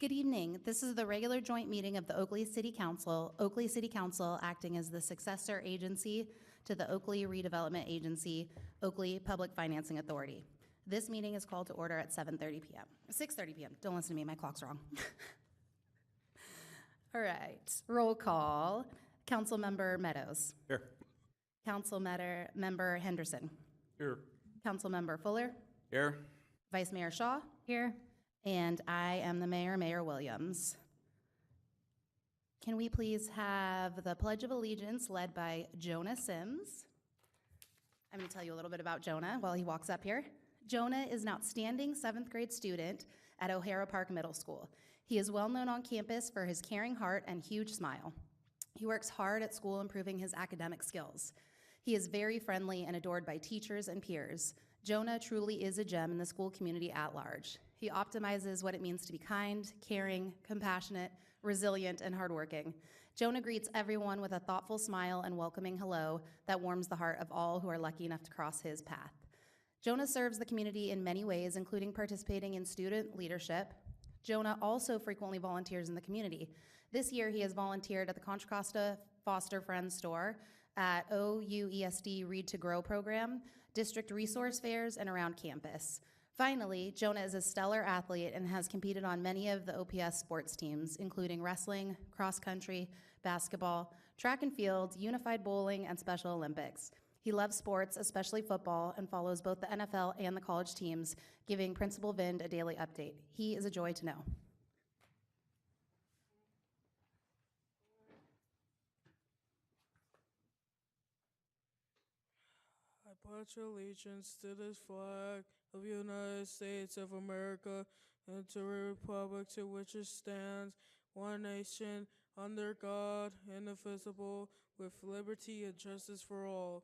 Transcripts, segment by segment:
Good evening. This is the regular joint meeting of the Oakley City Council acting as the successor agency to the Oakley Redevelopment Agency, Oakley Public Financing Authority. This meeting is called to order at 7:30 p.m. 6:30 p.m. Don't listen to me, my clock's wrong. All right, roll call. Councilmember Meadows. Here. Councilmember Henderson. Here. Councilmember Fuller. Here. Vice Mayor Shaw. Here. And I am the mayor, Mayor Williams. Can we please have the Pledge of Allegiance led by Jonah Sims? I'm going to tell you a little bit about Jonah while he walks up here. Jonah is an outstanding 7th grade student at O'Hara Park Middle School. He is well known on campus for his caring heart and huge smile. He works hard at school improving his academic skills. He is very friendly and adored by teachers and peers. Jonah truly is a gem in the school community at large. He optimizes what it means to be kind, caring, compassionate, resilient, and hardworking. Jonah greets everyone with a thoughtful smile and welcoming hello that warms the heart of all who are lucky enough to cross his path. Jonah serves the community in many ways, including participating in student leadership. Jonah also frequently volunteers in the community. This year, he has volunteered at the Contra Costa Foster Friends store, at OUISD Read to Grow program, district resource fairs, and around campus. Finally, Jonah is a stellar athlete and has competed on many of the OPS sports teams, including wrestling, cross country, basketball, track and field, unified bowling, and Special Olympics. He loves sports, especially football, and follows both the NFL and the college teams, giving Principal Vind a daily update. He is a joy to know. I pledge allegiance to this flag of the United States of America and to the republic to which it stands, one nation, under God, indivisible, with liberty and justice for all.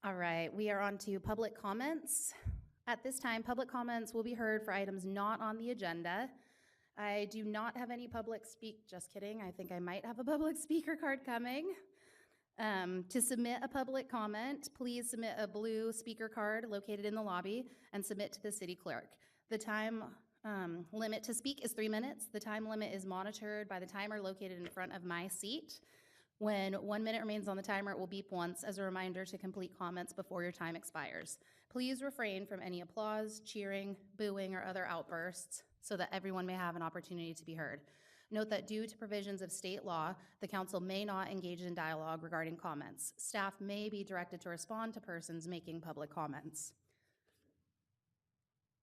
All right, we are on to public comments. At this time, public comments will be heard for items not on the agenda. I do not have any just kidding, I think I might have a public speaker card coming. To submit a public comment, please submit a blue speaker card located in the lobby and submit to the city clerk. The time limit to speak is 3 minutes. The time limit is monitored by the timer located in front of my seat. When 1 minute remains on the timer, it will beep once as a reminder to complete comments before your time expires. Please refrain from any applause, cheering, booing, or other outbursts so that everyone may have an opportunity to be heard. Note that due to provisions of state law, the council may not engage in dialogue regarding comments. Staff may be directed to respond to persons making public comments.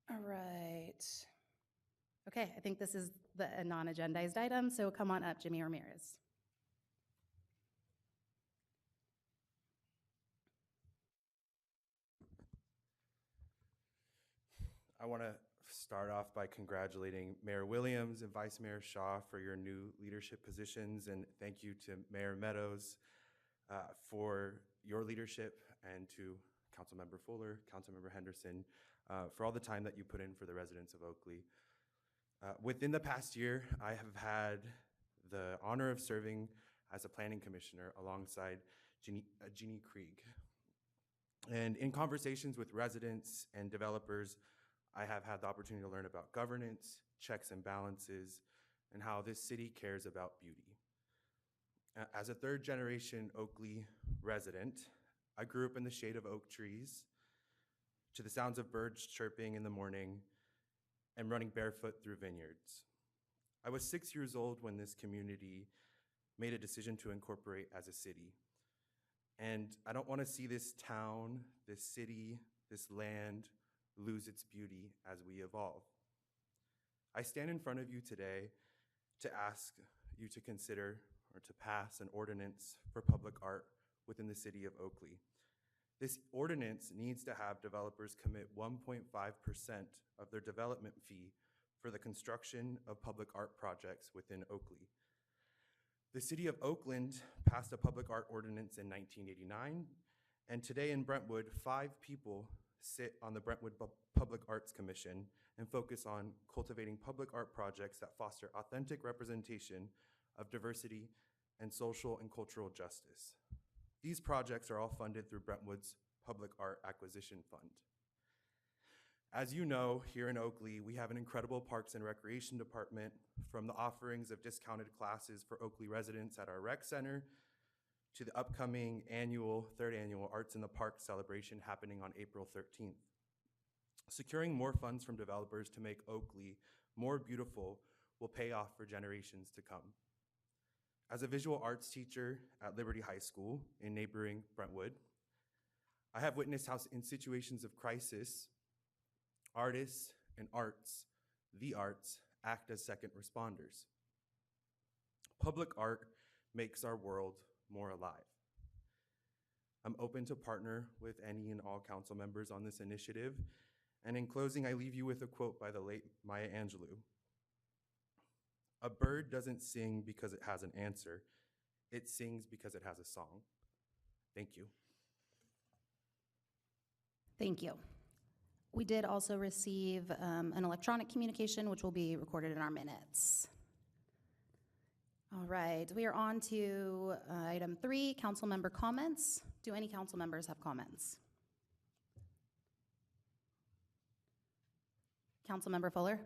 All right. Okay, I think this is the non-agendized item, so come on up, Jimmy Ramirez. I want to start off by congratulating Mayor Williams and Vice Mayor Shaw for your new leadership positions, and thank you to Mayor Meadows for your leadership, and to Councilmember Fuller, Councilmember Henderson, for all the time that you put in for the residents of Oakley. Within the past year, I have had the honor of serving as a planning commissioner alongside Jeannie Krieg. And in conversations with residents and developers, I have had the opportunity to learn about governance, checks and balances, and how this city cares about beauty. As a third-generation Oakley resident, I grew up in the shade of oak trees, to the sounds of birds chirping in the morning, and running barefoot through vineyards. I was 6 years old when this community made a decision to incorporate as a city. And I don't want to see this town, this city, this land lose its beauty as we evolve. I stand in front of you today to ask you to consider or to pass an ordinance for public art within the city of Oakley. This ordinance needs to have developers commit 1.5% of their development fee for the construction of public art projects within Oakley. The city of Oakland passed a public art ordinance in 1989 And today in Brentwood, 5 people sit on the Brentwood Public Arts Commission and focus on cultivating public art projects that foster authentic representation of diversity and social and cultural justice. These projects are all funded through Brentwood's Public Art Acquisition Fund. As you know, here in Oakley, we have an incredible Parks and Recreation department, from the offerings of discounted classes for Oakley residents at our rec center to the upcoming third annual Arts in the Park celebration happening on April 13th. Securing more funds from developers to make Oakley more beautiful will pay off for generations to come. As a visual arts teacher at Liberty High School in neighboring Brentwood, I have witnessed how in situations of crisis, artists and the arts, act as second responders. Public art makes our world more alive. I'm open to partner with any and all council members on this initiative. And in closing, I leave you with a quote by the late Maya Angelou. "A bird doesn't sing because it has an answer. It sings because it has a song." Thank you. Thank you. We did also receive an electronic communication, which will be recorded in our minutes. All right, we are on to item 3, council member comments. Do any council members have comments? Councilmember Fuller?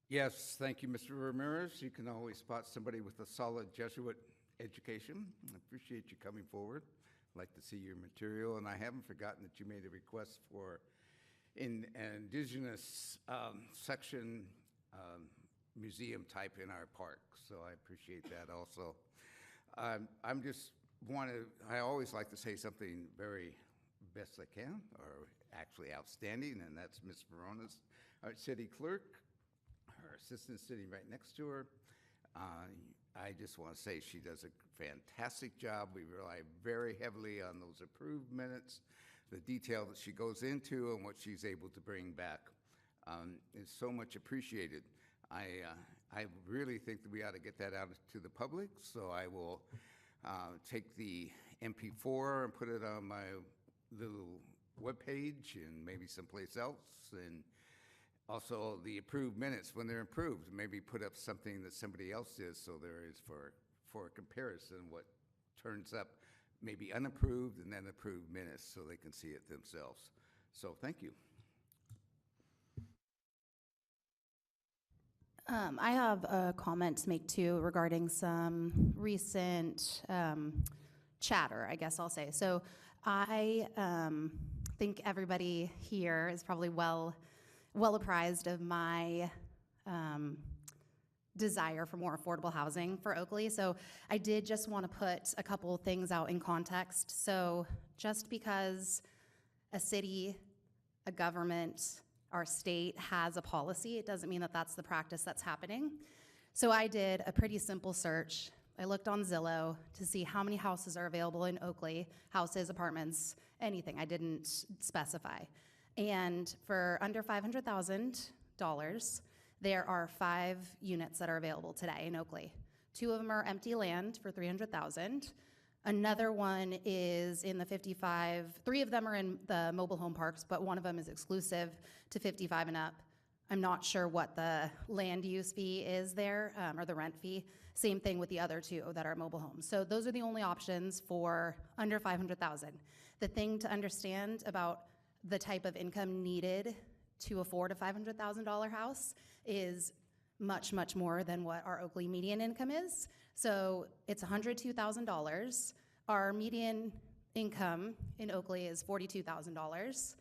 Yes, thank you, Mr. Ramirez. You can always spot somebody with a solid Jesuit education. I appreciate you coming forward. I'd like to see your material, and I haven't forgotten that you made a request for an indigenous section museum type in our park, so I appreciate that also. I always like to say something very best I can, or actually outstanding, and that's Ms. Verona's, our city clerk, her assistant sitting right next to her. I just want to say she does a fantastic job. We rely very heavily on those approved minutes, the detail that she goes into and what she's able to bring back is so much appreciated. I really think that we ought to get that out to the public, so I will take the MP4 and put it on my little webpage and maybe someplace else, and also the approved minutes when they're approved, maybe put up something that somebody else did, so there is for a comparison what turns up maybe unapproved and then approved minutes, so they can see it themselves. So thank you. I have a comment to make too regarding some recent chatter, I guess I'll say. So I think everybody here is probably well apprised of my desire for more affordable housing for Oakley. So I did just want to put a couple things out in context. So just because a city, a government, our state has a policy, it doesn't mean that that's the practice that's happening. So I did a pretty simple search. I looked on Zillow to see how many houses are available in Oakley, houses, apartments, anything. I didn't specify. And for under $500,000, there are 5 units that are available today in Oakley. 2 of them are empty land for $300,000. Another one is in the 55, 3 of them are in the mobile home parks, but one of them is exclusive to 55 and up. I'm not sure what the land use fee is there, or the rent fee. Same thing with the other 2 that are mobile homes. So those are the only options for under $500,000. The thing to understand about the type of income needed to afford a $500,000 house is much, much more than what our Oakley median income is. So it's $102,000. Our median income in Oakley is $42,000.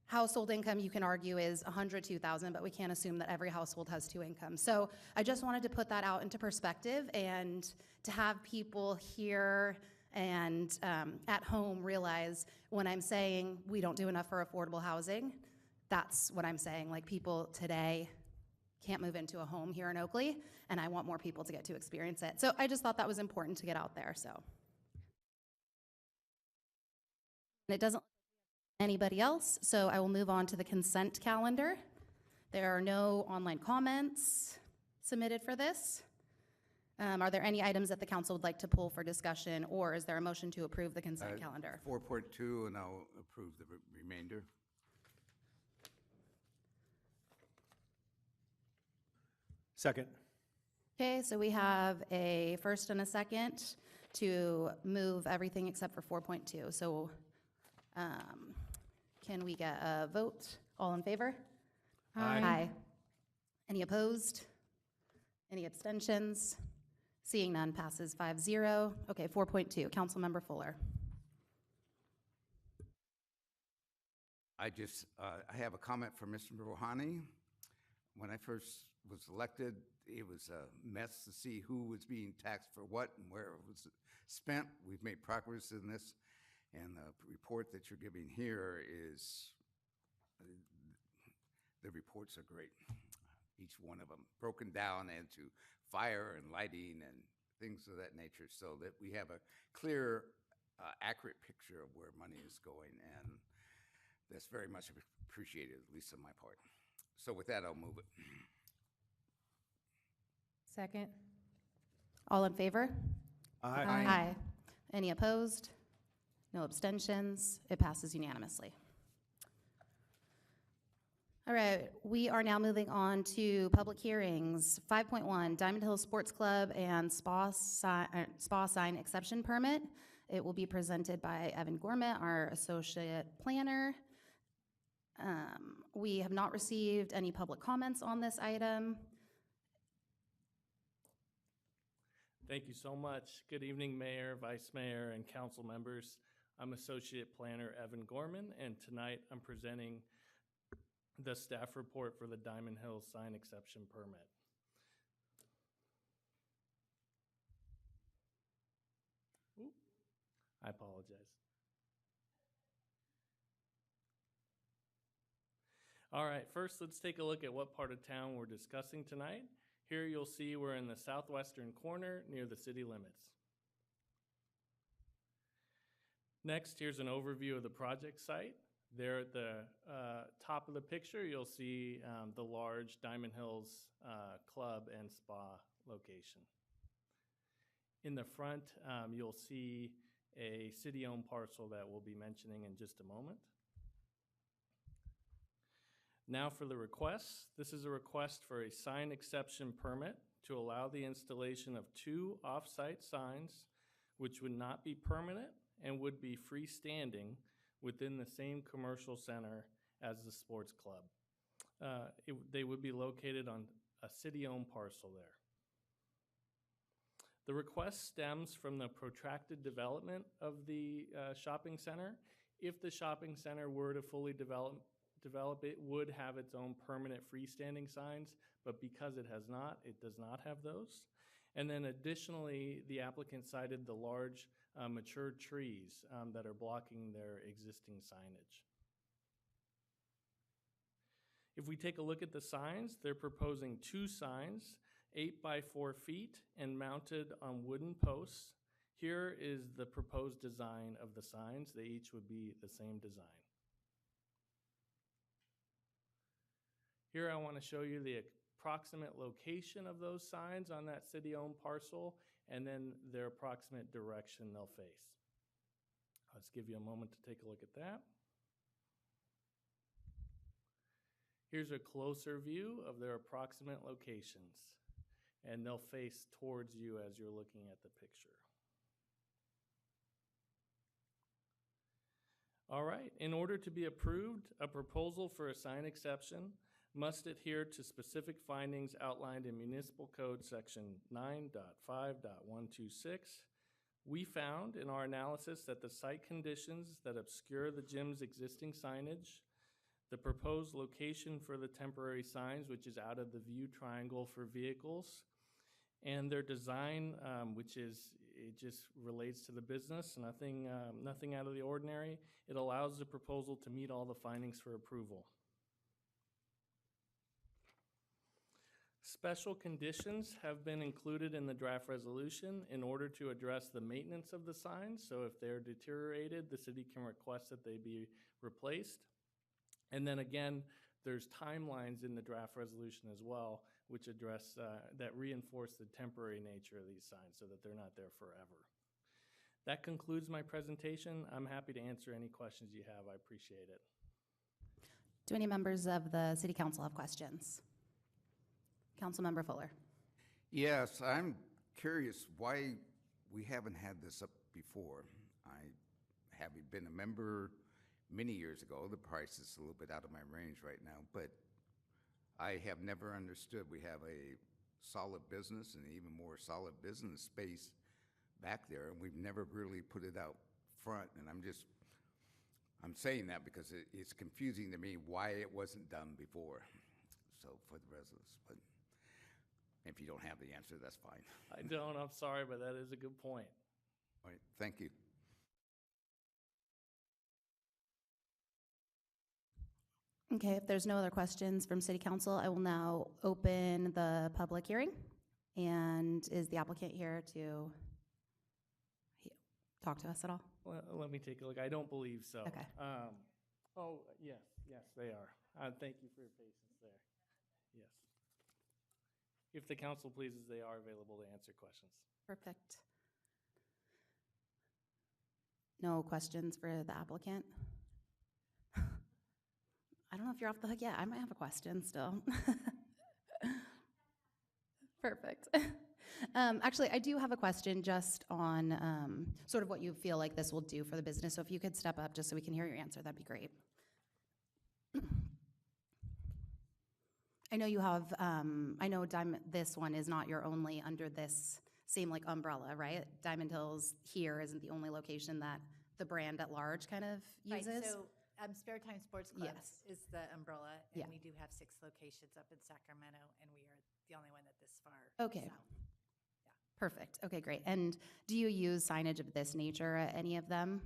Household income, you can argue, is $102,000, but we can't assume that every household has 2 incomes. So I just wanted to put that out into perspective and to have people here and at home realize when I'm saying we don't do enough for affordable housing, that's what I'm saying. Like, people today can't move into a home here in Oakley, and I want more people to get to experience it. So I just thought that was important to get out there. So, and it doesn't anybody else, so I will move on to the consent calendar. There are no online comments submitted for this. Are there any items that the council would like to pull for discussion, or is there a motion to approve the consent calendar? 4.2, and I'll approve the remainder. Second. Okay, so we have a first and a second to move everything except for 4.2. So can we get a vote? All in favor? Aye. Any opposed? Any abstentions? Seeing none, passes 5-0. Okay, 4.2, Councilmember Fuller. I have a comment for Mr. Rouhani. When I first was elected, it was a mess to see who was being taxed for what and where it was spent. We've made progress in this, and the report that you're giving here is, the reports are great. Each one of them broken down into fire and lighting and things of that nature, so that we have a clear, accurate picture of where money is going, and that's very much appreciated, at least on my part. So with that, I'll move it. Second. All in favor? Aye. Any opposed? No abstentions? It passes unanimously. All right, we are now moving on to public hearings. 5.1, Diamond Hill Sports Club and spa sign exception permit. It will be presented by Evan Gorman, our associate planner. We have not received any public comments on this item. Thank you so much. Good evening, Mayor, Vice Mayor, and council members. I'm Associate Planner Evan Gorman, and tonight I'm presenting the staff report for the Diamond Hill sign exception permit. Oop, I apologize. All right, first let's take a look at what part of town we're discussing tonight. Here you'll see we're in the southwestern corner near the city limits. Next, here's an overview of the project site. There at the top of the picture, you'll see the large Diamond Hills Club and Spa location. In the front, you'll see a city-owned parcel that we'll be mentioning in just a moment. Now for the requests. This is a request for a sign exception permit to allow the installation of 2 off-site signs, which would not be permanent and would be freestanding within the same commercial center as the sports club. They would be located on a city-owned parcel there. The request stems from the protracted development of the shopping center. If the shopping center were to fully develop, it would have its own permanent freestanding signs, but because it has not, it does not have those. And then additionally, the applicant cited the large mature trees that are blocking their existing signage. If we take a look at the signs, they're proposing 2 signs, 8 by 4 feet and mounted on wooden posts. Here is the proposed design of the signs. They each would be the same design. Here I want to show you the approximate location of those signs on that city-owned parcel and then their approximate direction they'll face. Let's give you a moment to take a look at that. Here's a closer view of their approximate locations, and they'll face towards you as you're looking at the picture. All right, in order to be approved, a proposal for a sign exception must adhere to specific findings outlined in Municipal Code Section 9.5.126. We found in our analysis that the site conditions that obscure the gym's existing signage, the proposed location for the temporary signs, which is out of the view triangle for vehicles, and their design, it just relates to the business, nothing out of the ordinary. It allows the proposal to meet all the findings for approval. Special conditions have been included in the draft resolution in order to address the maintenance of the signs. So if they're deteriorated, the city can request that they be replaced. And then again, there's timelines in the draft resolution as well, which address, that reinforce the temporary nature of these signs so that they're not there forever. That concludes my presentation. I'm happy to answer any questions you have. I appreciate it. Do any members of the City Council have questions? Councilmember Fuller. Yes, I'm curious why we haven't had this up before. I having been a member many years ago, the price is a little bit out of my range right now, but I have never understood we have a solid business and even more solid business space back there, and we've never really put it out front. And I'm saying that because it's confusing to me why it wasn't done before. So for the residents, but if you don't have the answer, that's fine. I don't, I'm sorry, but that is a good point. All right, thank you. Okay, if there's no other questions from City Council, I will now open the public hearing. And is the applicant here to talk to us at all? Well, let me take a look. I don't believe so. Okay. Oh, yes, they are. Thank you for your patience there. Yes. If the council pleases, they are available to answer questions. Perfect. No questions for the applicant? I don't know if you're off the hook yet. I might have a question still. Perfect. Actually, I do have a question just on sort of what you feel like this will do for the business. So if you could step up just so we can hear your answer, that'd be great. I know you have, I know this one is not your only under this same like umbrella, right? Diamond Hills here isn't the only location that the brand at large kind of uses. Right, so Spare Time Sports Clubs Yes. is the umbrella, and Yeah. we do have 6 locations up in Sacramento, and we are the only one that this far Okay. south. Perfect. Okay, great. And do you use signage of this nature at any of them?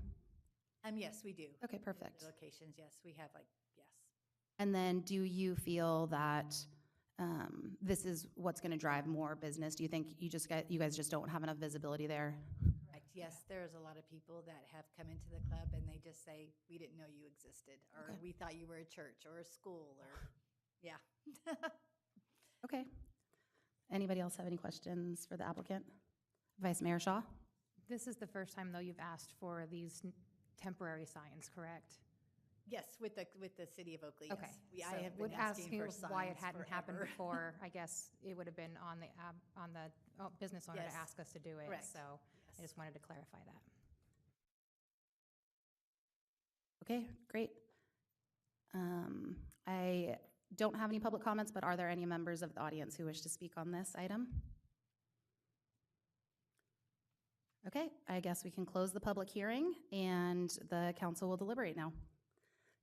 Yes, we do. Okay, The perfect. locations, yes, we have yes. And then do you feel that this is what's going to drive more business? Do you think you guys just don't have enough visibility there? Correct. Yes, there's a lot of people that have come into the club and they just say, we didn't know you existed, or Okay. we thought you were a church or a school, or, yeah. Okay. Anybody else have any questions for the applicant? Vice Mayor Shaw? This is the first time, though, you've asked for these temporary signs, correct? Yes, with the city of Oakley, Okay. yes. So I have would been ask asking you for signs why it hadn't happened forever. before. I guess it would have been on the business owner Yes. to ask us to do it. Correct. So I Yes. just wanted to clarify that. Okay, great. I don't have any public comments, but are there any members of the audience who wish to speak on this item? Okay, I guess we can close the public hearing and the council will deliberate now.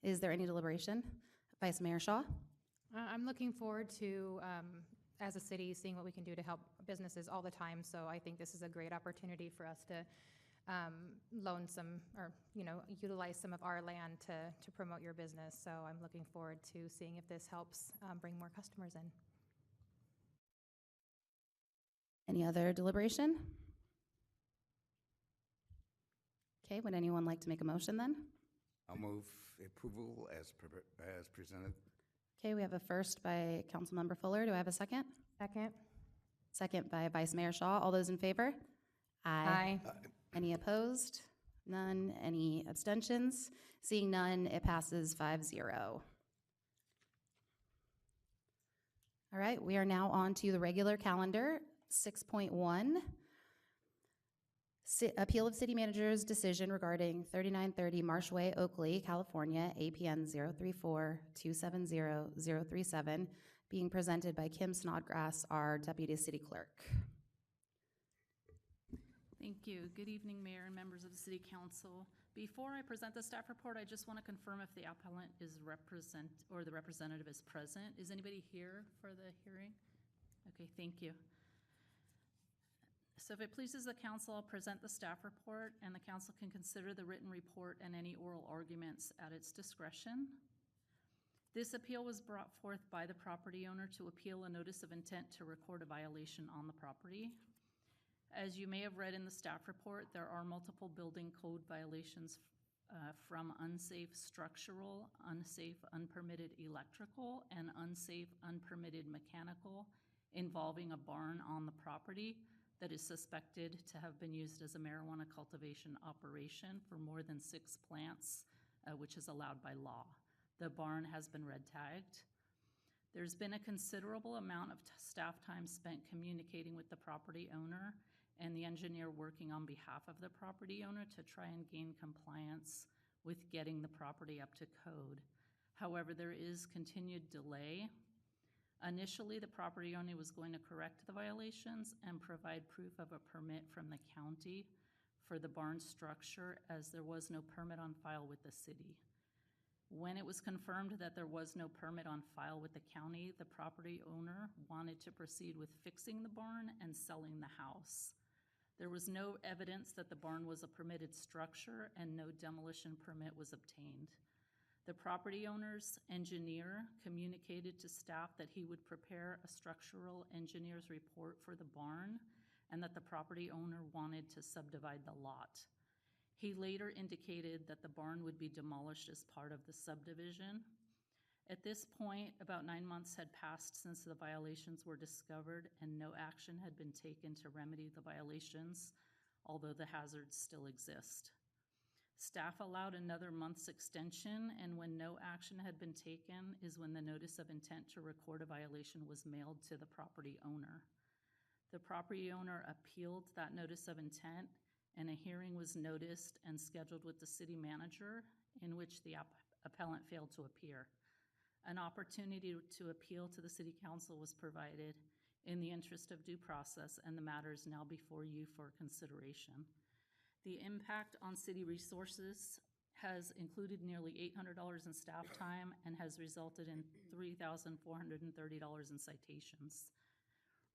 Is there any deliberation? Vice Mayor Shaw? I'm looking forward to, as a city, seeing what we can do to help businesses all the time. So I think this is a great opportunity for us to loan some, or utilize some of our land to promote your business. So I'm looking forward to seeing if this helps bring more customers in. Any other deliberation? Okay, would anyone like to make a motion then? I'll move approval as presented. Okay, we have a first by Councilmember Fuller. Do I have a second? Second? Second by Vice Mayor Shaw. All those in favor? Aye. Any opposed? None. Any abstentions? Seeing none, it passes 5-0. All right, we are now on to the regular calendar, 6.1. Appeal of City Manager's decision regarding 3930 Marshway, Oakley, California, APN 034-270-037, being presented by Kim Snodgrass, our Deputy City Clerk. Thank you. Good evening, Mayor and members of the City Council. Before I present the staff report, I just want to confirm if the appellant is the representative is present. Is anybody here for the hearing? Okay, thank you. So if it pleases the council, I'll present the staff report, and the council can consider the written report and any oral arguments at its discretion. This appeal was brought forth by the property owner to appeal a notice of intent to record a violation on the property. As you may have read in the staff report, there are multiple building code violations from unsafe structural, unsafe unpermitted electrical, and unsafe unpermitted mechanical involving a barn on the property that is suspected to have been used as a marijuana cultivation operation for more than 6 plants, which is allowed by law. The barn has been red tagged. There's been a considerable amount of staff time spent communicating with the property owner and the engineer working on behalf of the property owner to try and gain compliance with getting the property up to code. However, there is continued delay. Initially, the property owner was going to correct the violations and provide proof of a permit from the county for the barn structure, as there was no permit on file with the city. When it was confirmed that there was no permit on file with the county, the property owner wanted to proceed with fixing the barn and selling the house. There was no evidence that the barn was a permitted structure and no demolition permit was obtained. The property owner's engineer communicated to staff that he would prepare a structural engineer's report for the barn and that the property owner wanted to subdivide the lot. He later indicated that the barn would be demolished as part of the subdivision. At this point, about 9 months had passed since the violations were discovered and no action had been taken to remedy the violations, although the hazards still exist. Staff allowed another month's extension, and when no action had been taken is when the notice of intent to record a violation was mailed to the property owner. The property owner appealed that notice of intent, and a hearing was noticed and scheduled with the city manager, in which the appellant failed to appear. An opportunity to appeal to the city council was provided in the interest of due process, and the matter is now before you for consideration. The impact on city resources has included nearly $800 in staff time and has resulted in $3,430 in citations.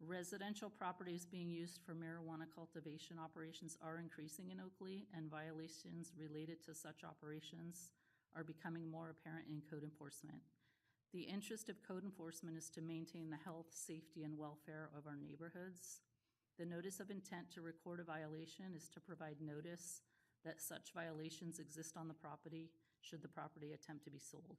Residential properties being used for marijuana cultivation operations are increasing in Oakley, and violations related to such operations are becoming more apparent in code enforcement. The interest of code enforcement is to maintain the health, safety, and welfare of our neighborhoods. The notice of intent to record a violation is to provide notice that such violations exist on the property should the property attempt to be sold.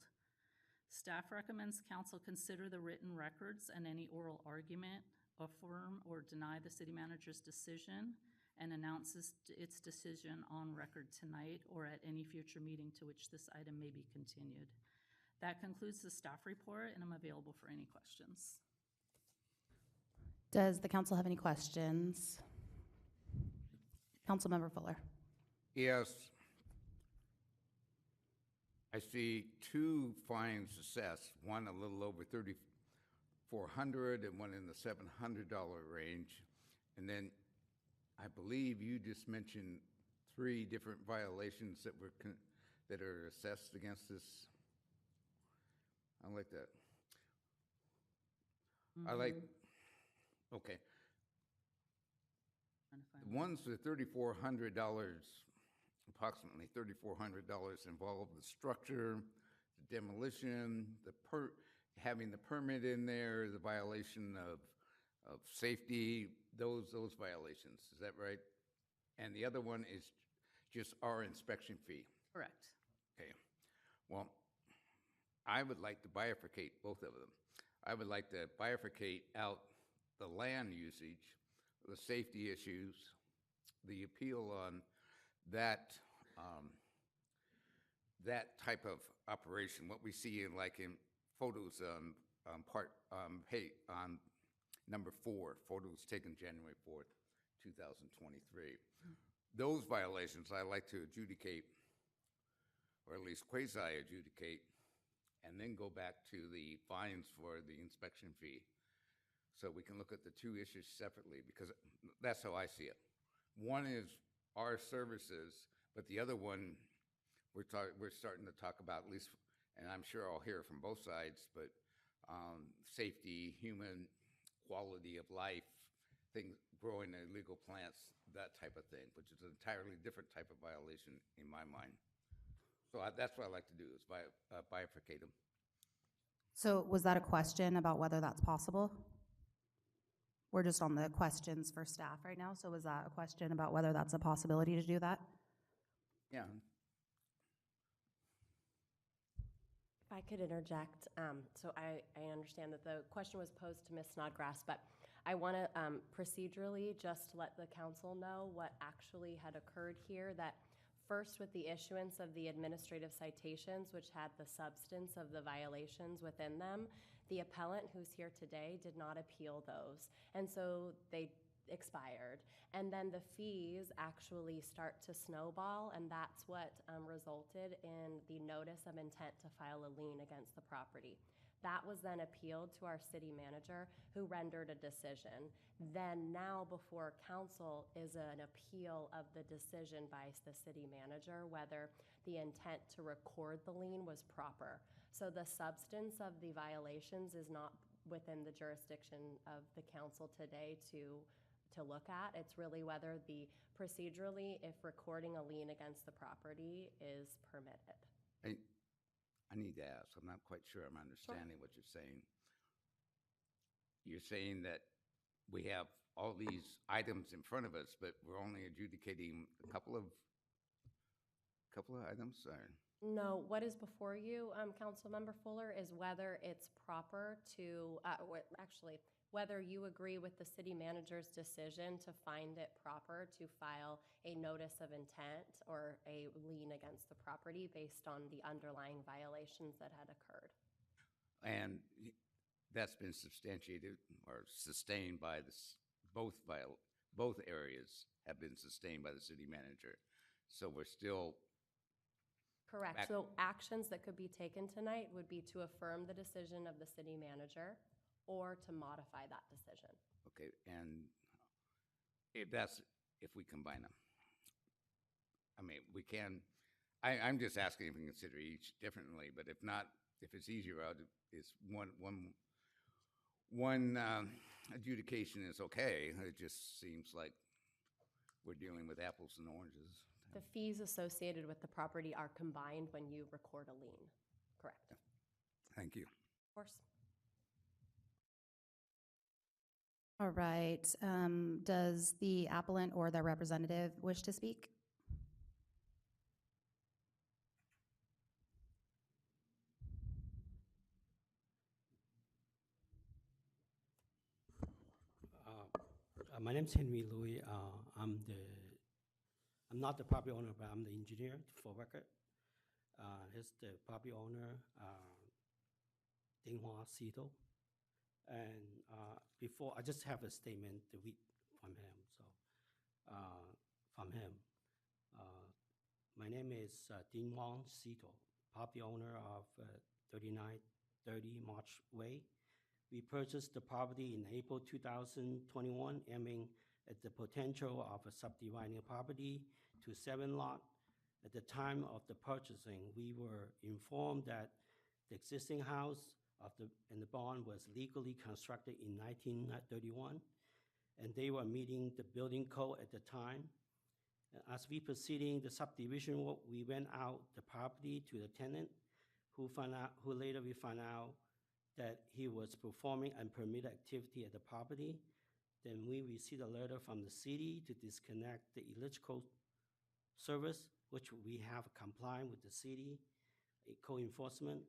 Staff recommends council consider the written records and any oral argument, affirm or deny the city manager's decision, and announces its decision on record tonight or at any future meeting to which this item may be continued. That concludes the staff report, and I'm available for any questions. Does the council have any questions? Councilmember Fuller. Yes. I see 2 fines assessed, one a little over $3,400 and one in the $700 range. And then I believe you just mentioned 3 different violations that were that are assessed against this. I like that. I like, okay. One's the $3,400, approximately $3,400 involved the structure, the demolition, having the permit in there, the violation of safety, those violations. Is that right? And the other one is just our inspection fee. Correct. Okay. Well, I would like to bifurcate both of them. I would like to bifurcate out the land usage, the safety issues, the appeal on that that type of operation. What we see in photos on number 4, photos taken January 4th, 2023. Those violations I like to adjudicate, or at least quasi-adjudicate, and then go back to the fines for the inspection fee. So we can look at the 2 issues separately, because that's how I see it. One is our services, but the other one we're starting to talk about, at least, and I'm sure I'll hear from both sides, but safety, human quality of life, things, growing illegal plants, that type of thing, which is an entirely different type of violation in my mind. So that's what I like to do, is bifurcate them. So was that a question about whether that's possible? We're just on the questions for staff right now, so was that a question about whether that's a possibility to do that? Yeah. If I could interject, so I understand that the question was posed to Ms. Snodgrass, but I want to procedurally just let the council know what actually had occurred here, that first with the issuance of the administrative citations, which had the substance of the violations within them, the appellant who's here today did not appeal those, and so they expired. And then the fees actually start to snowball, and that's what resulted in the notice of intent to file a lien against the property. That was then appealed to our city manager, who rendered a decision. Then now before council is an appeal of the decision by the city manager, whether the intent to record the lien was proper. So the substance of the violations is not within the jurisdiction of the council today to look at. It's really whether procedurally, if recording a lien against the property is permitted. I need to ask, I'm not quite sure I'm understanding what you're saying. You're saying that we have all these items in front of us, but we're only adjudicating a couple of items? Or? No, what is before you, Councilmember Fuller, is whether it's proper to, whether you agree with the city manager's decision to find it proper to file a notice of intent or a lien against the property based on the underlying violations that had occurred. And that's been substantiated or sustained by both areas have been sustained by the city manager. So we're still correct. So actions that could be taken tonight would be to affirm the decision of the city manager or to modify that decision. Okay, and if we combine them, I mean, we can. I'm just asking if we can consider each differently, but if not, if it's easier, it's one adjudication is okay. It just seems like we're dealing with apples and oranges. The fees associated with the property are combined when you record a lien. Correct. Thank you. Of course. All right. Does the appellant or their representative wish to speak? My name is Henry Louis. I'm not the property owner, but I'm the engineer for record. He's the property owner, Dinghua Sito. And before, I just have a statement to read from him. So, from him, my name is Dinghua Sito, property owner of 3930 March Way. We purchased the property in April 2021, aiming at the potential of a subdividing property to 7 lots. At the time of the purchasing, we were informed that the existing house and the barn was legally constructed in 1931, and they were meeting the building code at the time. As we proceeding the subdivision work, we went out the property to the tenant, who later we found out that he was performing unpermitted activity at the property. Then we received a letter from the city to disconnect the electrical service, which we have complied with the city code enforcement,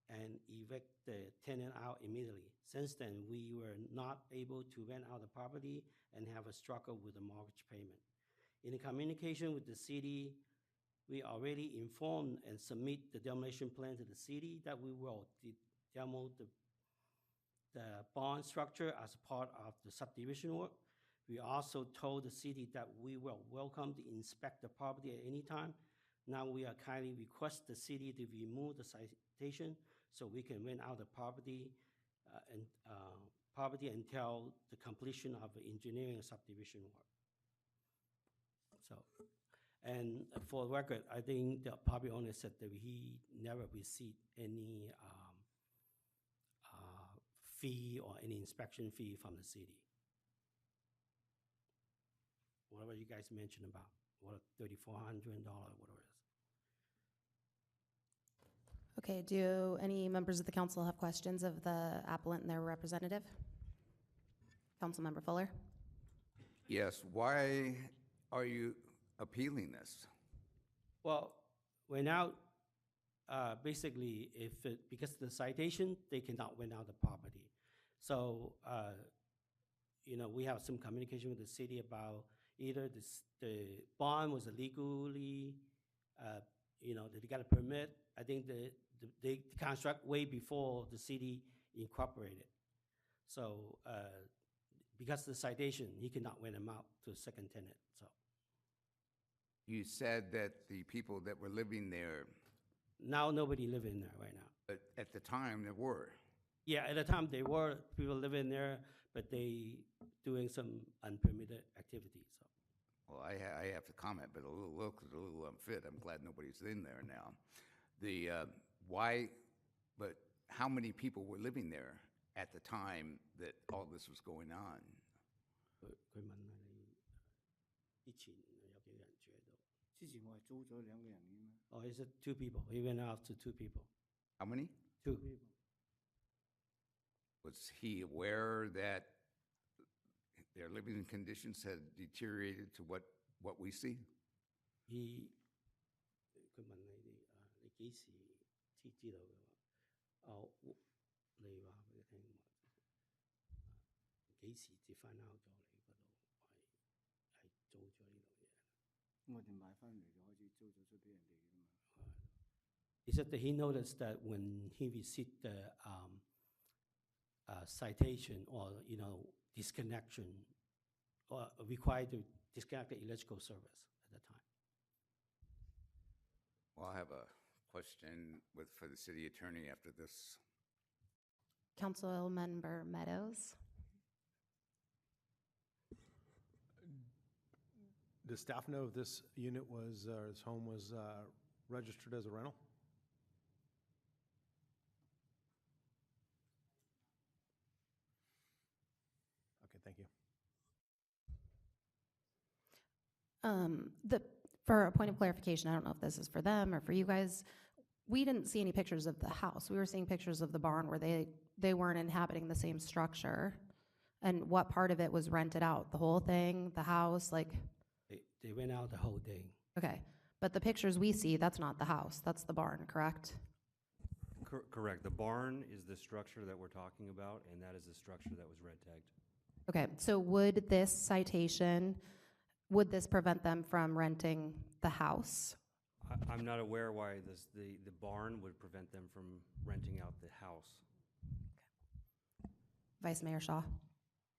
and evict the tenant out immediately. Since then, we were not able to rent out the property and have a struggle with the mortgage payment. In the communication with the city, we already informed and submit the demolition plan to the city that we will demo the barn structure as part of the subdivision work. We also told the city that we will welcome to inspect the property at any time. Now we are kindly request the city to remove the citation so we can rent out the property until the completion of the engineering and subdivision work. So, and for the record, I think the property owner said that he never received any fee or any inspection fee from the city. Whatever you guys mentioned about, what, $3,400, whatever it is. Okay, do any members of the council have questions of the appellant and their representative? Councilmember Fuller? Yes, why are you appealing this? Well, we're now basically, because of the citation, they cannot rent out the property. So, we have some communication with the city about either the bond was illegally, they got a permit. I think they construct way before the city incorporated. So, because of the citation, he cannot rent them out to a second tenant, so. You said that the people that were living there, Now, nobody living there right now. but at the time there were. Yeah, at the time, there were people living there, but they doing some unpermitted activities, so. Well, I have to comment, but a little unfit. I'm glad nobody's in there now. But how many people were living there at the time that all this was going on? 佢問你之前有幾個人住喺度？之前我係租咗2個人嘅嘛。Oh, he said 2 people. He went out to 2 people. How many? 2. Was he aware that their living conditions had deteriorated to what we see?佢問你幾時知道嘅話？你話俾佢聽話，幾時至翻 out 咗你嗰度係租咗呢度嘢？我哋買翻嚟就開始租咗出俾人哋嘅嘛。He said that he noticed that when he received the citation or disconnection or required to disconnect the electrical service at the time. Well, I have a question for the city attorney after this. Councilmember Meadows. Does staff know if this unit was, or this home was registered as a rental? Okay, thank you. For a point of clarification, I don't know if this is for them or for you guys, we didn't see any pictures of the house. We were seeing pictures of the barn where they weren't inhabiting the same structure. And what part of it was rented out? The whole thing, the house, like? They rent out the whole thing. Okay, but the pictures we see, that's not the house, that's the barn, correct? Correct. The barn is the structure that we're talking about, and that is the structure that was red tagged. Okay, so would this citation, would this prevent them from renting the house? I'm not aware why the barn would prevent them from renting out the house. Vice Mayor Shaw.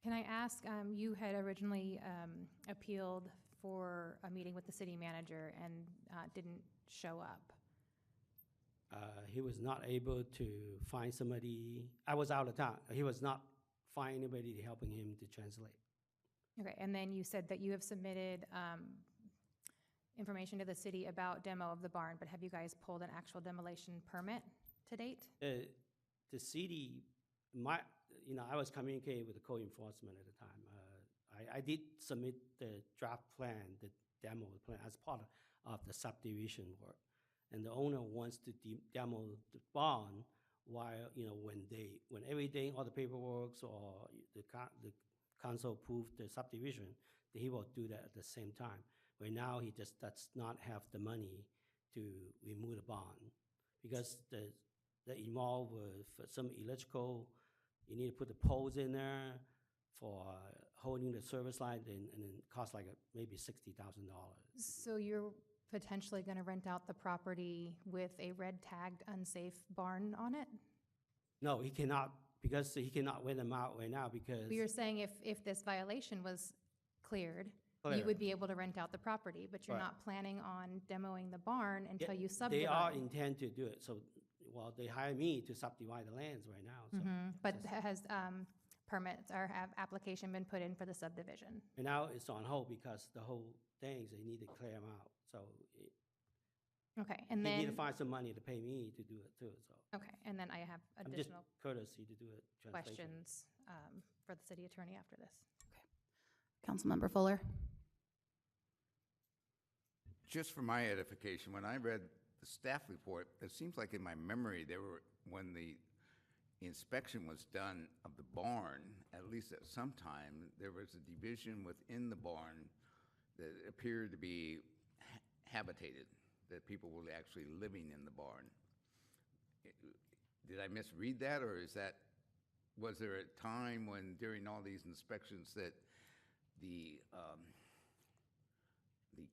Can I ask, you had originally appealed for a meeting with the city manager and didn't show up. He was not able to find somebody. I was out of town. He was not finding anybody helping him to translate. Okay, and then you said that you have submitted information to the city about demo of the barn, but have you guys pulled an actual demolition permit to date? The city, I was communicating with the code enforcement at the time. I did submit the draft plan, the demo plan, as part of the subdivision work. And the owner wants to demo the barn while, when everything, all the paperwork or the council approved the subdivision, then he will do that at the same time. Right now, he just does not have the money to remove the barn because the involved with some electrical, you need to put the poles in there for holding the service line, and it costs like maybe $60,000. So you're potentially going to rent out the property with a red tagged unsafe barn on it? No, he cannot, because he cannot rent them out right now because. But you're saying if this violation was cleared, you would be able to rent out the property, but you're not planning on demoing the barn until you subdivide. They are intend to do it. So, they hire me to subdivide the lands right now. So But has permits or have application been put in for the subdivision? And now it's on hold because the whole things, they need to clear them out. So Okay, and he then. need to find some money to pay me to do it too. So Okay, and then I have I'm just additional courtesy to do it. questions for the city attorney after this. Councilmember Fuller. Just for my edification, when I read the staff report, it seems like in my memory, when the inspection was done of the barn, at least at some time, there was a division within the barn that appeared to be habitated, that people were actually living in the barn. did I misread that, or was there a time when during all these inspections that the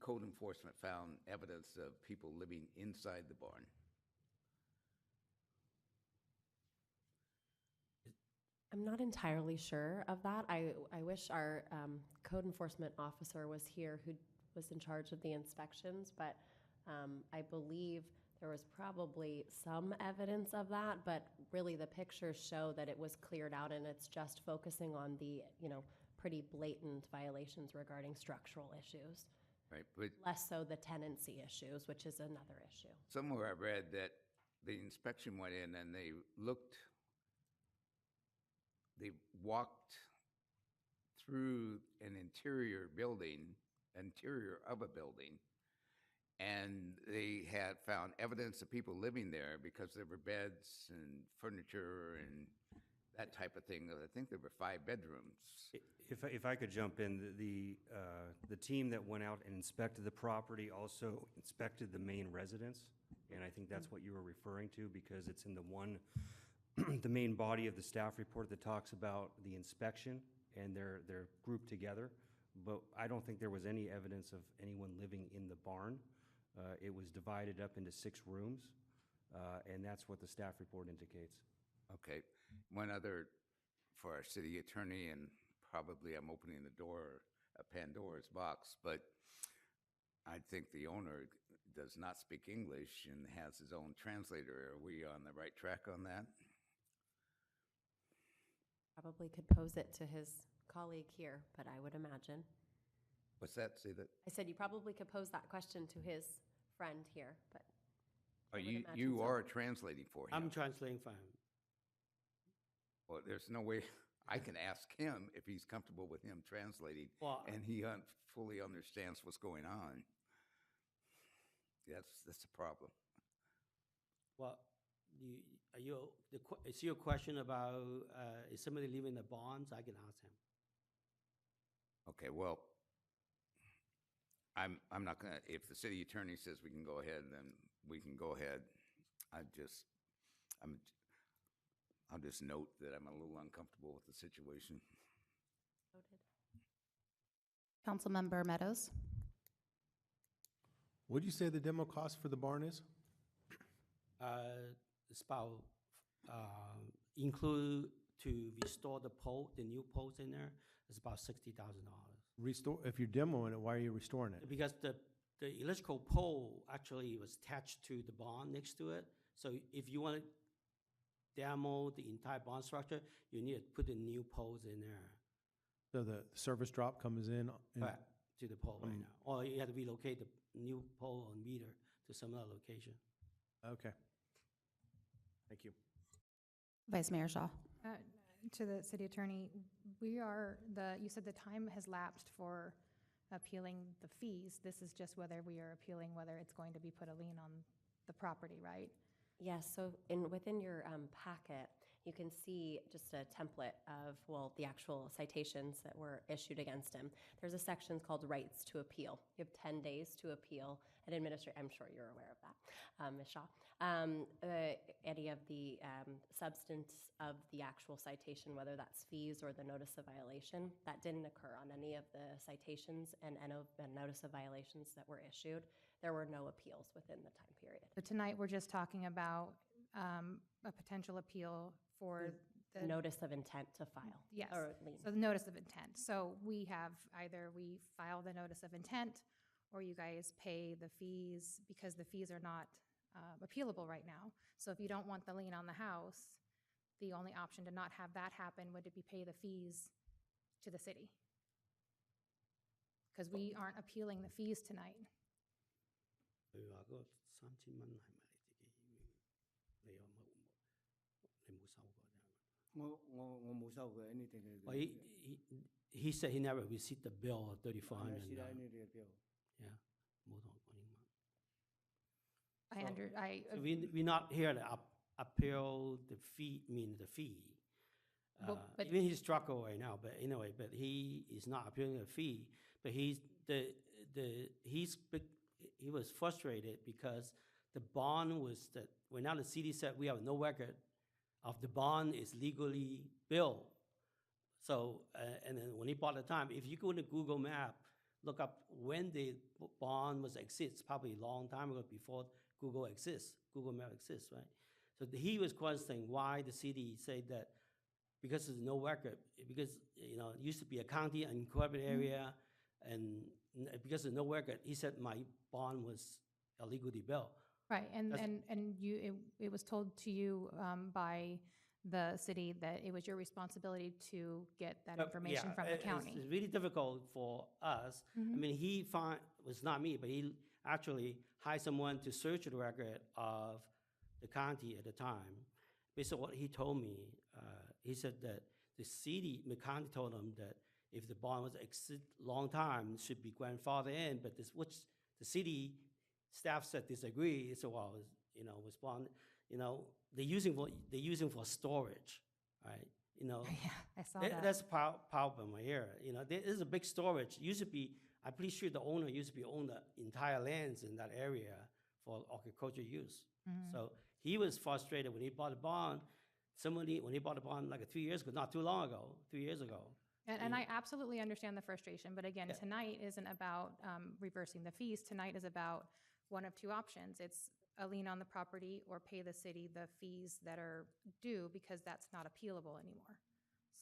code enforcement found evidence of people living inside the barn? I'm not entirely sure of that. I wish our code enforcement officer was here who was in charge of the inspections, but I believe there was probably some evidence of that, but really the pictures show that it was cleared out and it's just focusing on the, pretty blatant violations regarding structural issues. Right, but Less so the tenancy issues, which is another issue. somewhere I read that the inspection went in and they walked through an interior of a building, and they had found evidence of people living there because there were beds and furniture and that type of thing. I think there were 5 bedrooms. If I could jump in, the team that went out and inspected the property also inspected the main residence, and I think that's what you were referring to, because it's in the main body of the staff report that talks about the inspection, and they're grouped together. But I don't think there was any evidence of anyone living in the barn. It was divided up into 6 rooms, and that's what the staff report indicates. Okay. One other for our city attorney, and probably I'm opening the door, a Pandora's box, but I think the owner does not speak English and has his own translator. Are we on the right track on that? Probably could pose it to his colleague here, but I would imagine. What's that? Say that? I said you probably could pose that question to his friend here, but Are I would you imagine so. are translating for him? I'm translating for him. Well, there's no way I can ask him if he's comfortable with him translating, Well, and he fully understands what's going on. That's a problem. Well, is your question about is somebody living in the bonds? I can ask him. Okay, well, I'm not gonna, if the city attorney says we can go ahead, then we can go ahead. I'll just note that I'm a little uncomfortable with the situation. Councilmember Meadows. What did you say the demo cost for the barn is? It's about include to restore the new poles in there. It's about $60,000. Restore, if you're demoing it, why are you restoring it? Because the electrical pole actually was attached to the barn next to it. So if you want to demo the entire barn structure, you need to put the new poles in there. So the service drop comes in? Right, to the pole right now. Or you have to relocate the new pole or meter to some other location. Okay. Thank you. Vice Mayor Shaw. To the city attorney, you said the time has lapsed for appealing the fees. This is just whether we are appealing whether it's going to be put a lien on the property, right? Yes, so within your packet, you can see just a template of, the actual citations that were issued against him. There's a section called Rights to Appeal. You have 10 days to appeal and administrate. I'm sure you're aware of that, Ms. Shaw. Any of the substance of the actual citation, whether that's fees or the notice of violation, that didn't occur on any of the citations and notice of violations that were issued. There were no appeals within the time period. So tonight, we're just talking about a potential appeal for the Notice of intent to file. Yes, Or lien. so the notice of intent. So we have either we file the notice of intent or you guys pay the fees because the fees are not appealable right now. So if you don't want the lien on the house, the only option to not have that happen would be pay the fees to the city. Because we aren't appealing the fees tonight. Well, he said he never received the bill of 3,400. Yeah, so we're not here to appeal the fee. The fee. But Even he's struggle right now. But anyway, but he is not appealing the fee. But he was frustrated because the bond was that, when now the city said we have no record of the bond is legally billed. So, and then when he bought the time, if you go to Google Map, look up when the bond was exists, probably a long time ago before Google exists, Google Map exists, right? So he was questioning why the city said that because there's no record, because, you know, it used to be a county unincorporated area, and because there's no record, he said my bond was illegally built. Right, and, That's- and you, it was told to you by the city that it was your responsibility to get that information Yeah, from the it's- county. It's really difficult for us. I Mhm. mean, he found, it was not me, but he actually hired someone to search the record of the county at the time. Based on what he told me, he said that the county told him that if the bond was exist long time, it should be grandfathered in, but this, which the city staff said disagree. He said, well, you know, was bond, you know, they're using for storage, right? You know, Yeah, I saw that. that's a problem right here. You know, there is a big storage. Used to be, I'm pretty sure the owner used to be own the entire lands in that area for agricultural use. Mhm. So he was frustrated when he bought a bond. When he bought a bond like 3 years ago, not too long ago, 3 years ago. And I absolutely understand the frustration, but again, Yeah. tonight isn't about reversing the fees. Tonight is about one of two options. It's a lien on the property or pay the city the fees that are due, because that's not appealable anymore.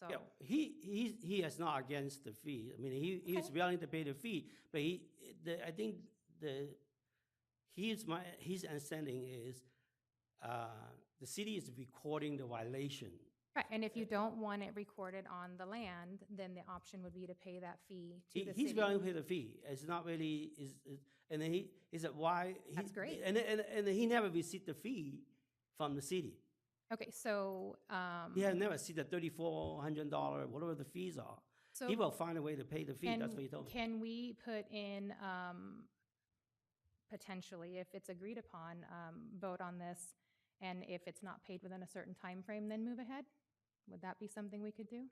So, Yeah, he is not against the fee. I mean, he's Okay. willing to pay the fee, but I think his understanding is the city is recording the violation. right, and if you don't want it recorded on the land, then the option would be to pay that fee to the He's city. willing to pay the fee. It's not really, and then he said, why? That's great. And he never received the fee from the city. Okay, so, He has never seen the $3,400, whatever the fees are. so. He will find a way to pay the fee, that's what he told me. Can we put in, potentially, if it's agreed upon, vote on this, and if it's not paid within a certain time frame, then move ahead? Would that be something we could do?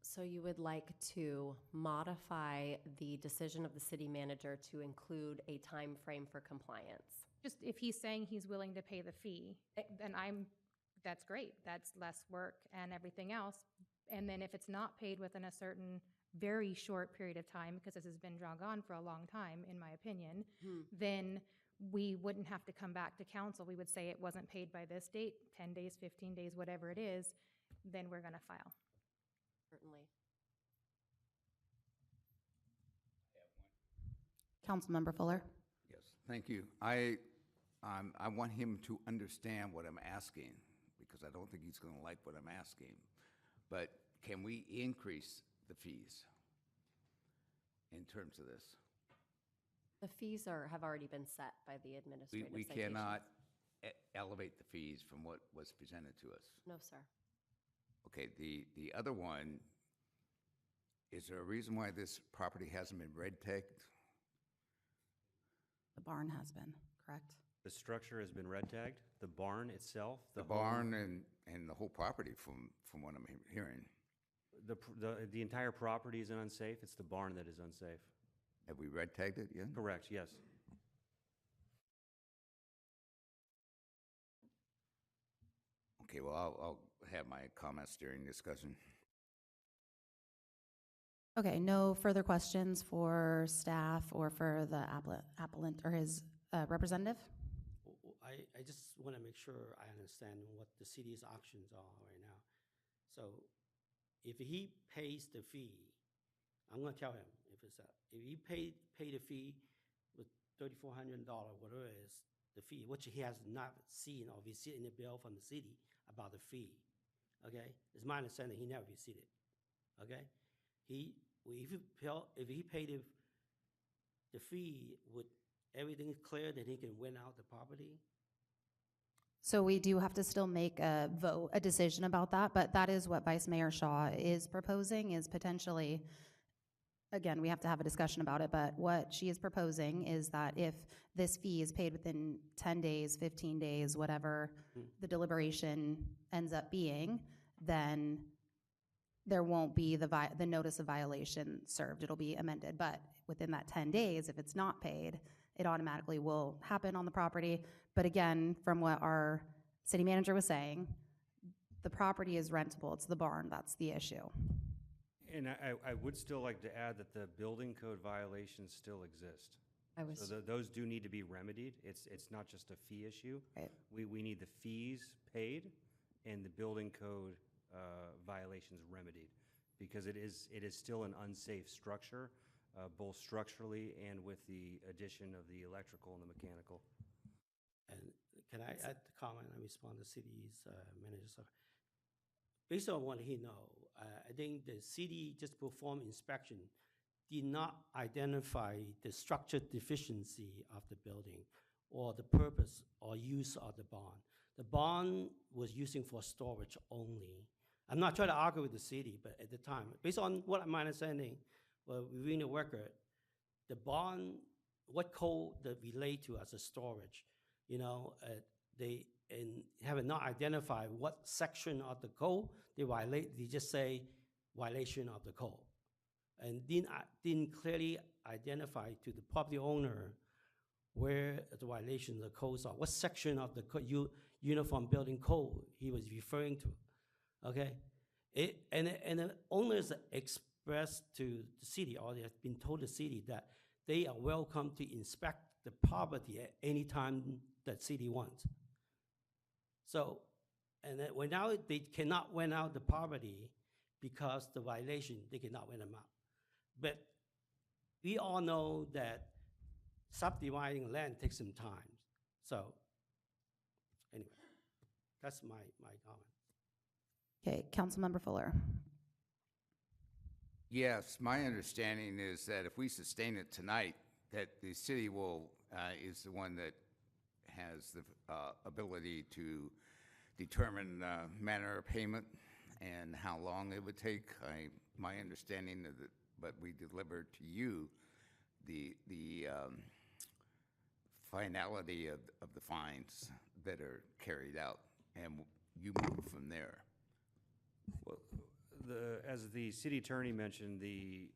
So you would like to modify the decision of the city manager to include a time frame for compliance? Just if he's saying he's willing to pay the fee, then that's great. That's less work and everything else. And then if it's not paid within a certain very short period of time, because this has been dragged on for a long time, in my opinion, then we wouldn't have to come back to council. We would say it wasn't paid by this date, 10 days, 15 days, whatever it is, then we're gonna file. Certainly. Councilmember Fuller. Yes, thank you. I want him to understand what I'm asking, because I don't think he's going to like what I'm asking. But can we increase the fees in terms of this? The fees have already been set by the administrative We citations. cannot elevate the fees from what was presented to us. No, sir. Okay, the other one, is there a reason why this property hasn't been red tagged? The barn has been, correct? The structure has been red tagged, the barn itself. The home- barn and the whole property, from what I'm hearing. The entire property is unsafe, it's the barn that is unsafe. Have we red tagged it yet? Correct, yes. Okay, well, I'll have my comments during discussion. Okay, no further questions for staff or for the appellant or his representative? I just want to make sure I understand what the city's options are right now. So if he pays the fee, I'm going to tell him if he pay the fee with $3,400, whatever it is, the fee, which he has not seen or received in the bill from the city about the fee, okay? It's my understanding he never received it, okay? If he paid the fee, would everything clear that he can rent out the property? So we do have to still make a decision about that, but that is what Vice Mayor Shaw is proposing, is potentially, again, we have to have a discussion about it, but what she is proposing is that if this fee is paid within 10 days, 15 days, whatever the deliberation ends up being, then there won't be the notice of violation served. It'll be amended, but within that 10 days, if it's not paid, it automatically will happen on the property. But again, from what our city manager was saying, the property is rentable. It's the barn that's the issue. And I would still like to add that the building code violations still exist. So those do need to be remedied. It's not just a fee issue. Right. We need the fees paid and the building code violations remedied, because it is still an unsafe structure, both structurally and with the addition of the electrical and the mechanical. And can I add a comment and respond to city's manager? So based on what he know, I think the city just performed inspection, did not identify the structure deficiency of the building or the purpose or use of the barn. The barn was using for storage only. I'm not trying to argue with the city, but at the time, based on what my understanding, well, within the record, the barn, what code that relate to as a storage, they haven't not identified what section of the code they violate. They just say violation of the code, and didn't clearly identify to the property owner where the violations of the codes are, what section of the Uniform Building Code he was referring to. Okay, and the owners expressed to the city, or they have been told the city that they are welcome to inspect the property at any time that city wants. So, and then when now they cannot rent out the property because the violation, they cannot rent them out. But we all know that subdividing land takes some time. So, anyway, that's my comment. Okay, Councilmember Fuller. Yes, my understanding is that if we sustain it tonight, that the city is the one that has the ability to determine manner of payment and how long it would take. My understanding of it, but we delivered to you the finality of the fines that are carried out, and you move from there. Well, as the city attorney mentioned, the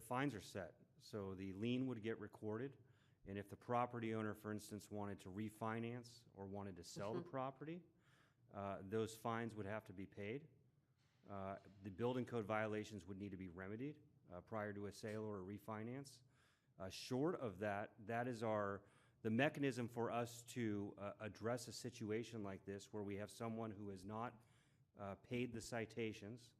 fines are set. So the lien would get recorded, and if the property owner, for instance, wanted to refinance or wanted to sell the property, those fines would have to be paid. The building code violations would need to be remedied prior to a sale or a refinance. Short of that, that is the mechanism for us to address a situation like this, where we have someone who has not paid the citations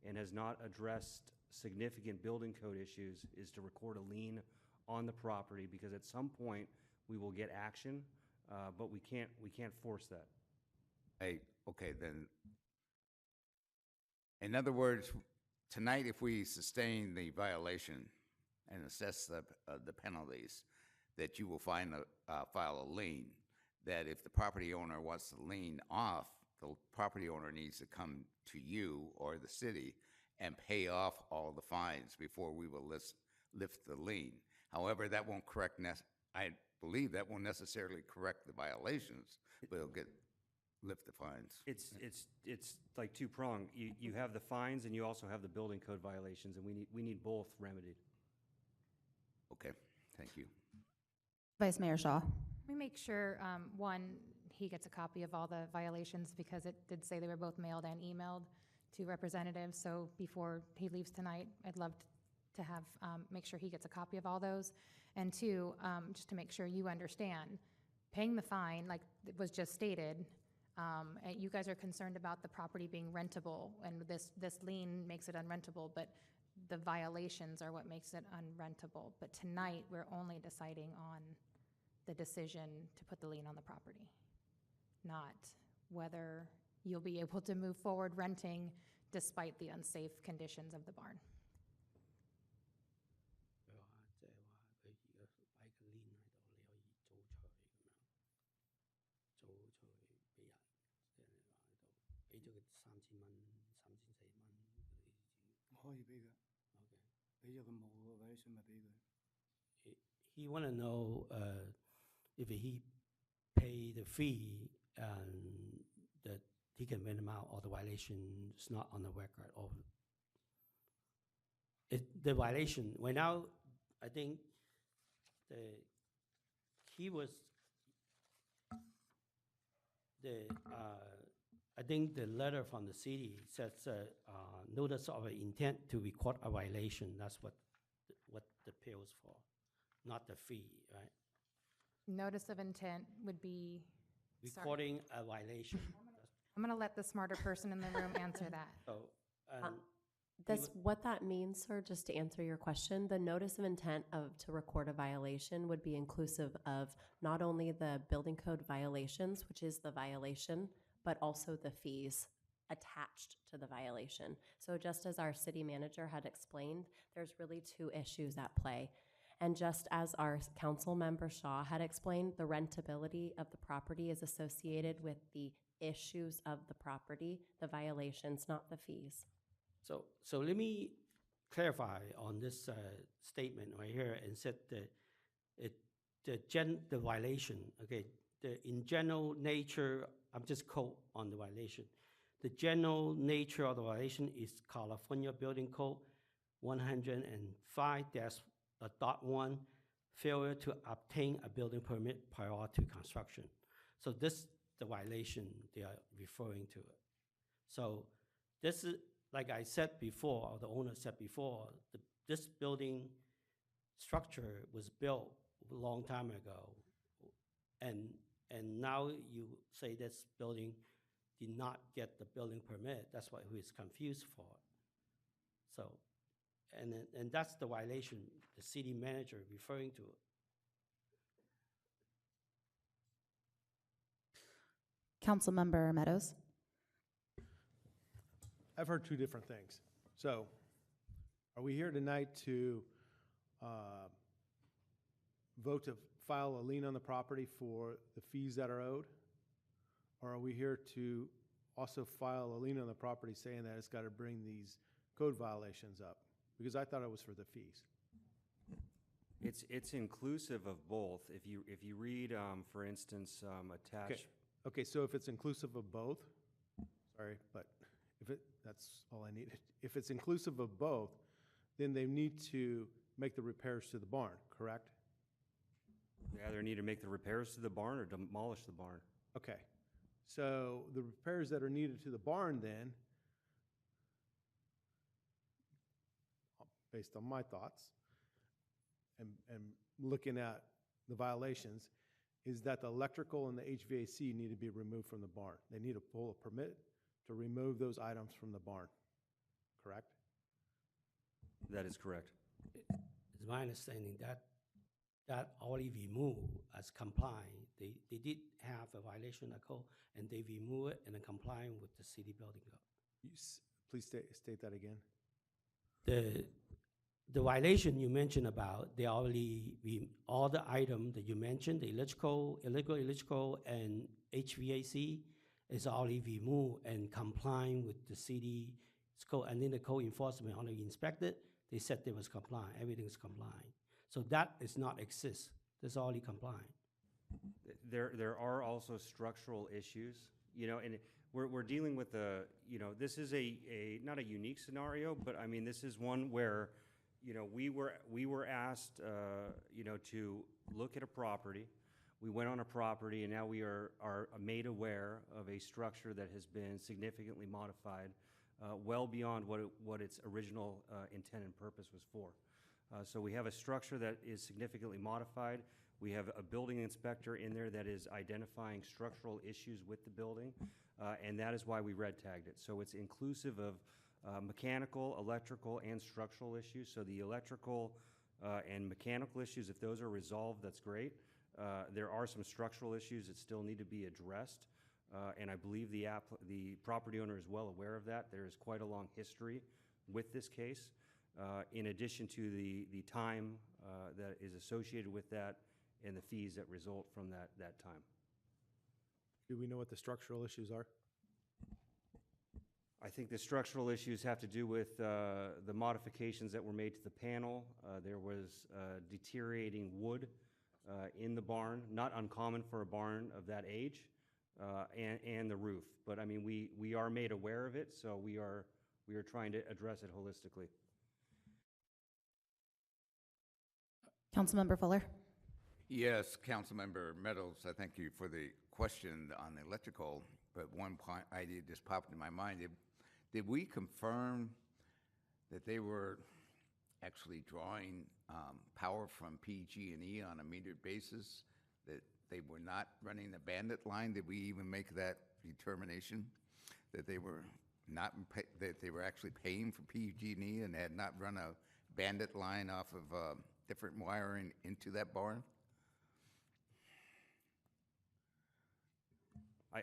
and has not addressed significant building code issues, is to record a lien on the property, because at some point we will get action, but we can't force that. Okay, then. In other words, tonight, if we sustain the violation and assess the penalties, that you will file a lien. That if the property owner wants the lien off, the property owner needs to come to you or the city and pay off all the fines before we will lift the lien. However, that won't correct. I believe that won't necessarily correct the violations, but it'll lift the fines. It's like two-pronged. You have the fines and you also have the building code violations, and we need both remedied. Okay, thank you. Vice Mayor Shaw. We make sure, one, he gets a copy of all the violations, because it did say they were both mailed and emailed to representatives. So before he leaves tonight, I'd love to have, make sure he gets a copy of all those. And two, just to make sure you understand, paying the fine, like it was just stated, and you guys are concerned about the property being rentable, and this lien makes it unrentable, but the violations are what makes it unrentable. But tonight, we're only deciding on the decision to put the lien on the property, not whether you'll be able to move forward renting despite the unsafe conditions of the barn. He want to know if he pay the fee and that he can rent them out, or the violation is not on the record, or the violation. Well, now I think he was, I think the letter from the city says, notice of intent to record a violation. That's what the appeal is for, not the fee, right? Notice of intent would be, sorry. Recording a violation. I'm going to let the smarter person in the room answer that. So, What that means, sir, just to answer your question, the notice of intent to record a violation would be inclusive of not only the building code violations, which is the violation, but also the fees attached to the violation. So just as our city manager had explained, there's really two issues at play. And just as our council member Shaw had explained, the rentability of the property is associated with the issues of the property, the violations, not the fees. So let me clarify on this statement right here and said the violation, okay, in general nature, I'm just quote on the violation. The general nature of the violation is California Building Code 105-1, failure to obtain a building permit prior to construction. So this the violation they are referring to it. So this is, like I said before, or the owner said before, this building structure was built a long time ago, and now you say this building did not get the building permit. That's what he is confused for. So, and that's the violation the city manager referring to. Councilmember Meadows. I've heard two different things. So, are we here tonight to vote to file a lien on the property for the fees that are owed? Or are we here to also file a lien on the property saying that it's got to bring these code violations up? Because I thought it was for the fees. It's inclusive of both. If you read, for instance, attached. Okay, so if it's inclusive of both, sorry, but that's all I needed. If it's inclusive of both, then they need to make the repairs to the barn, correct? They either need to make the repairs to the barn or demolish the barn. Okay, so the repairs that are needed to the barn then, based on my thoughts and looking at the violations, is that the electrical and the HVAC need to be removed from the barn. They need to pull a permit to remove those items from the barn, correct? That is correct. It's my understanding that already removed as complying. They did have a violation of code, and they remove it and are complying with the city building code. Please state that again. The violation you mentioned about, they already, all the items that you mentioned, the electrical, and HVAC is already removed and complying with the city's code. And then the code enforcement already inspected, they said they was complying, everything is complying. So that is not exist, that's already complying. There are also structural issues, and we're dealing with this is not a unique scenario, but I mean, this is one where, we were asked, to look at a property. We went on a property, and now we are made aware of a structure that has been significantly modified, well beyond what its original intent and purpose was for. So we have a structure that is significantly modified. We have a building inspector in there that is identifying structural issues with the building, and that is why we red tagged it. So it's inclusive of mechanical, electrical, and structural issues. So the electrical and mechanical issues, if those are resolved, that's great. There are some structural issues that still need to be addressed, and I believe the property owner is well aware of that. There is quite a long history with this case, in addition to the time that is associated with that and the fees that result from that time. Do we know what the structural issues are? I think the structural issues have to do with the modifications that were made to the panel. There was deteriorating wood in the barn, not uncommon for a barn of that age, and the roof. But I mean, we are made aware of it, so we are trying to address it holistically. Councilmember Fuller. Yes, Councilmember Meadows, I thank you for the question on the electrical, but one point idea just popped in my mind. Did we confirm that they were actually drawing power from PG&E on a metered basis, that they were not running a bandit line? Did we even make that determination, that they were not, that they were actually paying for PG&E and had not run a bandit line off of different wiring into that barn?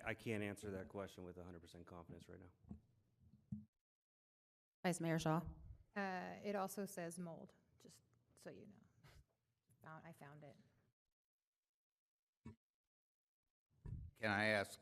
I can't answer that question with 100% confidence right now. Vice Mayor Shaw. It also says mold, just so you know. I found it. Can I ask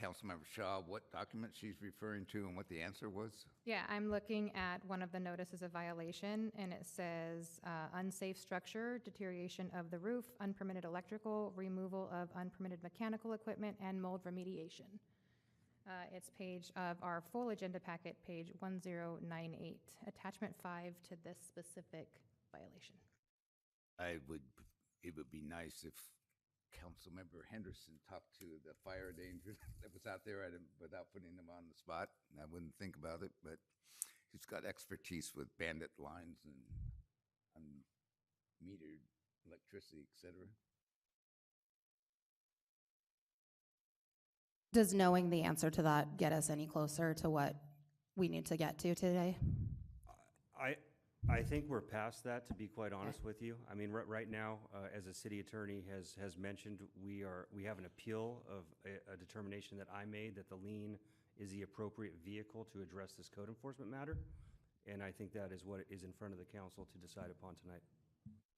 Councilmember Shaw what document she's referring to and what the answer was? Yeah, I'm looking at one of the notices of violation, and it says unsafe structure, deterioration of the roof, unpermitted electrical, removal of unpermitted mechanical equipment, and mold remediation. It's page of our full agenda packet, page 1098, attachment 5 to this specific violation. It would be nice if Councilmember Henderson talked to the fire danger that was out there without putting them on the spot. I wouldn't think about it, but he's got expertise with bandit lines and metered electricity, et cetera. Does knowing the answer to that get us any closer to what we need to get to today? I think we're past that, to be quite honest with you. I mean, right now, as a city attorney has mentioned, we have an appeal of a determination that I made that the lien is the appropriate vehicle to address this code enforcement matter, and I think that is what is in front of the council to decide upon tonight.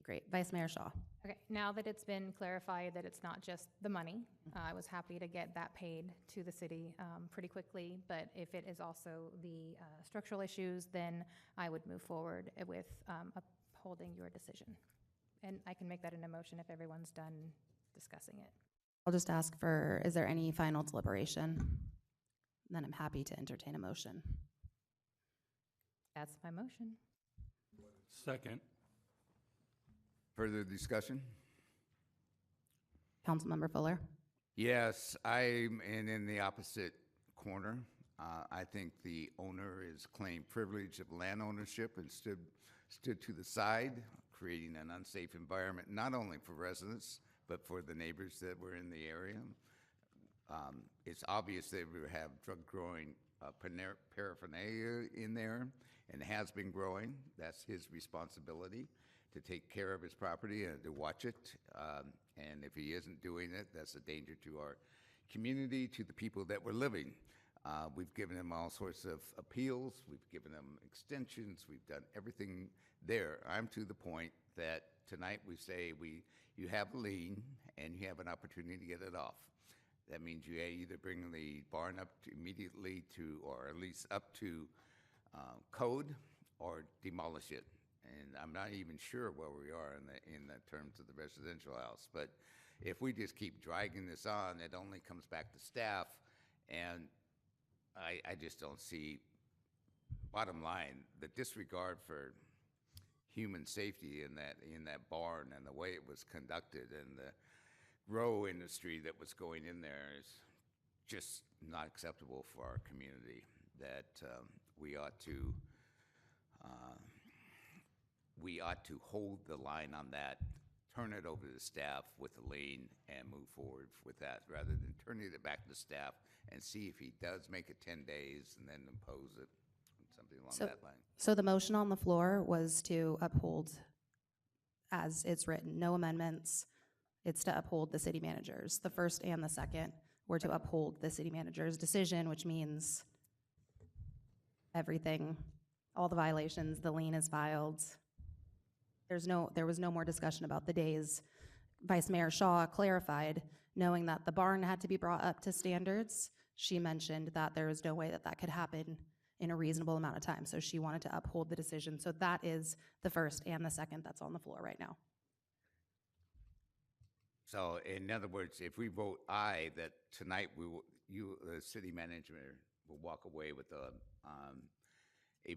Great. Vice Mayor Shaw. Okay, now that it's been clarified that it's not just the money, I was happy to get that paid to the city pretty quickly, but if it is also the structural issues, then I would move forward with upholding your decision. And I can make that in a motion if everyone's done discussing it. I'll just ask for, is there any final deliberation? Then I'm happy to entertain a motion. That's my motion. Second. Further discussion? Councilmember Fuller. Yes, I'm in the opposite corner. I think the owner is claimed privilege of land ownership and stood to the side, creating an unsafe environment, not only for residents, but for the neighbors that were in the area. It's obvious that we have drug growing paraphernalia in there and has been growing. That's his responsibility to take care of his property and to watch it. And if he isn't doing it, that's a danger to our community, to the people that we're living. We've given him all sorts of appeals. We've given him extensions. We've done everything there. I'm to the point that tonight we say you have a lien and you have an opportunity to get it off. That means you either bring the barn up immediately to, or at least up to code, or demolish it. And I'm not even sure where we are in the terms of the residential house. But if we just keep dragging this on, it only comes back to staff, and I just don't see, bottom line, the disregard for human safety in that barn and the way it was conducted and the grow industry that was going in there is just not acceptable for our community. That we ought to hold the line on that, turn it over to staff with the lien, and move forward with that, rather than turning it back to staff and see if he does make it 10 days and then impose it, something along that line. So the motion on the floor was to uphold as it's written, no amendments. It's to uphold the city managers. The first and the second were to uphold the city manager's decision, which means everything, all the violations, the lien is filed. There was no more discussion about the days. Vice Mayor Shaw clarified, knowing that the barn had to be brought up to standards. She mentioned that there was no way that that could happen in a reasonable amount of time, so she wanted to uphold the decision. So that is the first and the second that's on the floor right now. So in other words, if we vote aye, that tonight the city manager will walk away with a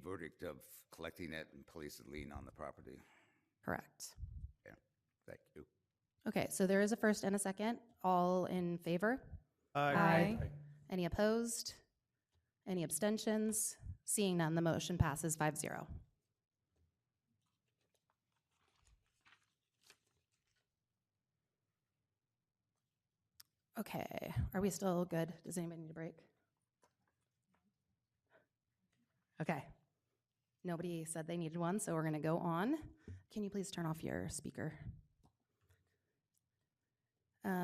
verdict of collecting it and place a lien on the property. Correct. Yeah, thank you. Okay, so there is a first and a second. All in favor? Aye. Any opposed? Any abstentions? Seeing none, the motion passes 5-0. Okay, are we still good? Does anybody need a break? Okay. Nobody said they needed one, so we're going to go on. Can you please turn off your speaker?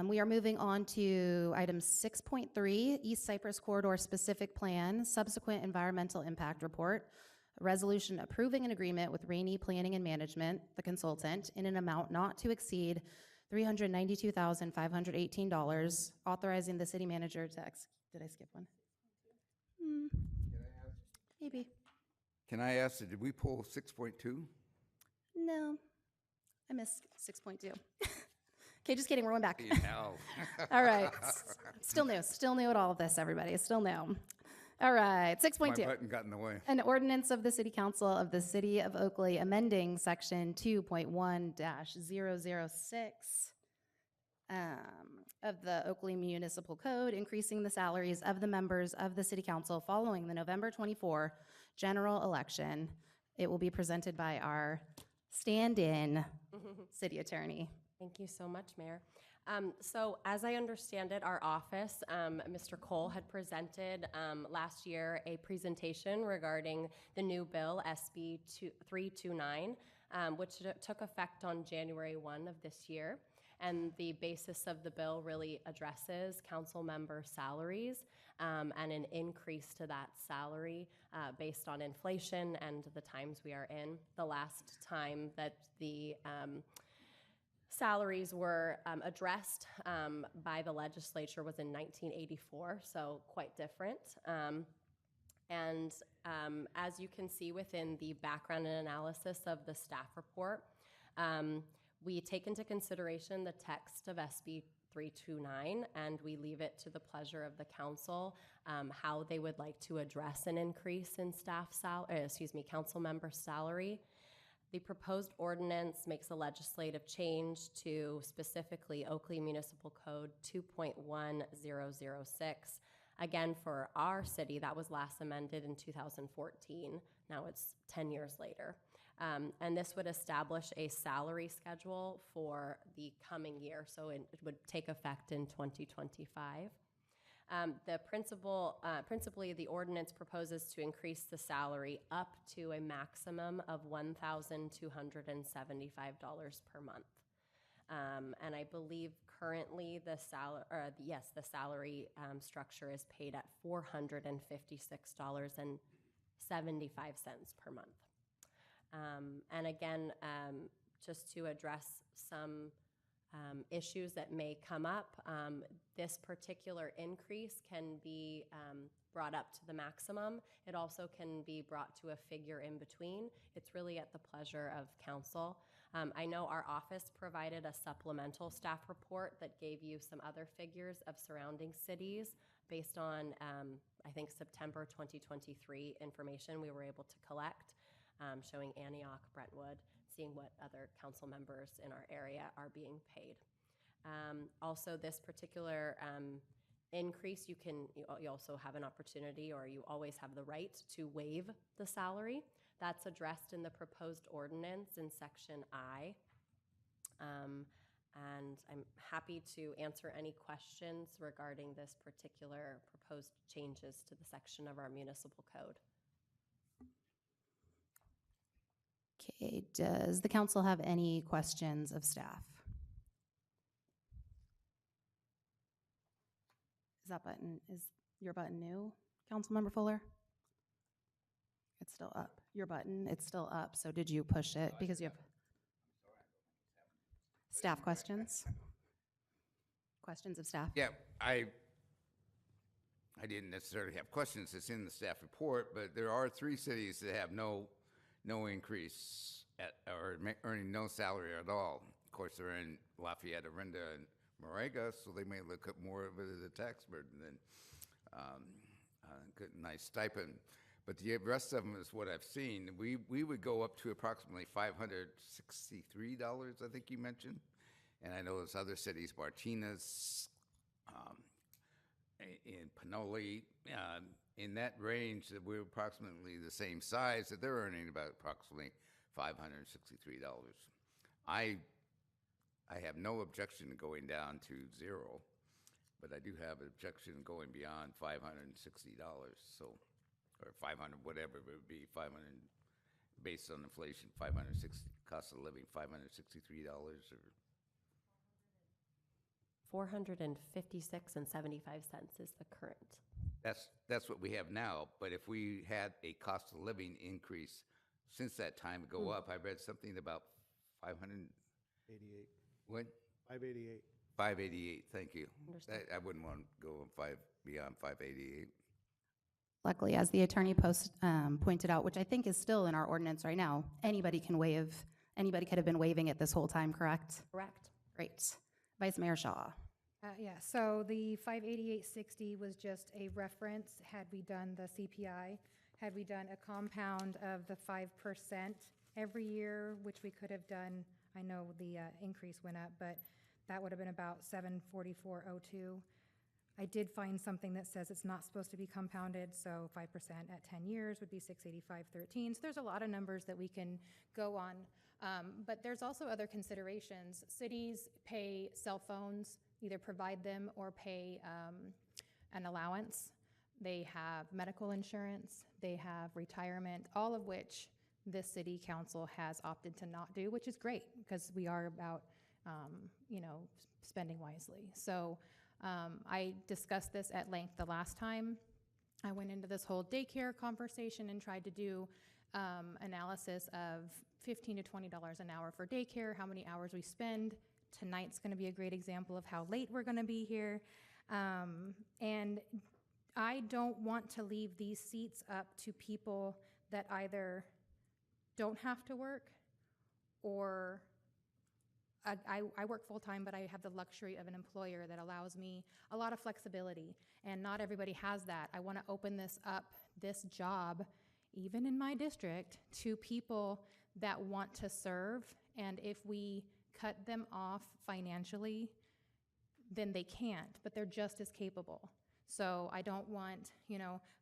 We are moving on to item 6.3, East Cypress Corridor Specific Plan, Subsequent Environmental Impact Report, a resolution approving an agreement with Rainey Planning and Management, the consultant, in an amount not to exceed $392,518, authorizing the city manager to did I skip one? Maybe. Can I ask, did we pull 6.2? No, I missed 6.2. Okay, just kidding, we're going back. No. All right, still new at all of this, everybody, still new. All right, 6.2. My button got in the way. An ordinance of the City Council of the City of Oakley amending Section 2.1-006 of the Oakley Municipal Code, increasing the salaries of the members of the City Council following the November 24 general election. It will be presented by our stand-in city attorney. Thank you so much, Mayor. So as I understand it, our office, Mr. Cole had presented last year a presentation regarding the new bill, SB 329, which took effect on January 1 of this year. And the basis of the bill really addresses council member salaries and an increase to that salary based on inflation and the times we are in. The last time that the salaries were addressed by the legislature was in 1984, so quite different. As you can see within the background and analysis of the staff report, we take into consideration the text of SB 329, and we leave it to the pleasure of the council how they would like to address an increase in council member salary. The proposed ordinance makes a legislative change to specifically Oakley Municipal Code 2.1006. Again, for our city, that was last amended in 2014. Now it's 10 years later. And this would establish a salary schedule for the coming year, so it would take effect in 2025. Principally, the ordinance proposes to increase the salary up to a maximum of $1,275 per month. And I believe currently the salary structure is paid at $456.75 per month. And again, just to address some issues that may come up, this particular increase can be brought up to the maximum. It also can be brought to a figure in between. It's really at the pleasure of council. I know our office provided a supplemental staff report that gave you some other figures of surrounding cities based on, I think, September 2023 information we were able to collect, showing Antioch, Brentwood, seeing what other council members in our area are being paid. Also, this particular increase, you also have an opportunity, or you always have the right to waive the salary. That's addressed in the proposed ordinance in Section I. And I'm happy to answer any questions regarding this particular proposed changes to the section of our municipal code. Okay, does the council have any questions of staff? Is your button new, Councilmember Fuller? It's still up. Your button, it's still up, so did you push it? Because you have staff questions? Questions of staff? Yeah, I didn't necessarily have questions. It's in the staff report, but there are 3 cities that have no increase or earning no salary at all. Of course, they're in Lafayette, Orinda, and Moraga, so they may look at more of it as a tax burden than good, nice stipend. But the rest of them is what I've seen. We would go up to approximately $563, I think you mentioned, And I know there's other cities, Martinez, in Pinole, in that range, that we're approximately the same size, that they're earning about approximately $563. I have no objection to going down to zero, but I do have an objection going beyond $560, so, or 500, whatever, it would be 500, based on inflation, 560, cost of living, $563, or $456.75 is the current. that's what we have now. But if we had a cost of living increase since that time go up, I read something about 500. 88. What? 588. 588. Thank you. Understood. I wouldn't want to go beyond 588. Luckily, as the attorney pointed out, which I think is still in our ordinance right now, anybody can waive, anybody could have been waiving it this whole time, correct? Correct. Great. Vice Mayor Shaw. Yeah, so the 588.60 was just a reference. Had we done the CPI, had we done a compound of the 5% every year, which we could have done, I know the increase went up, but that would have been about 744.02. I did find something that says it's not supposed to be compounded, so 5% at 10 years would be 685.13. So there's a lot of numbers that we can go on. But there's also other considerations. Cities pay cell phones, either provide them or pay an allowance. They have medical insurance, they have retirement, all of which this city council has opted to not do, which is great because we are about, spending wisely. So I discussed this at length the last time. I went into this whole daycare conversation and tried to do analysis of $15 to $20 an hour for daycare, how many hours we spend. Tonight's going to be a great example of how late we're going to be here. And I don't want to leave these seats up to people that either don't have to work or I work full-time, but I have the luxury of an employer that allows me a lot of flexibility, and not everybody has that. I want to open this up, this job, even in my district, to people that want to serve, and if we cut them off financially, then they can't, but they're just as capable. So I don't want,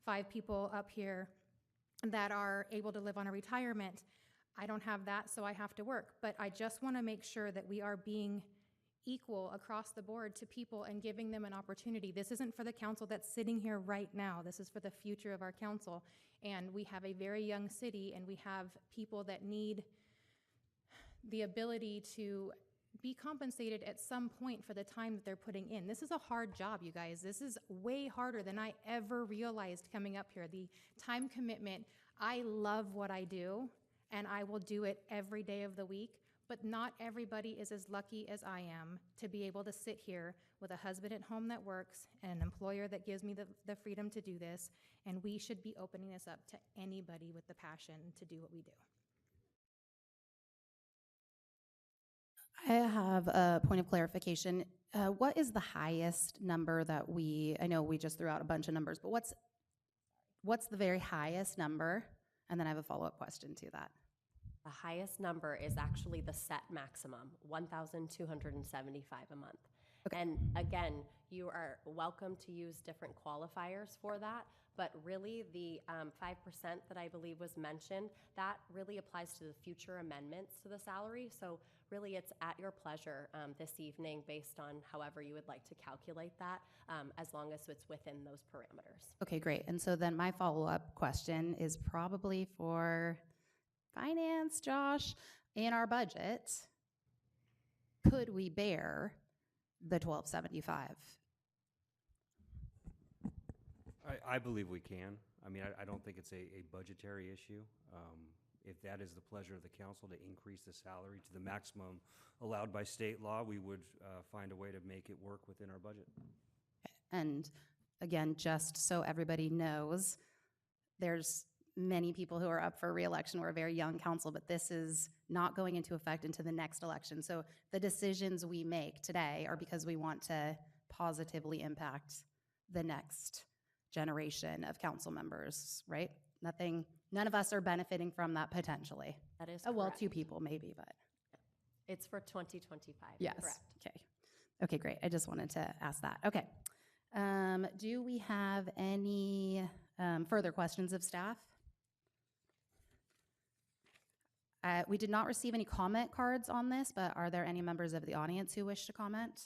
5 people up here that are able to live on a retirement. I don't have that, so I have to work. But I just want to make sure that we are being equal across the board to people and giving them an opportunity. This isn't for the council that's sitting here right now. This is for the future of our council. And we have a very young city, and we have people that need the ability to be compensated at some point for the time that they're putting in. This is a hard job, you guys. This is way harder than I ever realized coming up here. The time commitment, I love what I do, and I will do it every day of the week, but not everybody is as lucky as I am to be able to sit here with a husband at home that works and an employer that gives me the freedom to do this, and we should be opening this up to anybody with the passion to do what we do. I have a point of clarification. What is the highest number that I know we just threw out a bunch of numbers, but what's the very highest number? And then I have a follow-up question to that. The highest number is actually the set maximum, $1,275 a month. Okay. And again, you are welcome to use different qualifiers for that, but really the 5% that I believe was mentioned, that really applies to the future amendments to the salary. So really it's at your pleasure this evening based on however you would like to calculate that, as long as it's within those parameters. Okay, great. And so then my follow-up question is probably for finance, Josh. In our budget, could we bear the $1,275? I believe we can. I mean, I don't think it's a budgetary issue. If that is the pleasure of the council to increase the salary to the maximum allowed by state law, we would find a way to make it work within our budget. And again, just so everybody knows, there's many people who are up for re-election. We're a very young council, but this is not going into effect into the next election. So the decisions we make today are because we want to positively impact the next generation of council members, right? None of us are benefiting from that potentially. That is Well, correct. 2 people maybe, but. It's for 2025. Yes. Correct. Okay. Okay, great. I just wanted to ask that. Okay. Do we have any further questions of staff? We did not receive any comment cards on this, but are there any members of the audience who wish to comment?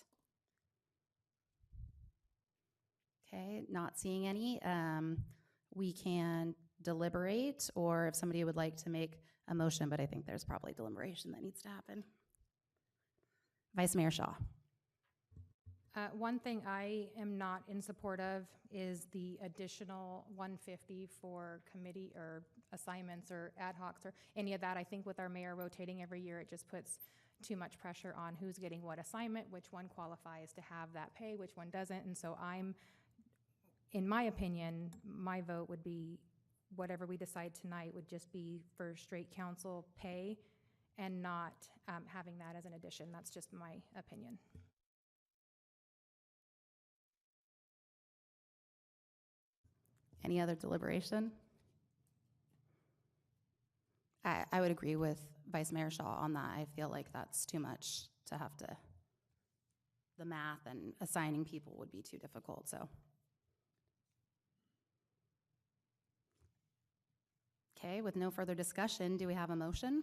Okay, not seeing any. We can deliberate, or if somebody would like to make a motion, but I think there's probably deliberation that needs to happen. Vice Mayor Shaw. One thing I am not in support of is the additional 150 for committee or assignments or ad hocs or any of that. I think with our mayor rotating every year, it just puts too much pressure on who's getting what assignment, which one qualifies to have that pay, which one doesn't. And so in my opinion, my vote would be whatever we decide tonight would just be for straight council pay and not having that as an addition. That's just my opinion. Any other deliberation? I would agree with Vice Mayor Shaw on that. I feel like that's too much to have to, the math and assigning people would be too difficult, so. Okay, with no further discussion, do we have a motion?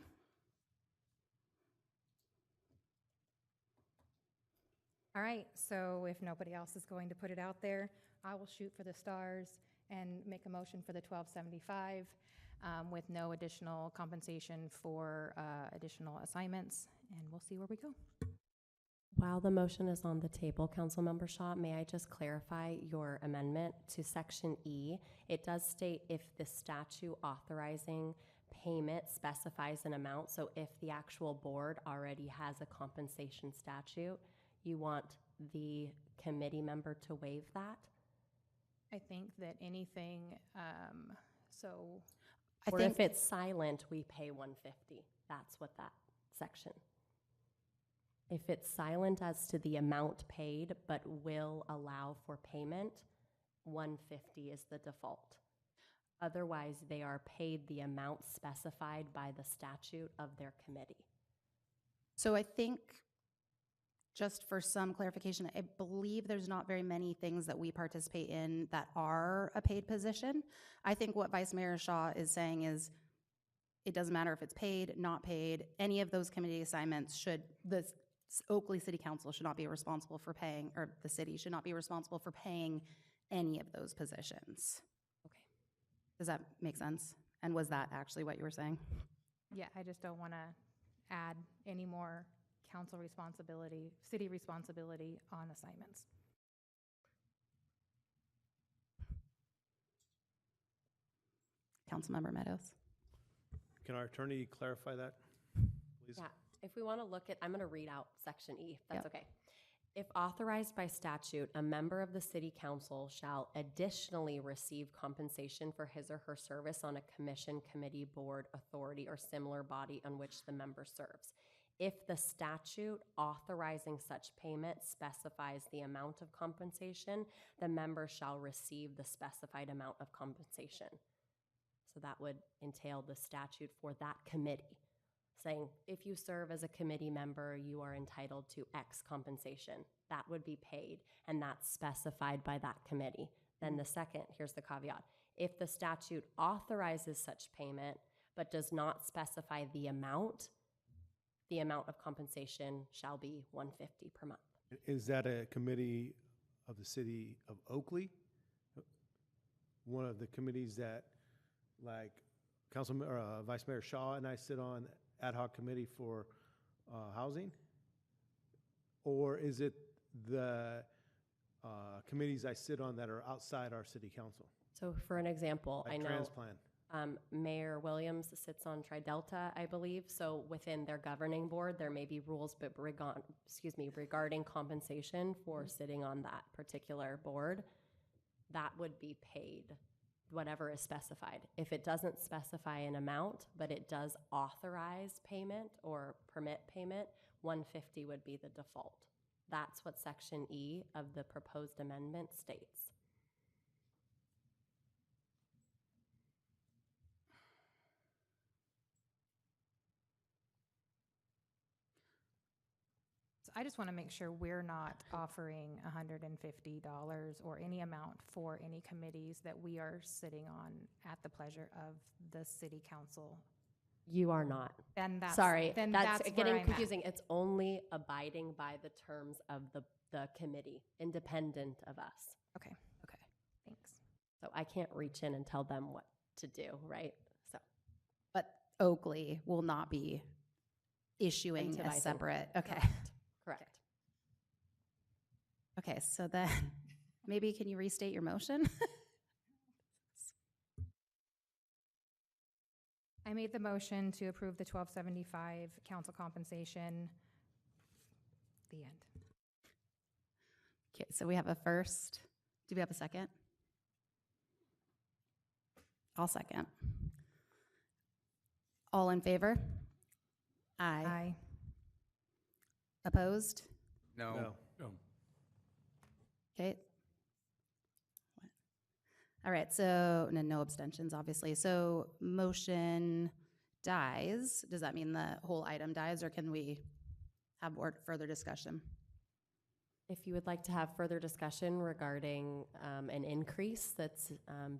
All right, so if nobody else is going to put it out there, I will shoot for the stars and make a motion for the 1275 with no additional compensation for additional assignments, and we'll see where we go. While the motion is on the table, Councilmember Shaw, may I just clarify your amendment to Section E? It does state if the statute authorizing payment specifies an amount, so if the actual board already has a compensation statute, you want the committee member to waive that? I think that anything, Or if it's silent, we pay 150. That's what that section. If it's silent as to the amount paid, but will allow for payment, 150 is the default. Otherwise, they are paid the amount specified by the statute of their committee. So I think, just for some clarification, I believe there's not very many things that we participate in that are a paid position. I think what Vice Mayor Shaw is saying is it doesn't matter if it's paid, not paid, any of those committee assignments the Oakley City Council should not be responsible for paying, or the city should not be responsible for paying any of those positions. Okay. Does that make sense? And was that actually what you were saying? yeah, I just don't want to add any more council responsibility, city responsibility on assignments. Councilmember Meadows. Can our attorney clarify that, please? Yeah, if we want to look at, I'm going to read out Section E, if that's okay. If authorized by statute, a member of the city council shall additionally receive compensation for his or her service on a commission, committee, board, authority, or similar body on which the member serves. If the statute authorizing such payment specifies the amount of compensation, the member shall receive the specified amount of compensation. So that would entail the statute for that committee, saying if you serve as a committee member, you are entitled to X compensation. That would be paid, and that's specified by that committee. Then the second, here's the caveat. If the statute authorizes such payment but does not specify the amount of compensation shall be $150 per month. Is that a committee of the city of Oakley? One of the committees that, like Vice Mayor Shaw and I sit on ad hoc committee for housing? Or is it the committees I sit on that are outside our city council? So for an example, Like I know transplant. Mayor Williams sits on Tri-Delta, I believe. So within their governing board, there may be rules, but regarding compensation for sitting on that particular board, that would be paid, whatever is specified. If it doesn't specify an amount, but it does authorize payment or permit payment, 150 would be the default. That's what Section E of the proposed amendment states. I just want to make sure we're not offering $150 or any amount for any committees that we are sitting on at the pleasure of the city council. You are not. Then that's, Sorry, then that's where getting I'm at. confusing. It's only abiding by the terms of the committee, independent of us. Okay, thanks. So I can't reach in and tell them what to do, right? So But Oakley will not be issuing a Incentivizing. separate, okay. correct. Okay, so then, maybe can you restate your motion? I made the motion to approve the 1275 council compensation. The end. Okay, so we have a first. Do we have a second? I'll second. All in favor? Aye. Aye. Opposed? No. No. Okay. All right, so no abstentions, obviously. So motion dies. Does that mean the whole item dies, or can we have more further discussion? If you would like to have further discussion regarding an increase that's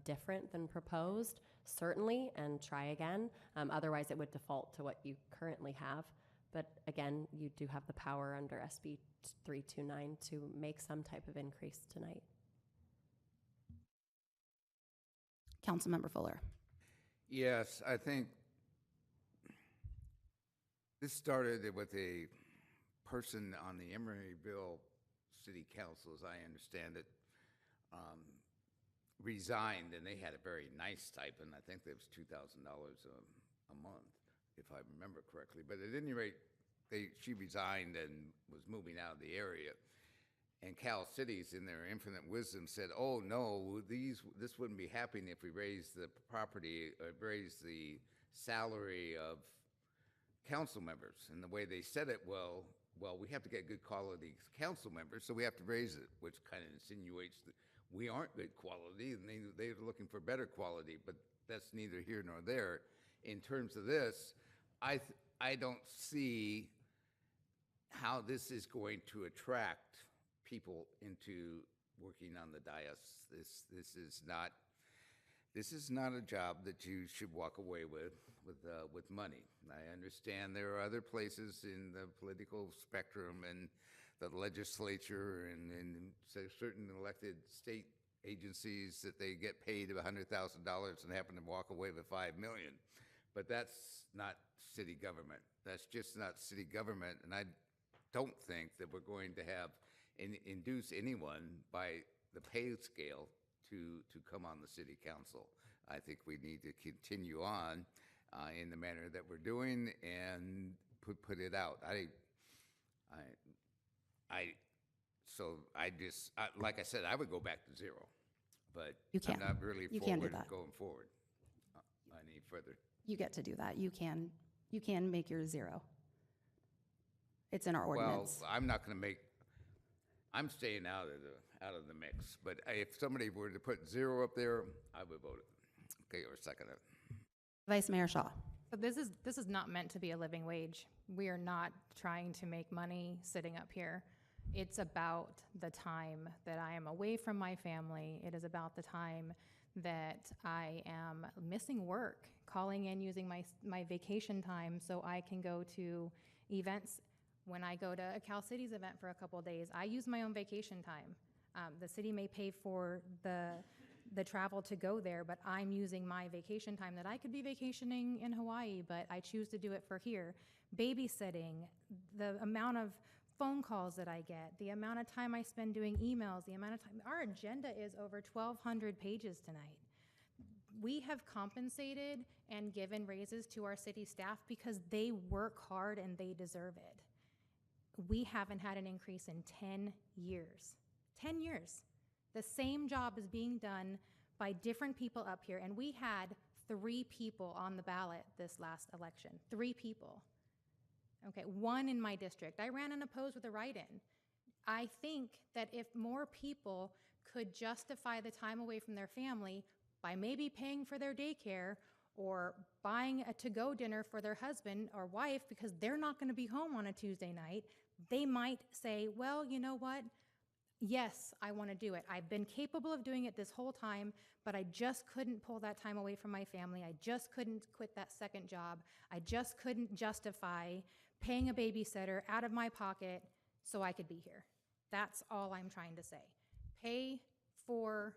different than proposed, certainly, and try again. Otherwise, it would default to what you currently have. But again, you do have the power under SB 329 to make some type of increase tonight. Councilmember Fuller. Yes, I think this started with a person on the Emeryville City Council, as I understand it, resigned, and they had a very nice stipend. I think it was $2,000 a month, if I remember correctly. But at any rate, she resigned and was moving out of the area. And Cal Cities, in their infinite wisdom, said, "Oh no, this wouldn't be happening if we raised the raised the salary of council members." And the way they said it, well, we have to get good quality council members, so we have to raise it, which kind of insinuates that we aren't good quality, and they're looking for better quality. But that's neither here nor there. In terms of this, I don't see how this is going to attract people into working on the dais. This is not a job that you should walk away with money. I understand there are other places in the political spectrum and the legislature and certain elected state agencies that they get paid $100,000 and happen to walk away with $5 million. But that's not city government. That's just not city government, and I don't think that we're going to have induce anyone by the pay scale to come on the city council. I think we need to continue on in the manner that we're doing and put it out. Like I said, I would go back to zero, but You can't. I'm not really You can't do forward that. going forward any further. You get to do that. You can make your zero. It's in our ordinance. Well, I'm staying out of the mix, but if somebody were to put zero up there, I would vote it. Okay, or second it. Vice Mayor Shaw. So this is not meant to be a living wage. We are not trying to make money sitting up here. It's about the time that I am away from my family. It is about the time that I am missing work, calling in using my vacation time so I can go to events. When I go to a Cal Cities event for a couple of days, I use my own vacation time. The city may pay for the travel to go there, but I'm using my vacation time that I could be vacationing in Hawaii, but I choose to do it for here. Babysitting, the amount of phone calls that I get, the amount of time I spend doing emails, the amount of time. Our agenda is over 1,200 pages tonight. We have compensated and given raises to our city staff because they work hard and they deserve it. We haven't had an increase in 10 years. 10 years. The same job is being done by different people up here, and we had 3 people on the ballot this last election. 3 people. Okay, 1 in my district. I ran unopposed with a write-in. I think that if more people could justify the time away from their family by maybe paying for their daycare or buying a to-go dinner for their husband or wife because they're not going to be home on a Tuesday night, they might say, well, you know what? Yes, I want to do it. I've been capable of doing it this whole time, but I just couldn't pull that time away from my family. I just couldn't quit that second job. I just couldn't justify paying a babysitter out of my pocket so I could be here. That's all I'm trying to say. Pay for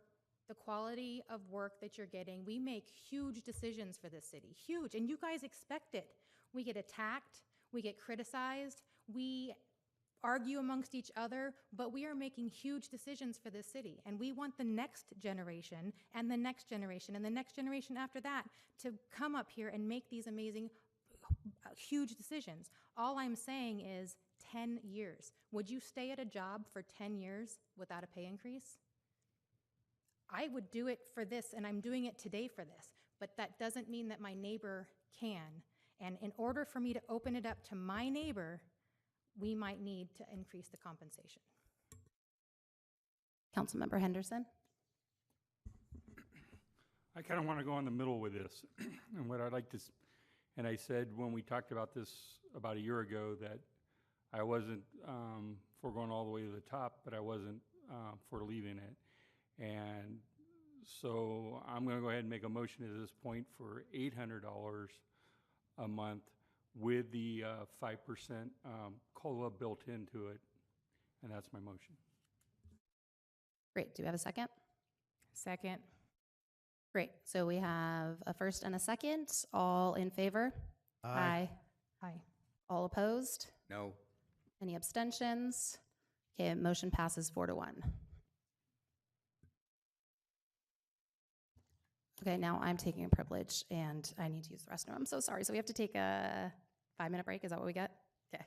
the quality of work that you're getting. We make huge decisions for this city, huge, and you guys expect it. We get attacked, we get criticized, we argue amongst each other, but we are making huge decisions for this city, and we want the next generation and the next generation and the next generation after that to come up here and make these amazing, huge decisions. All I'm saying is 10 years. Would you stay at a job for 10 years without a pay increase? I would do it for this, and I'm doing it today for this, but that doesn't mean that my neighbor can. And in order for me to open it up to my neighbor, we might need to increase the compensation. Councilmember Henderson. I kind of want to go in the middle with this. And what I'd like to, and I said when we talked about this about a year ago that I wasn't for going all the way to the top, but I wasn't for leaving it. And so I'm going to go ahead and make a motion at this point for $800 a month with the 5% COLA built into it. And that's my motion. Great. Do we have a second? Second. Great. So we have a first and a second. All in favor? Aye. Aye. All opposed? No. Any abstentions? Okay, motion passes 4-1. Okay, now I'm taking a privilege and I need to use the restroom. I'm so sorry. So we have to take a 5-minute break. Is that what we get? Okay.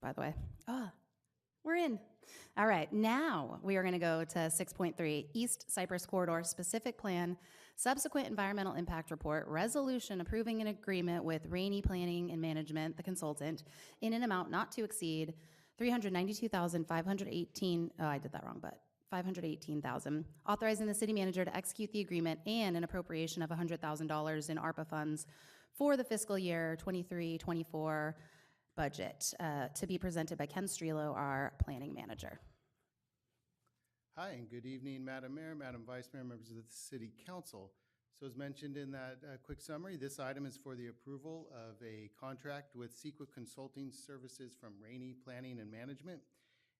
by the way. We're in. All right, now we are going to go to 6.3, East Cypress Corridor Specific Plan, Subsequent Environmental Impact Report, Resolution approving an agreement with Rainey Planning and Management, the consultant, in an amount not to exceed $392,518, I did that wrong, but $518,000, authorizing the city manager to execute the agreement and an appropriation of $100,000 in ARPA funds for the fiscal year 23-24 budget, to be presented by Ken Strelo, our planning manager. Hi, and good evening, Madam Mayor, Madam Vice Mayor, members of the City Council. So as mentioned in that quick summary, this item is for the approval of a contract with Sequa Consulting Services from Rainey Planning and Management.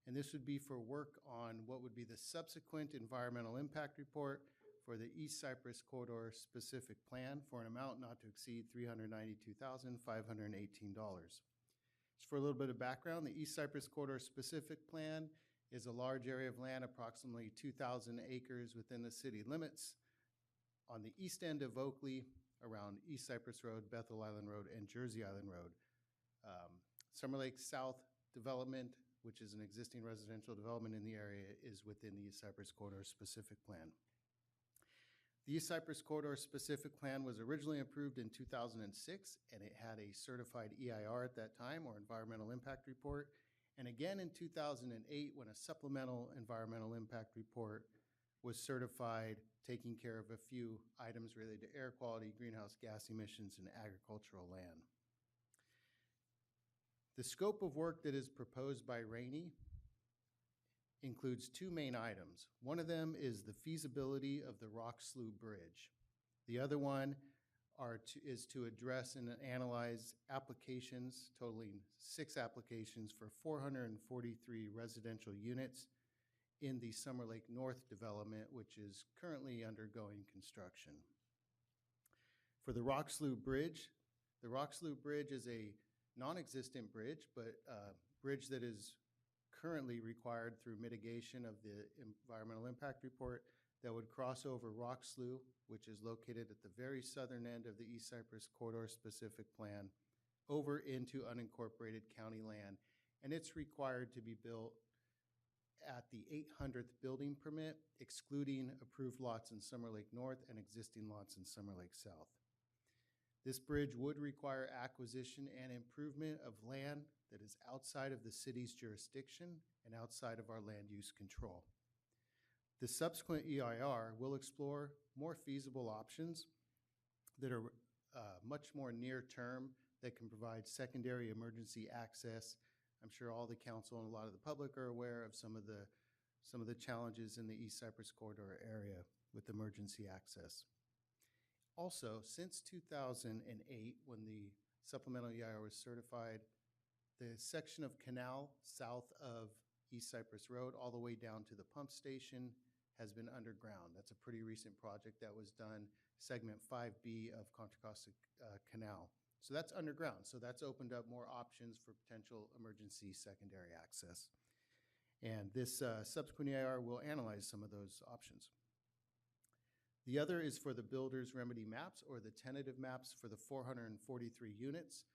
And this would be for work on what would be the subsequent environmental impact report for the East Cypress Corridor Specific Plan for an amount not to exceed $392,518. Just for a little bit of background, the East Cypress Corridor Specific Plan is a large area of land, approximately 2,000 acres within the city limits on the east end of Oakley, around East Cypress Road, Bethel Island Road, and Jersey Island Road. Summer Lake South Development, which is an existing residential development in the area, is within the East Cypress Corridor Specific Plan. The East Cypress Corridor Specific Plan was originally approved in 2006, and it had a certified EIR at that time, or Environmental Impact Report, and again in 2008 when a supplemental Environmental Impact Report was certified, taking care of a few items related to air quality, greenhouse gas emissions, and agricultural land. The scope of work that is proposed by Rainey includes two main items. One of them is the feasibility of the Rock Slough Bridge. The other one is to address and analyze applications, totaling 6 applications for 443 residential units in the Summer Lake North development, which is currently undergoing construction. For the Rock Slough Bridge is a non-existent bridge, but a bridge that is currently required through mitigation of the environmental impact report that would cross over Rock Slough, which is located at the very southern end of the East Cypress Corridor Specific Plan, over into unincorporated county land. And it's required to be built at the 800th building permit, excluding approved lots in Summer Lake North and existing lots in Summer Lake South. This bridge would require acquisition and improvement of land that is outside of the city's jurisdiction and outside of our land use control. The subsequent EIR will explore more feasible options that are much more near term, that can provide secondary emergency access. I'm sure all the council and a lot of the public are aware of some of the challenges in the East Cypress Corridor area with emergency access. Also, since 2008, when the supplemental EIR was certified, the section of canal south of East Cypress Road all the way down to the pump station has been underground. That's a pretty recent project that was done, segment 5B of Contra Costa Canal. So that's underground. So that's opened up more options for potential emergency secondary access. And this subsequent EIR will analyze some of those options. The other is for the builder's remedy maps, or the tentative maps for the 443 units.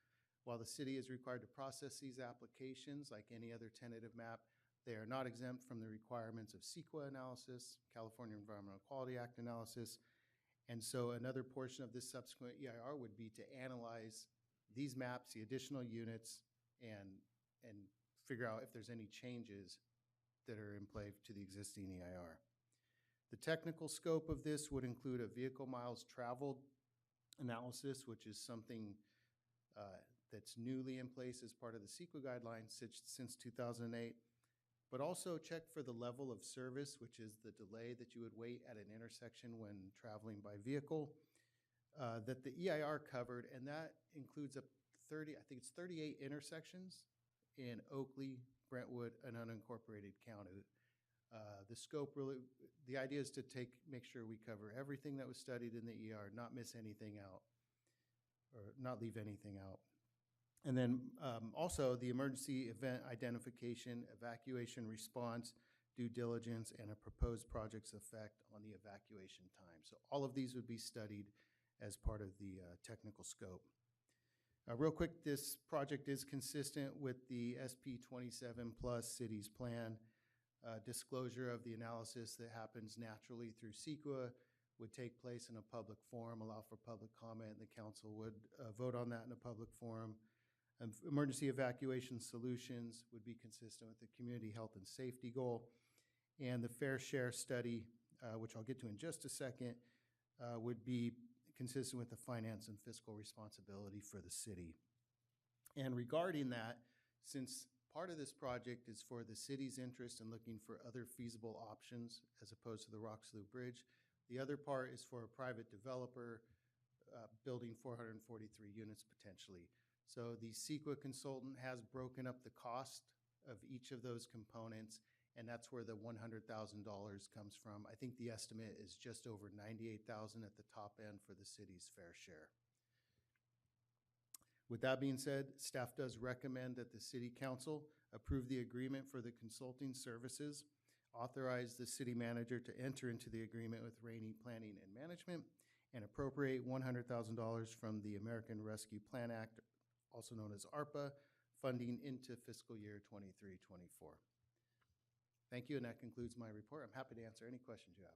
While the city is required to process these applications like any other tentative map, they are not exempt from the requirements of CEQA analysis, California Environmental Quality Act analysis. And so another portion of this subsequent EIR would be to analyze these maps, the additional units, and figure out if there's any changes that are in play to the existing EIR. The technical scope of this would include a vehicle miles traveled analysis, which is something that's newly in place as part of the CEQA guidelines since 2008, but also check for the level of service, which is the delay that you would wait at an intersection when traveling by vehicle, that the EIR covered, and that includes I think it's 38 intersections in Oakley, Brentwood, and unincorporated county. The scope really, the idea is to make sure we cover everything that was studied in the EIR, not miss anything out, or not leave anything out. And then also the emergency event identification, evacuation response, due diligence, and a proposed project's effect on the evacuation time. So all of these would be studied as part of the technical scope. Real quick, this project is consistent with the SP 27 plus cities plan. Disclosure of the analysis that happens naturally through CEQA would take place in a public forum, allow for public comment, and the council would vote on that in a public forum. Emergency evacuation solutions would be consistent with the community health and safety goal. And the fair share study, which I'll get to in just a second, would be consistent with the finance and fiscal responsibility for the city. And regarding that, since part of this project is for the city's interest in looking for other feasible options as opposed to the Rock Slough Bridge, the other part is for a private developer building 443 units potentially. So the CEQA consultant has broken up the cost of each of those components, and that's where the $100,000 comes from. I think the estimate is just over $98,000 at the top end for the city's fair share. With that being said, staff does recommend that the City Council approve the agreement for the consulting services, authorize the city manager to enter into the agreement with Rainey Planning and Management, and appropriate $100,000 from the American Rescue Plan Act, also known as ARPA, funding into fiscal year 23-24. Thank you, and that concludes my report. I'm happy to answer any questions you have.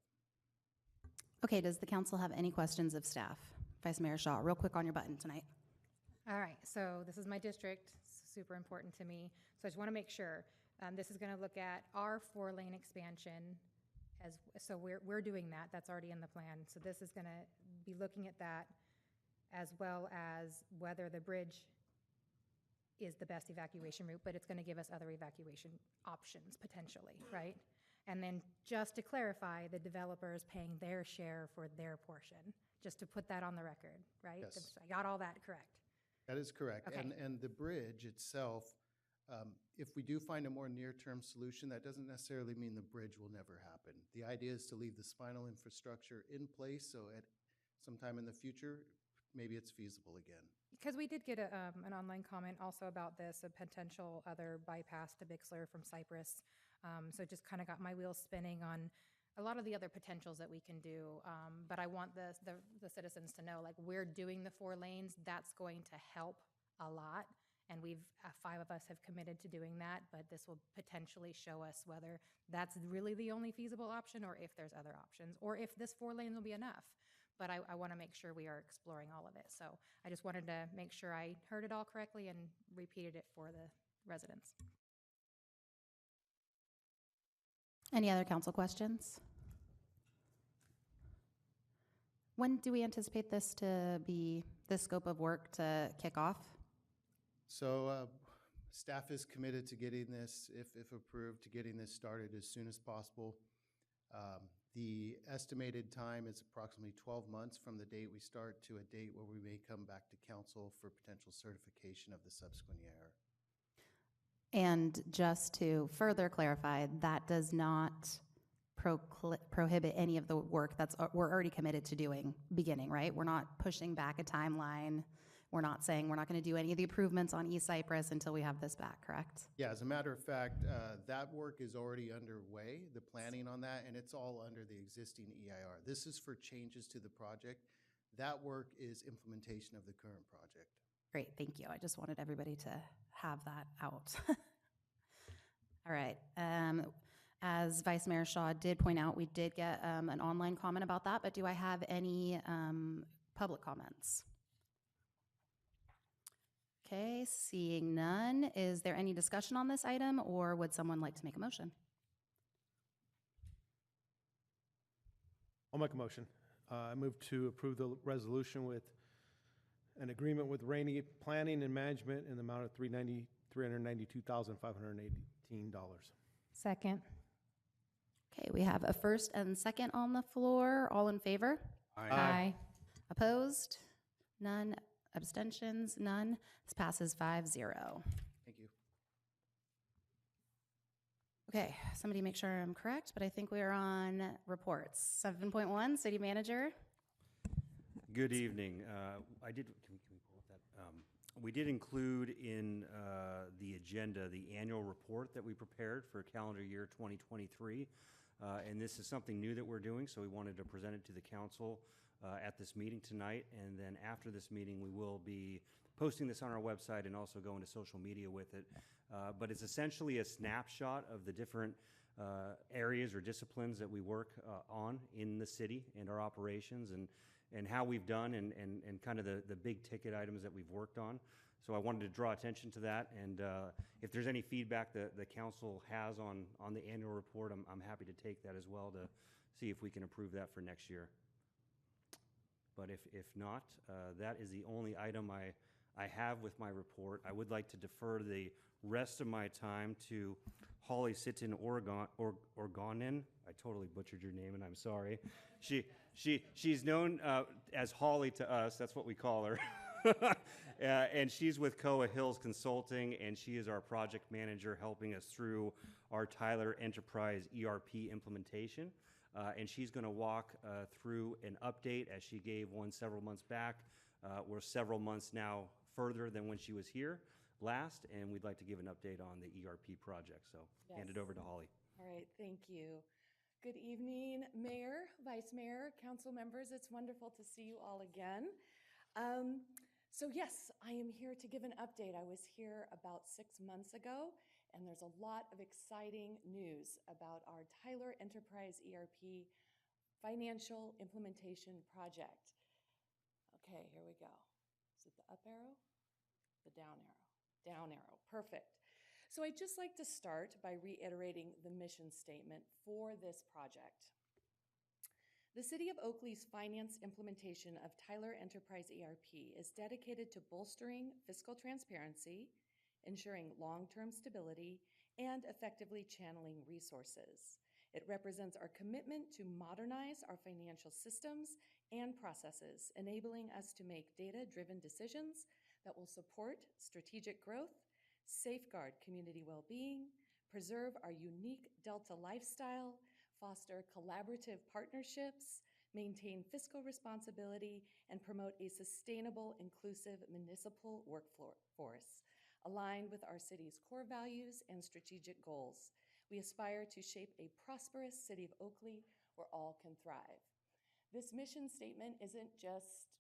Okay, does the council have any questions of staff? Vice Mayor Shaw, real quick on your button tonight. All right, so this is my district, super important to me. So I just want to make sure, this is going to look at our 4-lane expansion so we're doing that, that's already in the plan. So this is going to be looking at that as well as whether the bridge is the best evacuation route, but it's going to give us other evacuation options potentially, right? And then just to clarify, the developer is paying their share for their portion, just to put that on the record, right? Yes. I got all that correct. That is correct. Okay. And the bridge itself, if we do find a more near-term solution, that doesn't necessarily mean the bridge will never happen. The idea is to leave the spinal infrastructure in place so at sometime in the future, maybe it's feasible again. Because we did get an online comment also about this, a potential other bypass to Bixler from Cypress. So it just kind of got my wheels spinning on a lot of the other potentials that we can do. But I want the citizens to know, like, we're doing the 4 lanes. That's going to help a lot. And we've, 5 of us have committed to doing that, but this will potentially show us whether that's really the only feasible option or if there's other options, or if this 4 lanes will be enough. But I want to make sure we are exploring all of it. So I just wanted to make sure I heard it all correctly and repeated it for the residents. Any other council questions? When do we anticipate this scope of work to kick off? So staff is committed to getting this, if approved, to getting this started as soon as possible. The estimated time is approximately 12 months from the date we start to a date where we may come back to council for potential certification of the subsequent EIR. And just to further clarify, that does not prohibit any of the work we're already committed to doing beginning, right? We're not pushing back a timeline. We're not saying we're not going to do any of the improvements on East Cypress until we have this back, correct? Yeah, as a matter of fact, that work is already underway, the planning on that, and it's all under the existing EIR. This is for changes to the project. That work is implementation of the current project. Great, thank you. I just wanted everybody to have that out. All right. As Vice Mayor Shaw did point out, we did get an online comment about that, but do I have any public comments? Okay, seeing none. Is there any discussion on this item, or would someone like to make a motion? I'll make a motion. I move to approve the resolution with an agreement with Rainey Planning and Management in the amount of $392,518. Second. Okay, we have a first and second on the floor. All in favor? Aye. Opposed? None. Abstentions? None. This passes 5-0. Thank you. Okay, somebody make sure I'm correct, but I think we are on reports. 7.1, City Manager. Good evening. Can we pull up that? We did include in the agenda the annual report that we prepared for calendar year 2023. And this is something new that we're doing, so we wanted to present it to the council at this meeting tonight. And then after this meeting, we will be posting this on our website and also go into social media with it. But it's essentially a snapshot of the different areas or disciplines that we work on in the city and our operations, and how we've done, and kind of the big ticket items that we've worked on. So I wanted to draw attention to that, and if there's any feedback that the council has on the annual report, I'm happy to take that as well to see if we can improve that for next year. But if not, that is the only item I have with my report. I would like to defer the rest of my time to Holly Orgonin. I totally butchered your name, and I'm sorry. She's known as Holly to us. That's what we call her. And she's with Koa Hills Consulting, and she is our project manager helping us through our Tyler Enterprise ERP implementation. And she's going to walk through an update, as she gave one several months back. We're several months now further than when she was here last, and we'd like to give an update on the ERP project. So hand it over to Holly. All right, thank you. Good evening, Mayor, Vice Mayor, council members. It's wonderful to see you all again. So yes, I am here to give an update. I was here about 6 months ago, and there's a lot of exciting news about our Tyler Enterprise ERP financial implementation project. Okay, here we go. Is it the up arrow? The down arrow. Down arrow, perfect. So I'd just like to start by reiterating the mission statement for this project. The City of Oakley's finance implementation of Tyler Enterprise ERP is dedicated to bolstering fiscal transparency, ensuring long-term stability, and effectively channeling resources. It represents our commitment to modernize our financial systems and processes, enabling us to make data-driven decisions that will support strategic growth, safeguard community well-being, preserve our unique Delta lifestyle, foster collaborative partnerships, maintain fiscal responsibility, and promote a sustainable, inclusive municipal workforce, aligned with our city's core values and strategic goals. We aspire to shape a prosperous City of Oakley where all can thrive. This mission statement isn't just,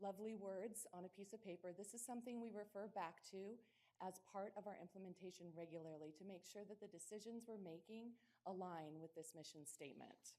lovely words on a piece of paper. This is something we refer back to as part of our implementation regularly to make sure that the decisions we're making align with this mission statement.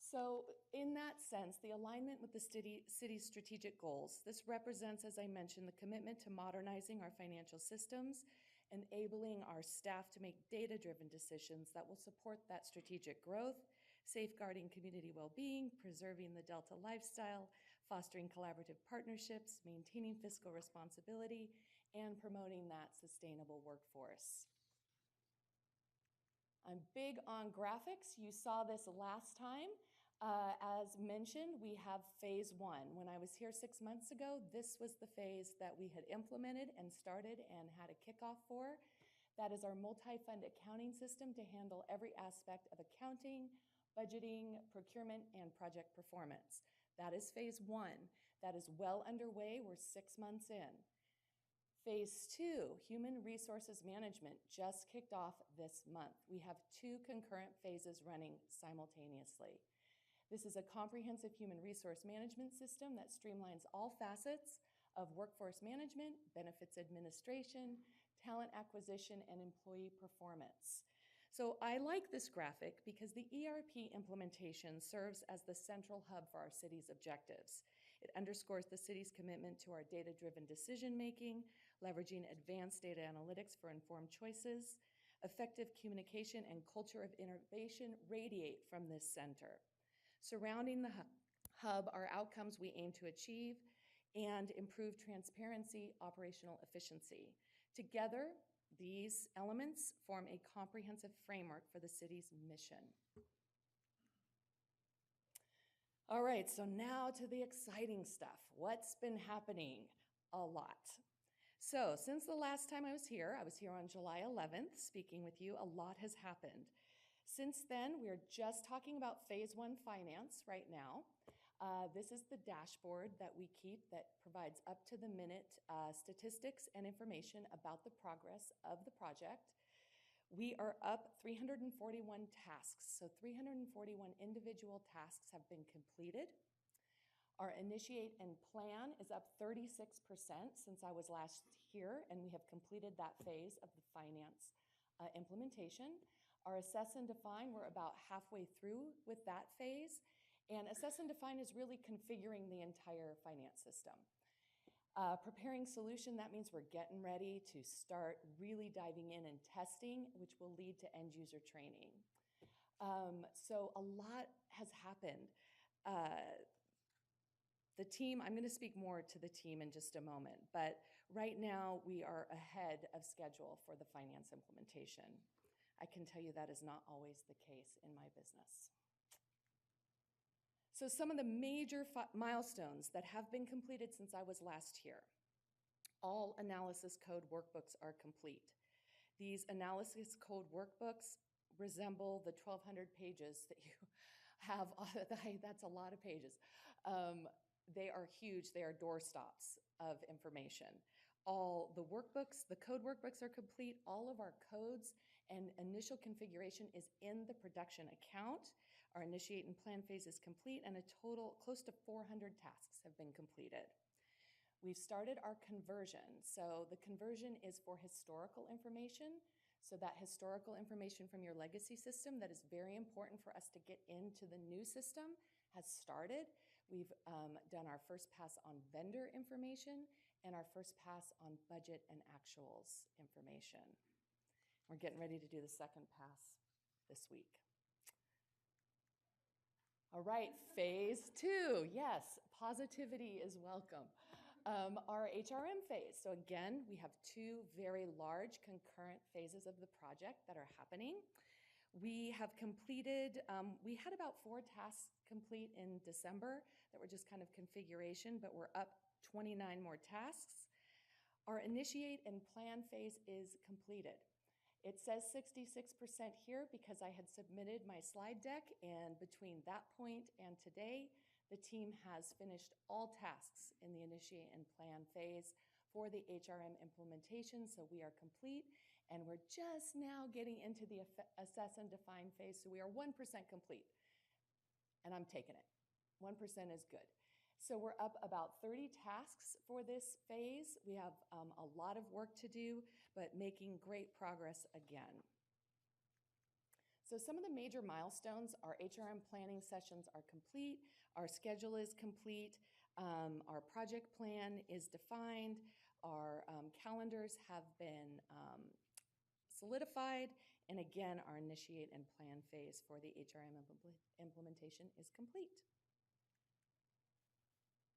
So in that sense, the alignment with the city's strategic goals, this represents, as I mentioned, the commitment to modernizing our financial systems, enabling our staff to make data-driven decisions that will support that strategic growth, safeguarding community well-being, preserving the Delta lifestyle, fostering collaborative partnerships, maintaining fiscal responsibility, and promoting that sustainable workforce. I'm big on graphics. You saw this last time. As mentioned, we have phase 1. When I was here 6 months ago, this was the phase that we had implemented and started and had a kickoff for. That is our multi-fund accounting system to handle every aspect of accounting, budgeting, procurement, and project performance. That is phase 1. That is well underway. We're 6 months in. Phase 2, human resources management, just kicked off this month. We have 2 concurrent phases running simultaneously. This is a comprehensive human resource management system that streamlines all facets of workforce management, benefits administration, talent acquisition, and employee performance. So I like this graphic because the ERP implementation serves as the central hub for our city's objectives. It underscores the city's commitment to our data-driven decision-making, leveraging advanced data analytics for informed choices. Effective communication and culture of innovation radiate from this center. Surrounding the hub are outcomes we aim to achieve and improve transparency, operational efficiency. Together, these elements form a comprehensive framework for the city's mission. All right, so now to the exciting stuff. What's been happening? A lot. So since the last time I was here on July 11th, speaking with you, a lot has happened. Since then, we're just talking about phase 1 finance right now. This is the dashboard that we keep that provides up-to-the-minute statistics and information about the progress of the project. We are up 341 tasks, so 341 individual tasks have been completed. Our initiate and plan is up 36% since I was last here, and we have completed that phase of the finance implementation. Our assess and define, we're about halfway through with that phase. And assess and define is really configuring the entire finance system. Preparing solution, that means we're getting ready to start really diving in and testing, which will lead to end user training. So a lot has happened. The team, I'm going to speak more to the team in just a moment, but right now we are ahead of schedule for the finance implementation. I can tell you that is not always the case in my business. So some of the major milestones that have been completed since I was last here. All analysis code workbooks are complete. These analysis code workbooks resemble the 1,200 pages that you have. That's a lot of pages. They are huge. They are doorstops of information. All the workbooks, the code workbooks are complete. All of our codes and initial configuration is in the production account. Our initiate and plan phase is complete, and a total close to 400 tasks have been completed. We've started our conversion. So the conversion is for historical information. So that historical information from your legacy system that is very important for us to get into the new system has started. We've done our first pass on vendor information and our first pass on budget and actuals information. We're getting ready to do the second pass this week. All right, phase 2. Yes, positivity is welcome. Our HRM phase. So again, we have 2 very large concurrent phases of the project that are happening. We have completed, we had about 4 tasks complete in December that were just kind of configuration, but we're up 29 more tasks. Our initiate and plan phase is completed. It says 66% here because I had submitted my slide deck, and between that point and today, the team has finished all tasks in the initiate and plan phase for the HRM implementation, so we are complete. And we're just now getting into the assess and define phase, so we are 1% complete. And I'm taking it. 1% is good. So we're up about 30 tasks for this phase. We have a lot of work to do, but making great progress again. So some of the major milestones, our HRM planning sessions are complete, our schedule is complete, our project plan is defined, our calendars have been solidified, and again, our initiate and plan phase for the HRM implementation is complete.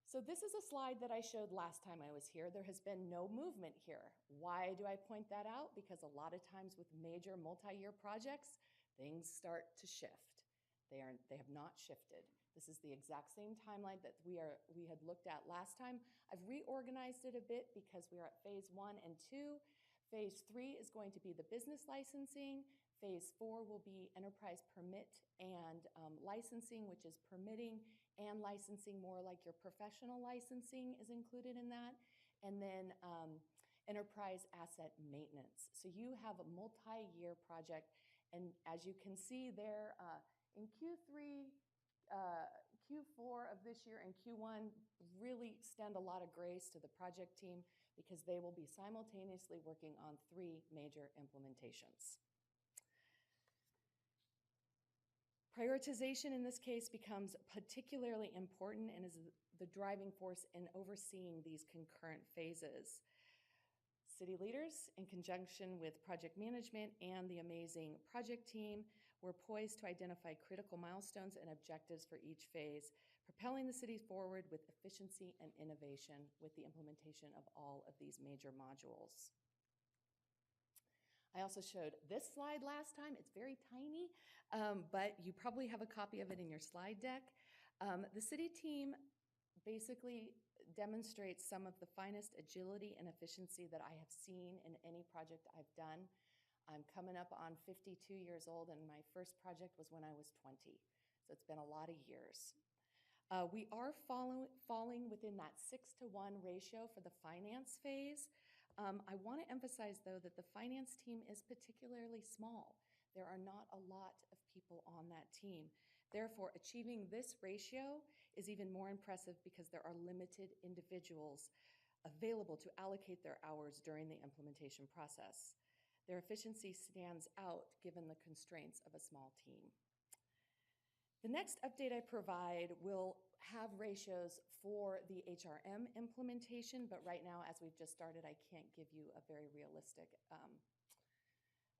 So this is a slide that I showed last time I was here. There has been no movement here. Why do I point that out? Because a lot of times with major multi-year projects, things start to shift. They have not shifted. This is the exact same timeline that we had looked at last time. I've reorganized it a bit because we are at phase 1 and 2. Phase 3 is going to be the business licensing. Phase 4 will be enterprise permit and licensing, which is permitting and licensing, more like your professional licensing is included in that. And then enterprise asset maintenance. So you have a multi-year project. And as you can see there, in Q3, Q4 of this year and Q1 really extend a lot of grace to the project team because they will be simultaneously working on 3 major implementations. Prioritization in this case becomes particularly important and is the driving force in overseeing these concurrent phases. City leaders, in conjunction with project management and the amazing project team, were poised to identify critical milestones and objectives for each phase, propelling the city forward with efficiency and innovation with the implementation of all of these major modules. I also showed this slide last time. It's very tiny, but you probably have a copy of it in your slide deck. The city team basically demonstrates some of the finest agility and efficiency that I have seen in any project I've done. I'm coming up on 52 years old, and my first project was when I was 20. So it's been a lot of years. We are falling within that 6-to-1 ratio for the finance phase. I want to emphasize, though, that the finance team is particularly small. There are not a lot of people on that team. Therefore, achieving this ratio is even more impressive because there are limited individuals available to allocate their hours during the implementation process. Their efficiency stands out given the constraints of a small team. The next update I provide will have ratios for the HRM implementation, but right now, as we've just started, I can't give you a very realistic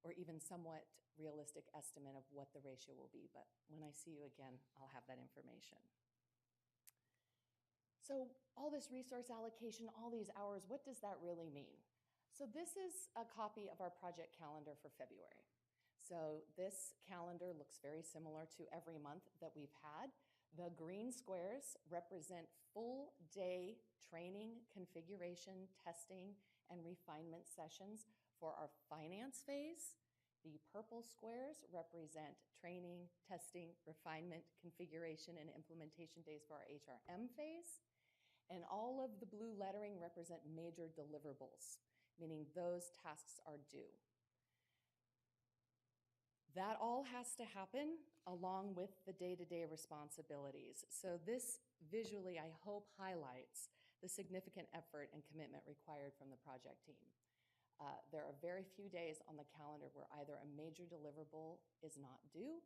or even somewhat realistic estimate of what the ratio will be, but when I see you again, I'll have that information. So all this resource allocation, all these hours, what does that really mean? So this is a copy of our project calendar for February. So this calendar looks very similar to every month that we've had. The green squares represent full day training, configuration, testing, and refinement sessions for our finance phase. The purple squares represent training, testing, refinement, configuration, and implementation days for our HRM phase. And all of the blue lettering represent major deliverables, meaning those tasks are due. That all has to happen along with the day-to-day responsibilities. So this visually, I hope, highlights the significant effort and commitment required from the project team. There are very few days on the calendar where either a major deliverable is not due,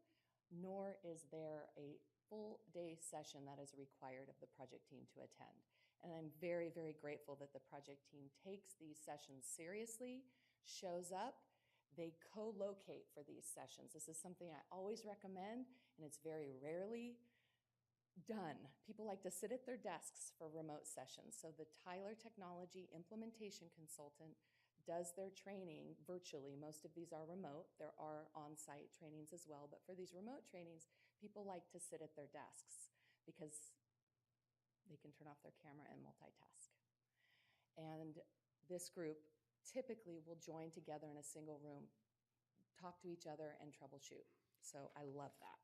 nor is there a full day session that is required of the project team to attend. And I'm very, very grateful that the project team takes these sessions seriously, shows up. They co-locate for these sessions. This is something I always recommend, and it's very rarely done. People like to sit at their desks for remote sessions. So the Tyler Technology implementation consultant does their training virtually. Most of these are remote. There are on-site trainings as well, but for these remote trainings, people like to sit at their desks because they can turn off their camera and multitask. And this group typically will join together in a single room, talk to each other, and troubleshoot. So I love that.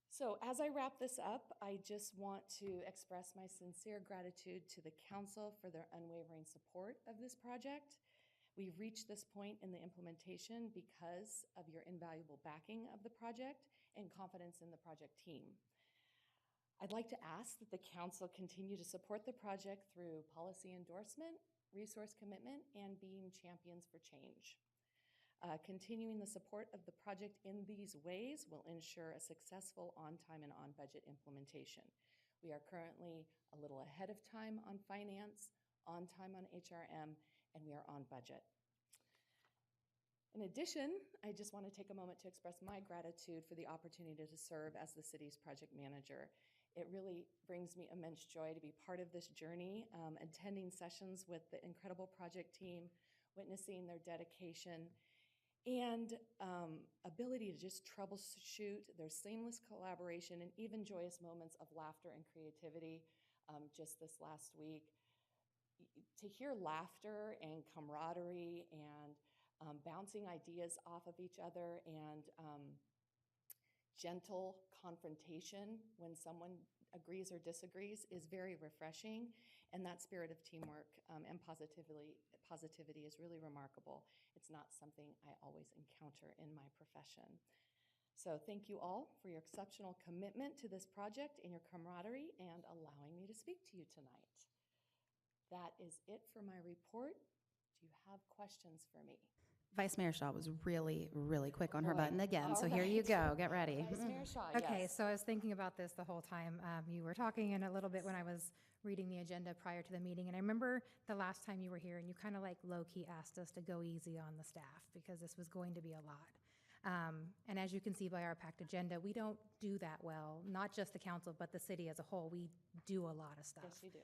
So as I wrap this up, I just want to express my sincere gratitude to the council for their unwavering support of this project. We've reached this point in the implementation because of your invaluable backing of the project and confidence in the project team. I'd like to ask that the council continue to support the project through policy endorsement, resource commitment, and being champions for change. Continuing the support of the project in these ways will ensure a successful on-time and on-budget implementation. We are currently a little ahead of time on finance, on time on HRM, and we are on budget. In addition, I just want to take a moment to express my gratitude for the opportunity to serve as the city's project manager. It really brings me immense joy to be part of this journey, attending sessions with the incredible project team, witnessing their dedication, and ability to just troubleshoot, their seamless collaboration, and even joyous moments of laughter and creativity. Just this last week, to hear laughter and camaraderie and bouncing ideas off of each other and gentle confrontation when someone agrees or disagrees is very refreshing, and that spirit of teamwork and positivity is really remarkable. It's not something I always encounter in my profession. So thank you all for your exceptional commitment to this project and your camaraderie and allowing me to speak to you tonight. That is it for my report. Do you have questions for me? Vice Mayor Shaw was really, really quick on her Boy, button again, all so here you right. go. Get ready. Vice Mayor Shaw, Okay, yes. so I was thinking about this the whole time. You were talking and a little bit when I was reading the agenda prior to the meeting. And I remember the last time you were here and you kind of like low-key asked us to go easy on the staff because this was going to be a lot. And as you can see by our packed agenda, we don't do that well, not just the council, but the city as a whole. We do a lot of stuff. Yes, you do.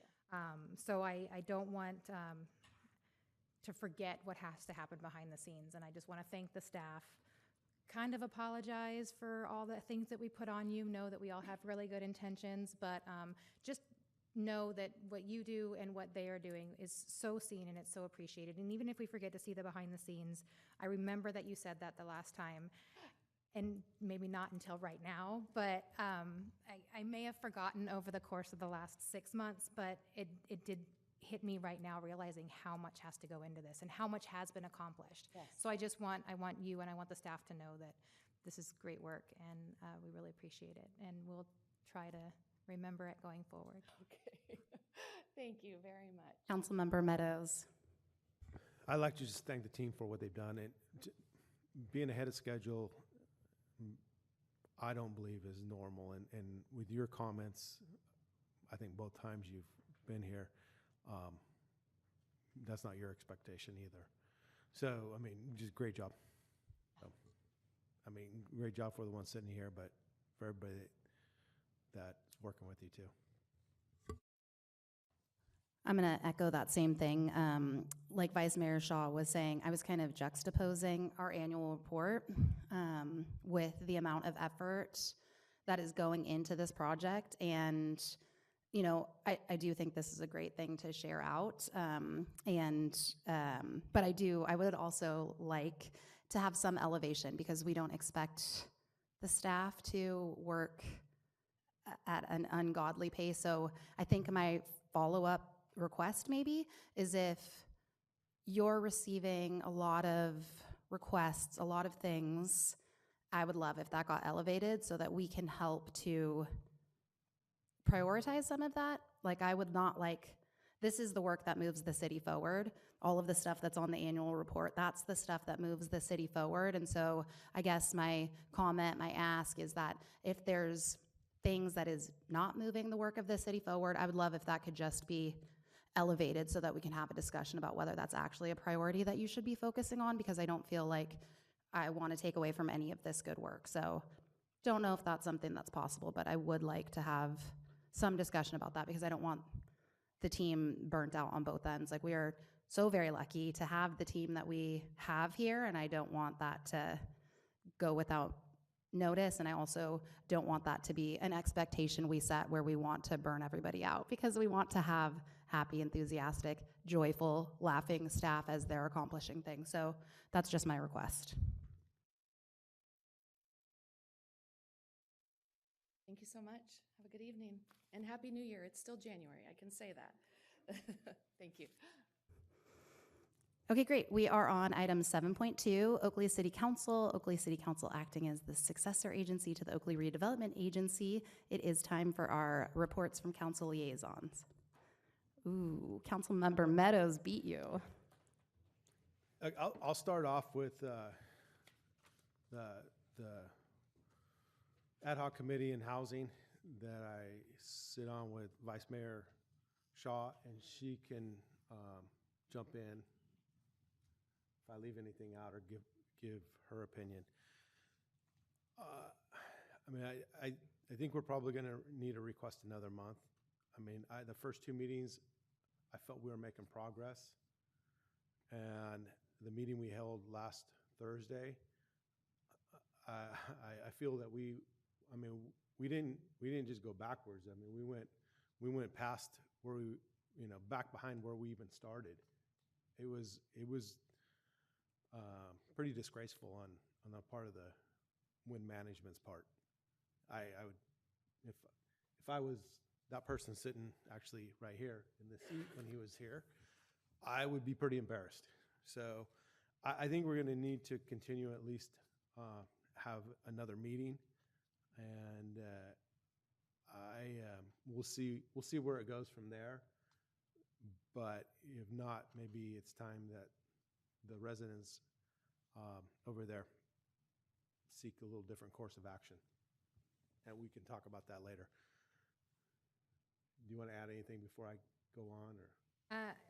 So I don't want to forget what has to happen behind the scenes. And I just want to thank the staff, kind of apologize for all the things that we put on you, know that we all have really good intentions, but just know that what you do and what they are doing is so seen and it's so appreciated. And even if we forget to see the behind the scenes, I remember that you said that the last time, and maybe not until right now, but I may have forgotten over the course of the last 6 months, but it did hit me right now realizing how much has to go into this and how much has been accomplished. Yes. So I want you and I want the staff to know that this is great work, and we really appreciate it. And we'll try to remember it going forward. Okay. Thank you very much. Councilmember Meadows. I'd like to just thank the team for what they've done. And being ahead of schedule, I don't believe is normal. And with your comments, I think both times you've been here, that's not your expectation either. So, I mean, just great job. I mean, great job for the ones sitting here, but for everybody that's working with you too. I'm going to echo that same thing. Like Vice Mayor Shaw was saying, I was kind of juxtaposing our annual report with the amount of effort that is going into this project. And, you know, I do think this is a great thing to share out. But I would also like to have some elevation, because we don't expect the staff to work at an ungodly pace. So I think my follow-up request maybe is, if you're receiving a lot of requests, a lot of things, I would love if that got elevated so that we can help to prioritize some of that. Like, I would not like, this is the work that moves the city forward. All of the stuff that's on the annual report, that's the stuff that moves the city forward. And so I guess my comment, my ask is that if there's things that is not moving the work of the city forward, I would love if that could just be elevated so that we can have a discussion about whether that's actually a priority that you should be focusing on, because I don't feel like I want to take away from any of this good work. So don't know if that's something that's possible, but I would like to have some discussion about that, because I don't want the team burnt out on both ends. Like, we are so very lucky to have the team that we have here, and I don't want that to go without notice, and I also don't want that to be an expectation we set where we want to burn everybody out, because we want to have happy, enthusiastic, joyful, laughing staff as they're accomplishing things. So that's just my request. Thank you so much. Have a good evening and Happy New Year. It's still January, I can say that. Thank you. Okay, great. We are on item 7.2, Oakley City Council. Oakley City Council acting as the successor agency to the Oakley Redevelopment Agency. It is time for our reports from council liaisons. Ooh, Councilmember Meadows beat you. I'll start off with the ad hoc committee in housing that I sit on with Vice Mayor Shaw, and she can jump in if I leave anything out or give her opinion. I mean, I think we're probably going to need to request another month. I mean, the first two meetings, I felt we were making progress. And the meeting we held last Thursday, I feel that we didn't just go backwards. I mean, we went past where back behind where we even started. It was pretty disgraceful on the part of the Wind Management's part. I would, if I was that person sitting actually right here in the seat when he was here, I would be pretty embarrassed. So I think we're going to need to continue at least have another meeting, and we'll see where it goes from there. But if not, maybe it's time that the residents over there seek a little different course of action, and we can talk about that later. Do you want to add anything before I go on, or?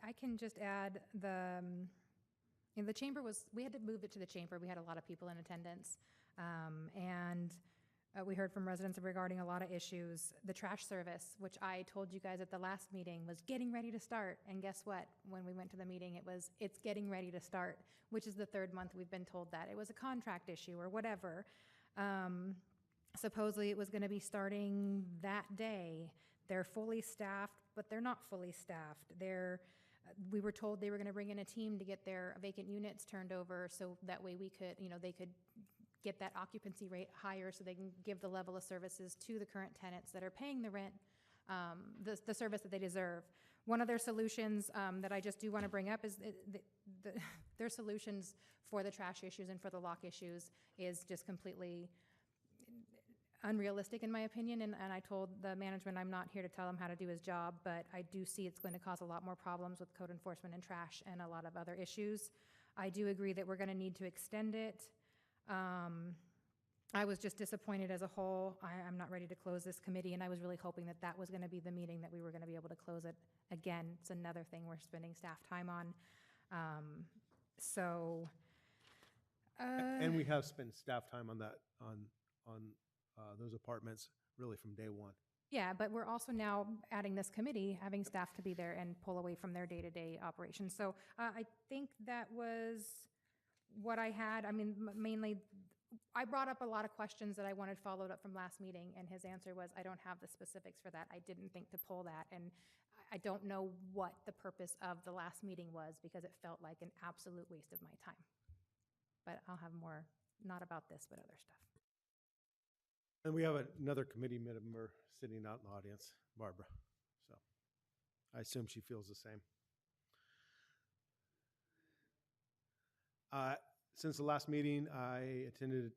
I can just add the chamber we had to move it to the chamber. We had a lot of people in attendance, and we heard from residents regarding a lot of issues. The trash service, which I told you guys at the last meeting, was getting ready to start. And guess what? When we went to the meeting, it's getting ready to start, which is the third month we've been told that. It was a contract issue or whatever. Supposedly it was going to be starting that day. They're fully staffed, but they're not fully staffed. We were told they were going to bring in a team to get their vacant units turned over, so that way they could get that occupancy rate higher, so they can give the level of services to the current tenants that are paying the rent the service that they deserve. One of their solutions that I just do want to bring up is their solutions for the trash issues and for the lock issues is just completely unrealistic in my opinion, and I told the management I'm not here to tell him how to do his job, but I do see it's going to cause a lot more problems with code enforcement and trash and a lot of other issues. I do agree that we're going to need to extend it. I was just disappointed as a whole. I'm not ready to close this committee, and I was really hoping that that was going to be the meeting that we were going to be able to close it. Again, it's another thing we're spending staff time on. And we have spent staff time on that, on those apartments really from day one. Yeah, but we're also now adding this committee, having staff to be there and pull away from their day-to-day operations. So I think that was what I had. I mean, mainly, I brought up a lot of questions that I wanted followed up from last meeting, and his answer was, I don't have the specifics for that. I didn't think to pull that, and I don't know what the purpose of the last meeting was because it felt like an absolute waste of my time. But I'll have more, not about this, but other stuff. And we have another committee member sitting out in the audience, Barbara. So I assume she feels the same. Since the last meeting, I attended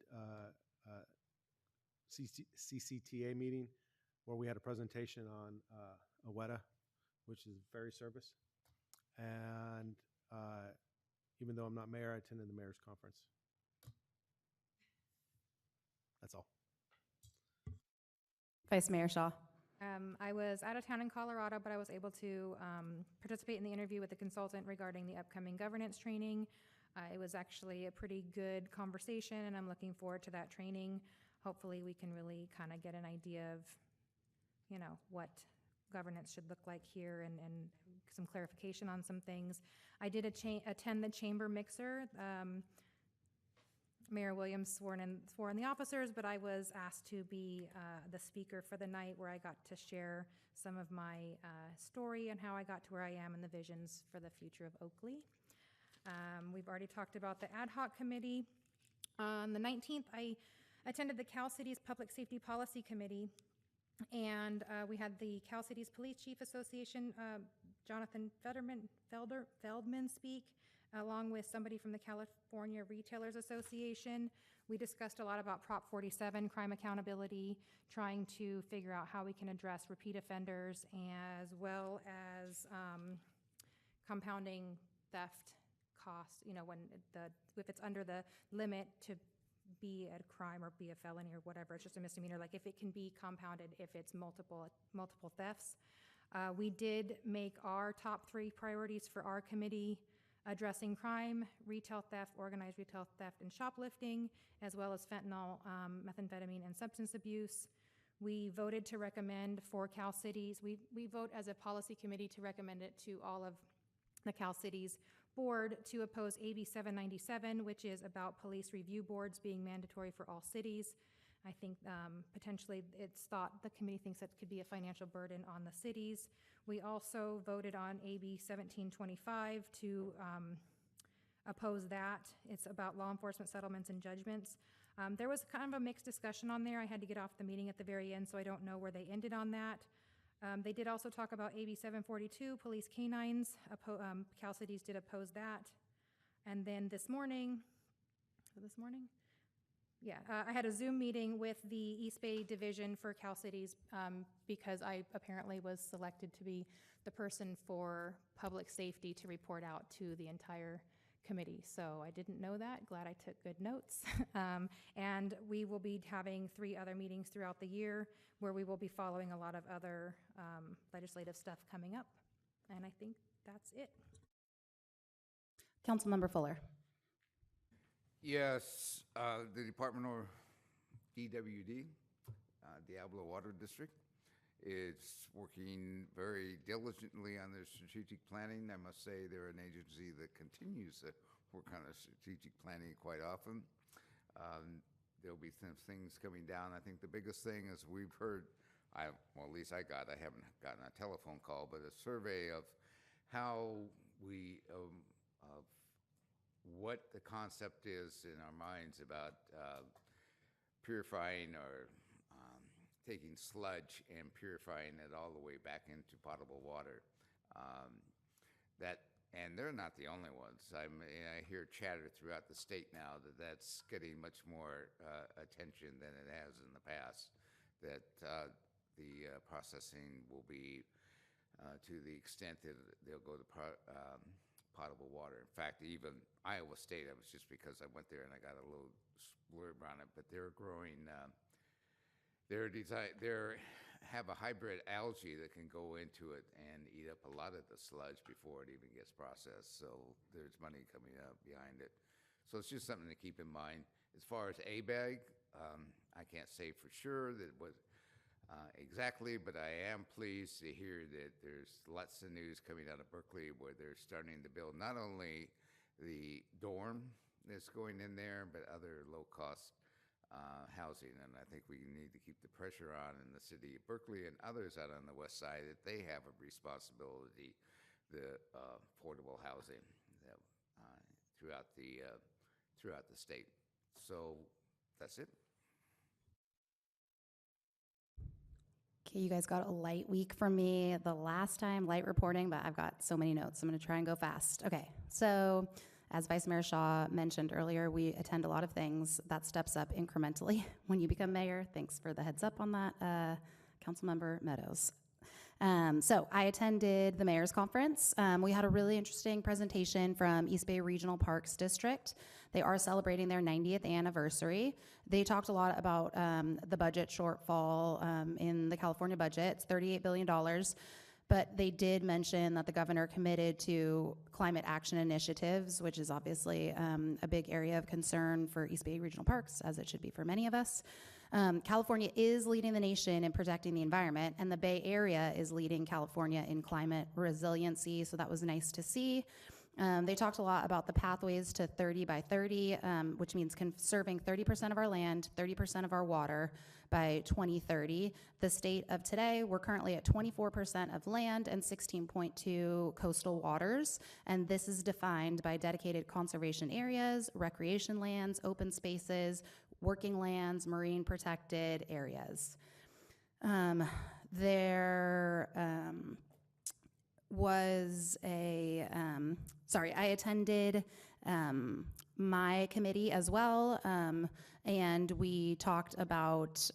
CCTA meeting where we had a presentation on AUITA, which is ferry service. And even though I'm not mayor, I attended the mayor's conference. That's all. Vice Mayor Shaw. I was out of town in Colorado, but I was able to participate in the interview with the consultant regarding the upcoming governance training. It was actually a pretty good conversation, and I'm looking forward to that training. Hopefully we can really kind of get an idea of, you know, what governance should look like here and some clarification on some things. I did attend the chamber mixer. Mayor Williams swore in the officers, but I was asked to be the speaker for the night where I got to share some of my story and how I got to where I am and the visions for the future of Oakley. We've already talked about the ad hoc committee. On the 19th, I attended the Cal Cities Public Safety Policy Committee, and we had the Cal Cities Police Chief Association, Jonathan Feldman speak, along with somebody from the California Retailers Association. We discussed a lot about Prop 47, crime accountability, trying to figure out how we can address repeat offenders, as well as compounding theft costs, you know, if it's under the limit to be a crime or be a felony or whatever, it's just a misdemeanor, like if it can be compounded if it's multiple thefts. We did make our top 3 priorities for our committee: addressing crime, retail theft, organized retail theft, and shoplifting, as well as fentanyl, methamphetamine, and substance abuse. We voted to recommend for Cal Cities. We vote as a policy committee to recommend it to all of the Cal Cities board to oppose AB 797, which is about police review boards being mandatory for all cities. I think potentially it's thought, the committee thinks that could be a financial burden on the cities. We also voted on AB 1725 to oppose that. It's about law enforcement settlements and judgments. There was kind of a mixed discussion on there. I had to get off the meeting at the very end, so I don't know where they ended on that. They did also talk about AB 742, police canines. Cal Cities did oppose that. And then this morning, yeah, I had a Zoom meeting with the East Bay Division for Cal Cities because I apparently was selected to be the person for public safety to report out to the entire committee. So I didn't know that. Glad I took good notes. And we will be having 3 other meetings throughout the year where we will be following a lot of other legislative stuff coming up. And I think that's it. Councilmember Fuller. Yes, the Department of DWD, Diablo Water District, is working very diligently on their strategic planning. I must say they're an agency that continues to work on their strategic planning quite often. There'll be some things coming down. I think the biggest thing is we've heard, well, at least I haven't gotten a telephone call, but a survey of how we, of what the concept is in our minds about purifying or taking sludge and purifying it all the way back into potable water. And they're not the only ones. I hear chatter throughout the state now that that's getting much more attention than it has in the past, that the processing will be to the extent that they'll go to potable water. In fact, even Iowa State, it was just because I went there and I got a little blurb on it, but they're growing, they have a hybrid algae that can go into it and eat up a lot of the sludge before it even gets processed. So there's money coming up behind it. So it's just something to keep in mind. As far as ABAG, I can't say for sure that it was exactly, but I am pleased to hear that there's lots of news coming out of Berkeley where they're starting to build not only the dorm that's going in there, but other low-cost housing. And I think we need to keep the pressure on in the city of Berkeley and others out on the west side that they have a responsibility, the affordable housing that, throughout the state. So that's it. Okay, you guys got a light week from me the last time, light reporting, but I've got so many notes. I'm going to try and go fast. Okay, so as Vice Mayor Shaw mentioned earlier, we attend a lot of things. That steps up incrementally when you become mayor. Thanks for the heads up on that, Councilmember Meadows. So I attended the mayor's conference. We had a really interesting presentation from East Bay Regional Parks District. They are celebrating their 90th anniversary. They talked a lot about the budget shortfall in the California budget. It's $38 billion. But they did mention that the governor committed to climate action initiatives, which is obviously a big area of concern for East Bay Regional Parks, as it should be for many of us. California is leading the nation in protecting the environment, and the Bay Area is leading California in climate resiliency, so that was nice to see. They talked a lot about the pathways to 30 by 30, which means conserving 30% of our land, 30% of our water by 2030. The state of today, we're currently at 24% of land and 16.2 coastal waters, and this is defined by dedicated conservation areas, recreation lands, open spaces, working lands, marine protected areas. There was a, I attended my committee as well, and we talked about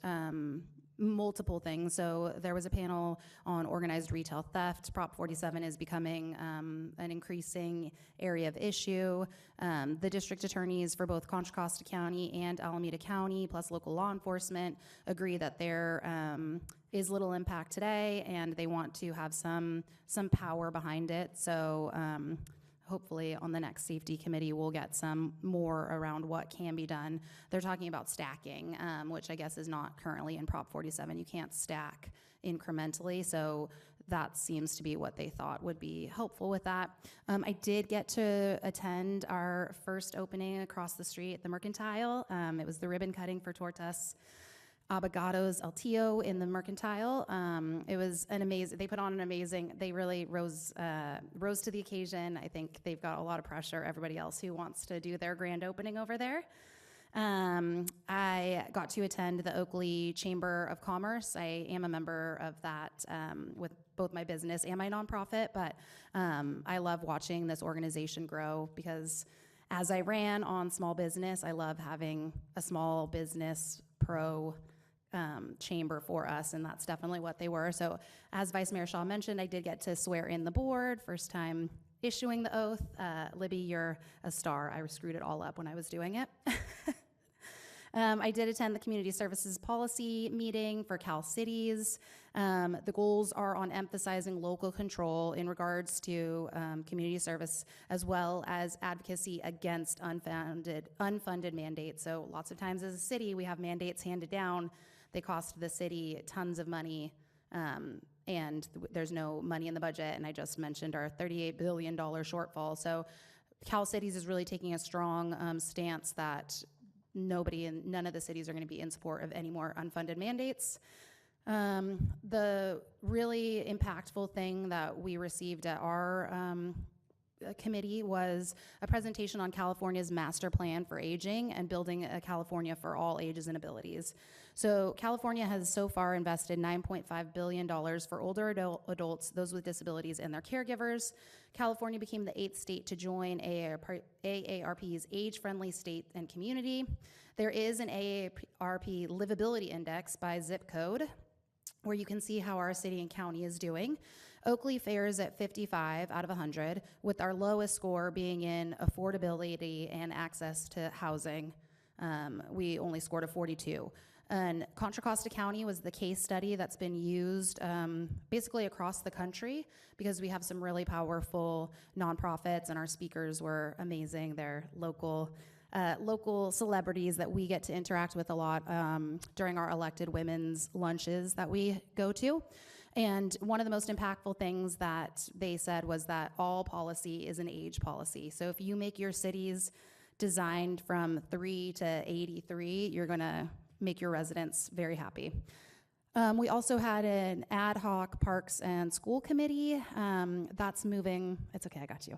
multiple things. So there was a panel on organized retail theft. Prop 47 is becoming an increasing area of issue. The district attorneys for both Contra Costa County and Alameda County, plus local law enforcement, agree that there is little impact today, and they want to have some power behind it. So hopefully on the next safety committee, we'll get some more around what can be done. They're talking about stacking, which I guess is not currently in Prop 47. You can't stack incrementally, so that seems to be what they thought would be helpful with that. I did get to attend our first opening across the street at the Mercantile. It was the ribbon cutting for Tortas Abogados El Tío in the Mercantile. It was an amazing, they put on an amazing, they really rose to the occasion. I think they've got a lot of pressure, everybody else who wants to do their grand opening over there. I got to attend the Oakley Chamber of Commerce. I am a member of that with both my business and my nonprofit, but I love watching this organization grow because as I ran on small business, I love having a small business pro chamber for us, and that's definitely what they were. So as Vice Mayor Shaw mentioned, I did get to swear in the board, first time issuing the oath. Libby, you're a star. I screwed it all up when I was doing it. I did attend the Community Services Policy meeting for Cal Cities. The goals are on emphasizing local control in regards to community service, as well as advocacy against unfunded mandates. So lots of times as a city, we have mandates handed down. They cost the city tons of money, and there's no money in the budget. And I just mentioned our $38 billion shortfall. So Cal Cities is really taking a strong stance that none of the cities are going to be in support of any more unfunded mandates. The really impactful thing that we received at our committee was a presentation on California's master plan for aging and building a California for all ages and abilities. So California has so far invested $9.5 billion for older adults, those with disabilities, and their caregivers. California became the 8th state to join AARP's Age-Friendly State and Community. There is an AARP Livability Index by zip code, where you can see how our city and county is doing. Oakley fares at 55 out of 100, with our lowest score being in affordability and access to housing. We only scored a 42. And Contra Costa County was the case study that's been used basically across the country, because we have some really powerful nonprofits, and our speakers were amazing. They're local celebrities that we get to interact with a lot during our elected women's lunches that we go to. And one of the most impactful things that they said was that all policy is an age policy. So if you make your cities designed from 3 to 83, you're gonna make your residents very happy. We also had an ad hoc parks and school committee. That's moving, it's okay, I got you.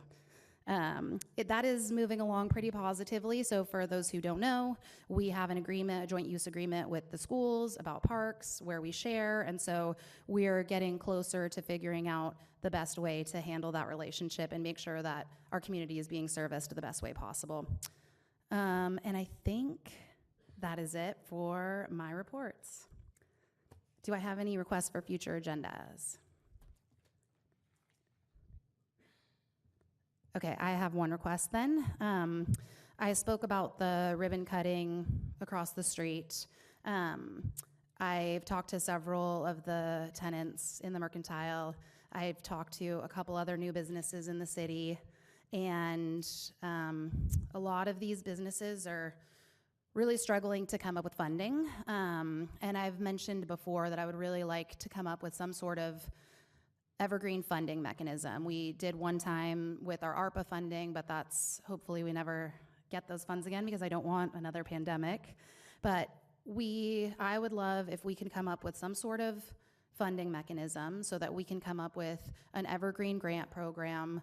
That is moving along pretty positively. So for those who don't know, we have an agreement, a joint use agreement with the schools about parks where we share. And so we're getting closer to figuring out the best way to handle that relationship and make sure that our community is being serviced the best way possible. And I think that is it for my reports. Do I have any requests for future agendas? Okay, I have one request then. I spoke about the ribbon cutting across the street. I've talked to several of the tenants in the Mercantile. I've talked to a couple other new businesses in the city, and a lot of these businesses are really struggling to come up with funding. And I've mentioned before that I would really like to come up with some sort of evergreen funding mechanism. We did one time with our ARPA funding, but that's, hopefully we never get those funds again, because I don't want another pandemic. But I would love if we can come up with some sort of funding mechanism so that we can come up with an evergreen grant program,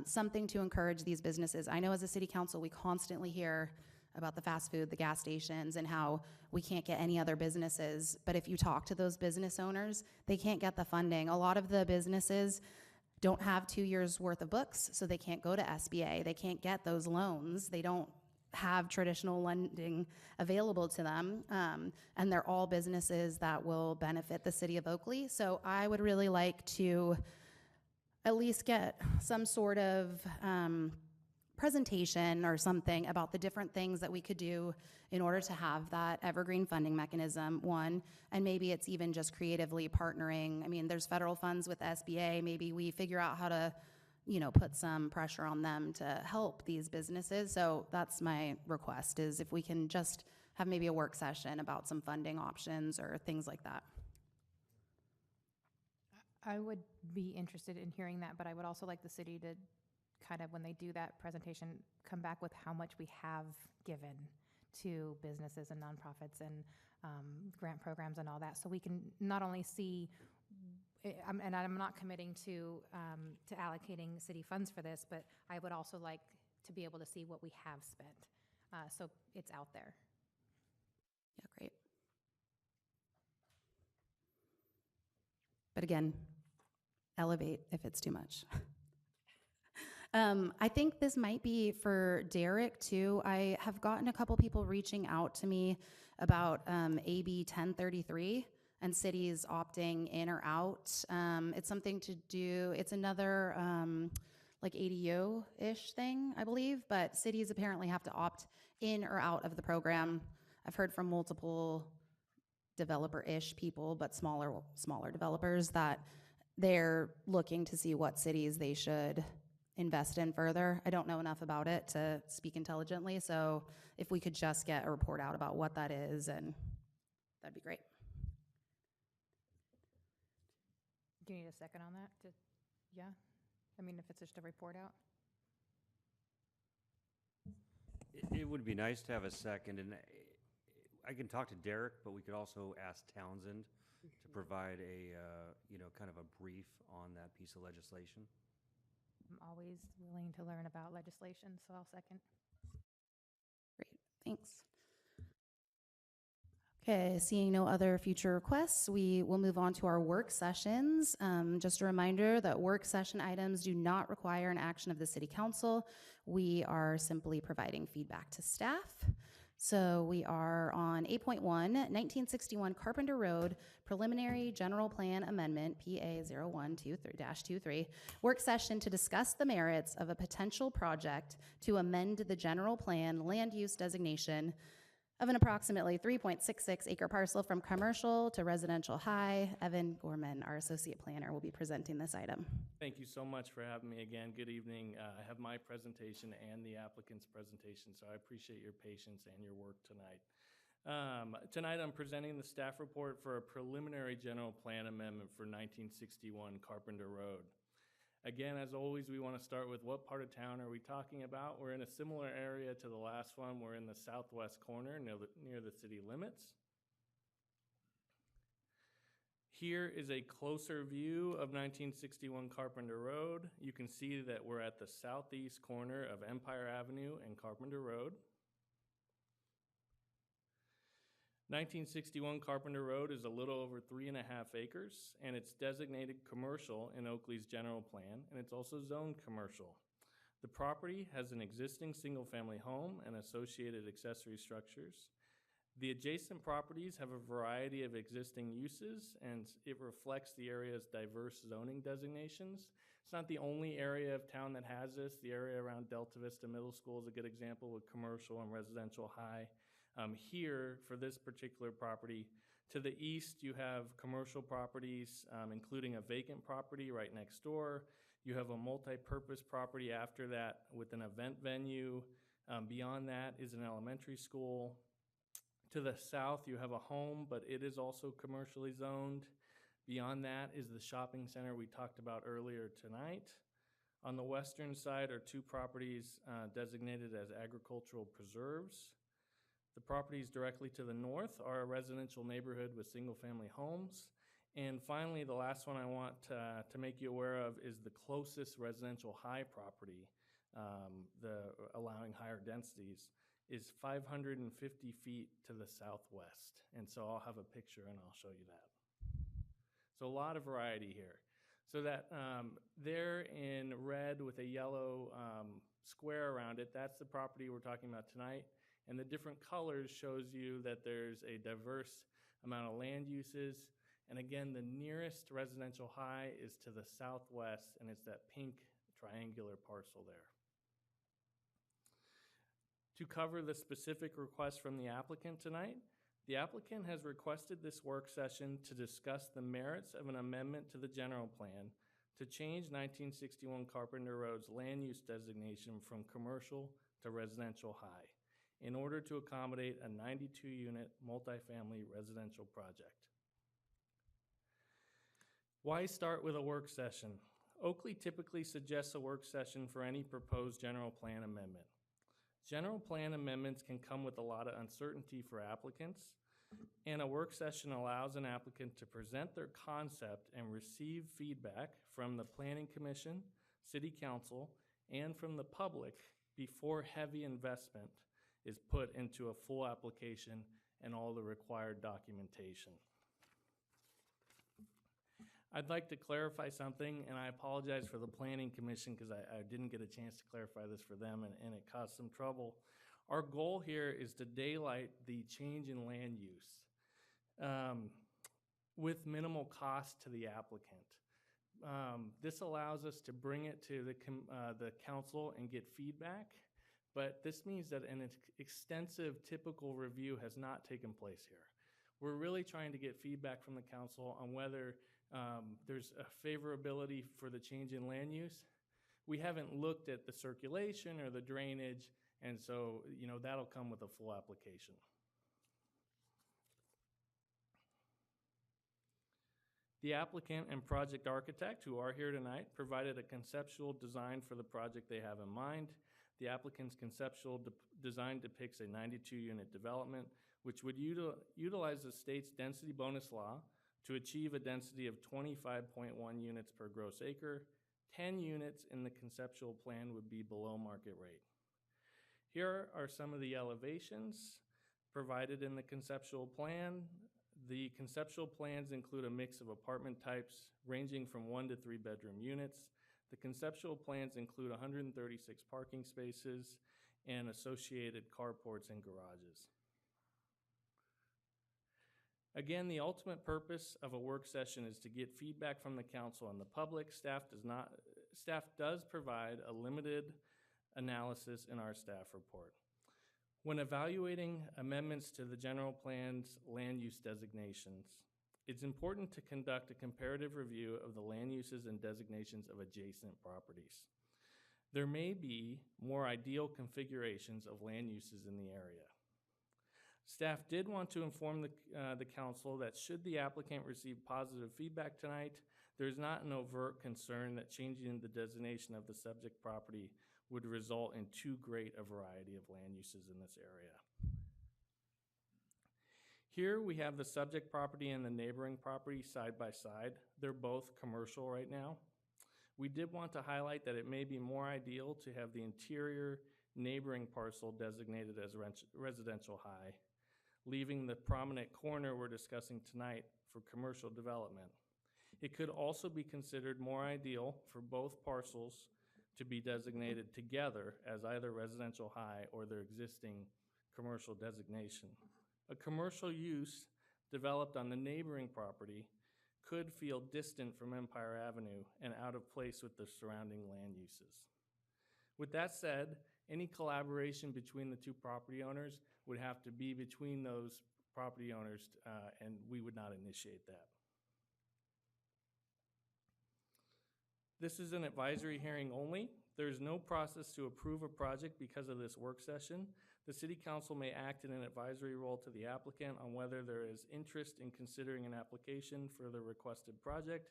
something to encourage these businesses. I know as a city council, we constantly hear about the fast food, the gas stations, and how we can't get any other businesses. But if you talk to those business owners, they can't get the funding. A lot of the businesses don't have 2 years worth of books, so they can't go to SBA. They can't get those loans. They don't have traditional lending available to them. And they're all businesses that will benefit the city of Oakley. So I would really like to at least get some sort of presentation or something about the different things that we could do in order to have that evergreen funding mechanism, one, and maybe it's even just creatively partnering. I mean, there's federal funds with SBA. Maybe we figure out how to, put some pressure on them to help these businesses. So that's my request, is if we can just have maybe a work session about some funding options or things like that. I would be interested in hearing that, but I would also like the city to kind of, when they do that presentation, come back with how much we have given to businesses and nonprofits and grant programs and all that, so we can not only see, and I'm not committing to allocating city funds for this, but I would also like to be able to see what we have spent, so it's out there. Yeah, great. But again, elevate if it's too much. I think this might be for Derek too. I have gotten a couple people reaching out to me about AB 1033 and cities opting in or out. It's something to do, it's another like ADU-ish thing, I believe, but cities apparently have to opt in or out of the program. I've heard from multiple developer-ish people, but smaller developers, that they're looking to see what cities they should invest in further. I don't know enough about it to speak intelligently, so if we could just get a report out about what that is, and that'd be great. Do you need a second on that? Yeah? I mean, if it's just a report out? It would be nice to have a second, and I can talk to Derek, but we could also ask Townsend to provide a, kind of a brief on that piece of legislation. I'm always willing to learn about legislation, so I'll second. Great, thanks. Okay, seeing no other future requests, we will move on to our work sessions. Just a reminder that work session items do not require an action of the City Council. We are simply providing feedback to staff. So we are on 8.1, 1961 Carpenter Road, Preliminary General Plan Amendment, PA 0123-23, work session to discuss the merits of a potential project to amend the general plan land use designation of an approximately 3.66 acre parcel from commercial to residential high. Evan Gorman, our associate planner, will be presenting this item. Thank you so much for having me again. Good evening. I have my presentation and the applicant's presentation, so I appreciate your patience and your work tonight. Tonight I'm presenting the staff report for a preliminary general plan amendment for 1961 Carpenter Road. Again, as always, we want to start with what part of town are we talking about. We're in a similar area to the last one. We're in the southwest corner near the city limits. Here is a closer view of 1961 Carpenter Road. You can see that we're at the southeast corner of Empire Avenue and Carpenter Road. 1961 Carpenter Road is a little over 3.5 acres, and it's designated commercial in Oakley's general plan, and it's also zoned commercial. The property has an existing single-family home and associated accessory structures. The adjacent properties have a variety of existing uses, and it reflects the area's diverse zoning designations. It's not the only area of town that has this. The area around Delta Vista Middle School is a good example with commercial and residential high. Here, for this particular property, to the east, you have commercial properties, including a vacant property right next door. You have a multi-purpose property after that with an event venue. Beyond that is an elementary school. To the south, you have a home, but it is also commercially zoned. Beyond that is the shopping center we talked about earlier tonight. On the western side are two properties designated as agricultural preserves. The properties directly to the north are a residential neighborhood with single-family homes. And finally, the last one I want to make you aware of is the closest residential high property, allowing higher densities, is 550 feet to the southwest. And so I'll have a picture and I'll show you that. So a lot of variety here. So that there in red with a yellow square around it, that's the property we're talking about tonight. And the different colors shows you that there's a diverse amount of land uses. And again, the nearest residential high is to the southwest, and it's that pink triangular parcel there. To cover the specific request from the applicant tonight, the applicant has requested this work session to discuss the merits of an amendment to the general plan to change 1961 Carpenter Road's land use designation from commercial to residential high, in order to accommodate a 92-unit multifamily residential project. Why start with a work session? Oakley typically suggests a work session for any proposed general plan amendment. General plan amendments can come with a lot of uncertainty for applicants, and a work session allows an applicant to present their concept and receive feedback from the Planning Commission, City Council, and from the public before heavy investment is put into a full application and all the required documentation. I'd like to clarify something, and I apologize for the Planning Commission because I didn't get a chance to clarify this for them, and it caused some trouble. Our goal here is to daylight the change in land use with minimal cost to the applicant. This allows us to bring it to the council and get feedback, but this means that an extensive typical review has not taken place here. We're really trying to get feedback from the council on whether there's a favorability for the change in land use. We haven't looked at the circulation or the drainage, and so that'll come with a full application. The applicant and project architect, who are here tonight, provided a conceptual design for the project they have in mind. The applicant's conceptual design depicts a 92-unit development, which would utilize the state's density bonus law to achieve a density of 25.1 units per gross acre, 10 units in the conceptual plan would be below market rate. Here are some of the elevations provided in the conceptual plan. The conceptual plans include a mix of apartment types ranging from 1 to 3 bedroom units. The conceptual plans include 136 parking spaces and associated carports and garages. Again, the ultimate purpose of a work session is to get feedback from the council and the public. Staff does provide a limited analysis in our staff report. When evaluating amendments to the general plan's land use designations, it's important to conduct a comparative review of the land uses and designations of adjacent properties. There may be more ideal configurations of land uses in the area. Staff did want to inform the council that should the applicant receive positive feedback tonight, there's not an overt concern that changing the designation of the subject property would result in too great a variety of land uses in this area. Here we have the subject property and the neighboring property side by side. They're both commercial right now. We did want to highlight that it may be more ideal to have the interior neighboring parcel designated as residential high, leaving the prominent corner we're discussing tonight for commercial development. It could also be considered more ideal for both parcels to be designated together as either residential high or their existing commercial designation. A commercial use developed on the neighboring property could feel distant from Empire Avenue and out of place with the surrounding land uses. With that said, any collaboration between the two property owners would have to be between those property owners, and we would not initiate that. This is an advisory hearing only. There is no process to approve a project because of this work session. The City Council may act in an advisory role to the applicant on whether there is interest in considering an application for the requested project.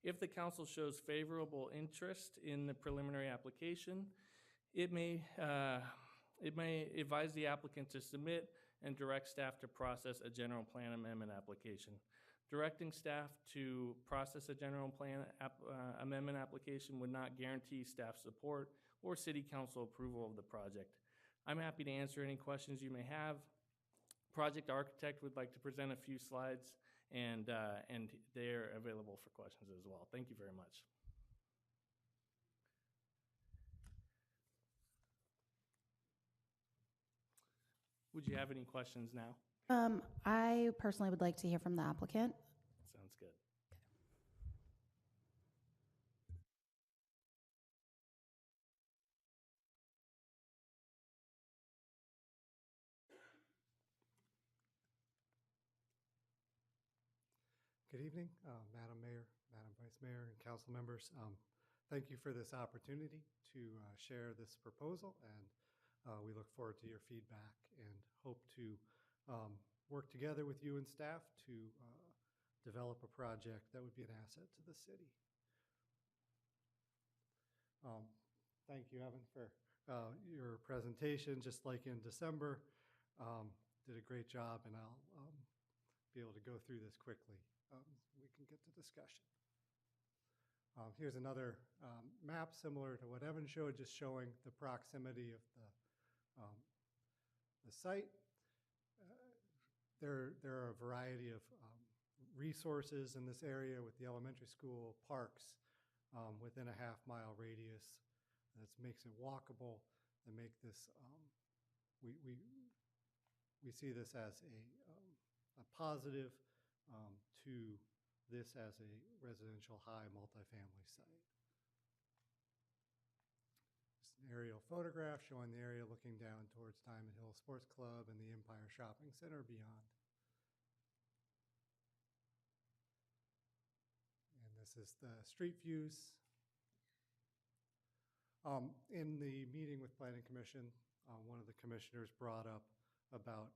If the council shows favorable interest in the preliminary application, it may advise the applicant to submit and direct staff to process a general plan amendment application. Directing staff to process a general plan amendment application would not guarantee staff support or City Council approval of the project. I'm happy to answer any questions you may have. Project architect would like to present a few slides, and they're available for questions as well. Thank you very much. Would you have any questions now? I personally would like to hear from the applicant. Sounds good. Good evening, Madam Mayor, Madam Vice Mayor, and council members. Thank you for this opportunity to share this proposal, and we look forward to your feedback and hope to work together with you and staff to develop a project that would be an asset to the city. Thank you, Evan, for your presentation. Just like in December, did a great job, and I'll be able to go through this quickly. We can get to discussion. Here's another map similar to what Evan showed, just showing the proximity of the site. There are a variety of resources in this area with the elementary school, parks within a half-mile radius. That makes it walkable and make this, we see this as a positive to this as a residential high multifamily site. Just an aerial photograph showing the area looking down towards Diamond Hill Sports Club and the Empire Shopping Center beyond. And this is the street views. In the meeting with Planning Commission, one of the commissioners brought up about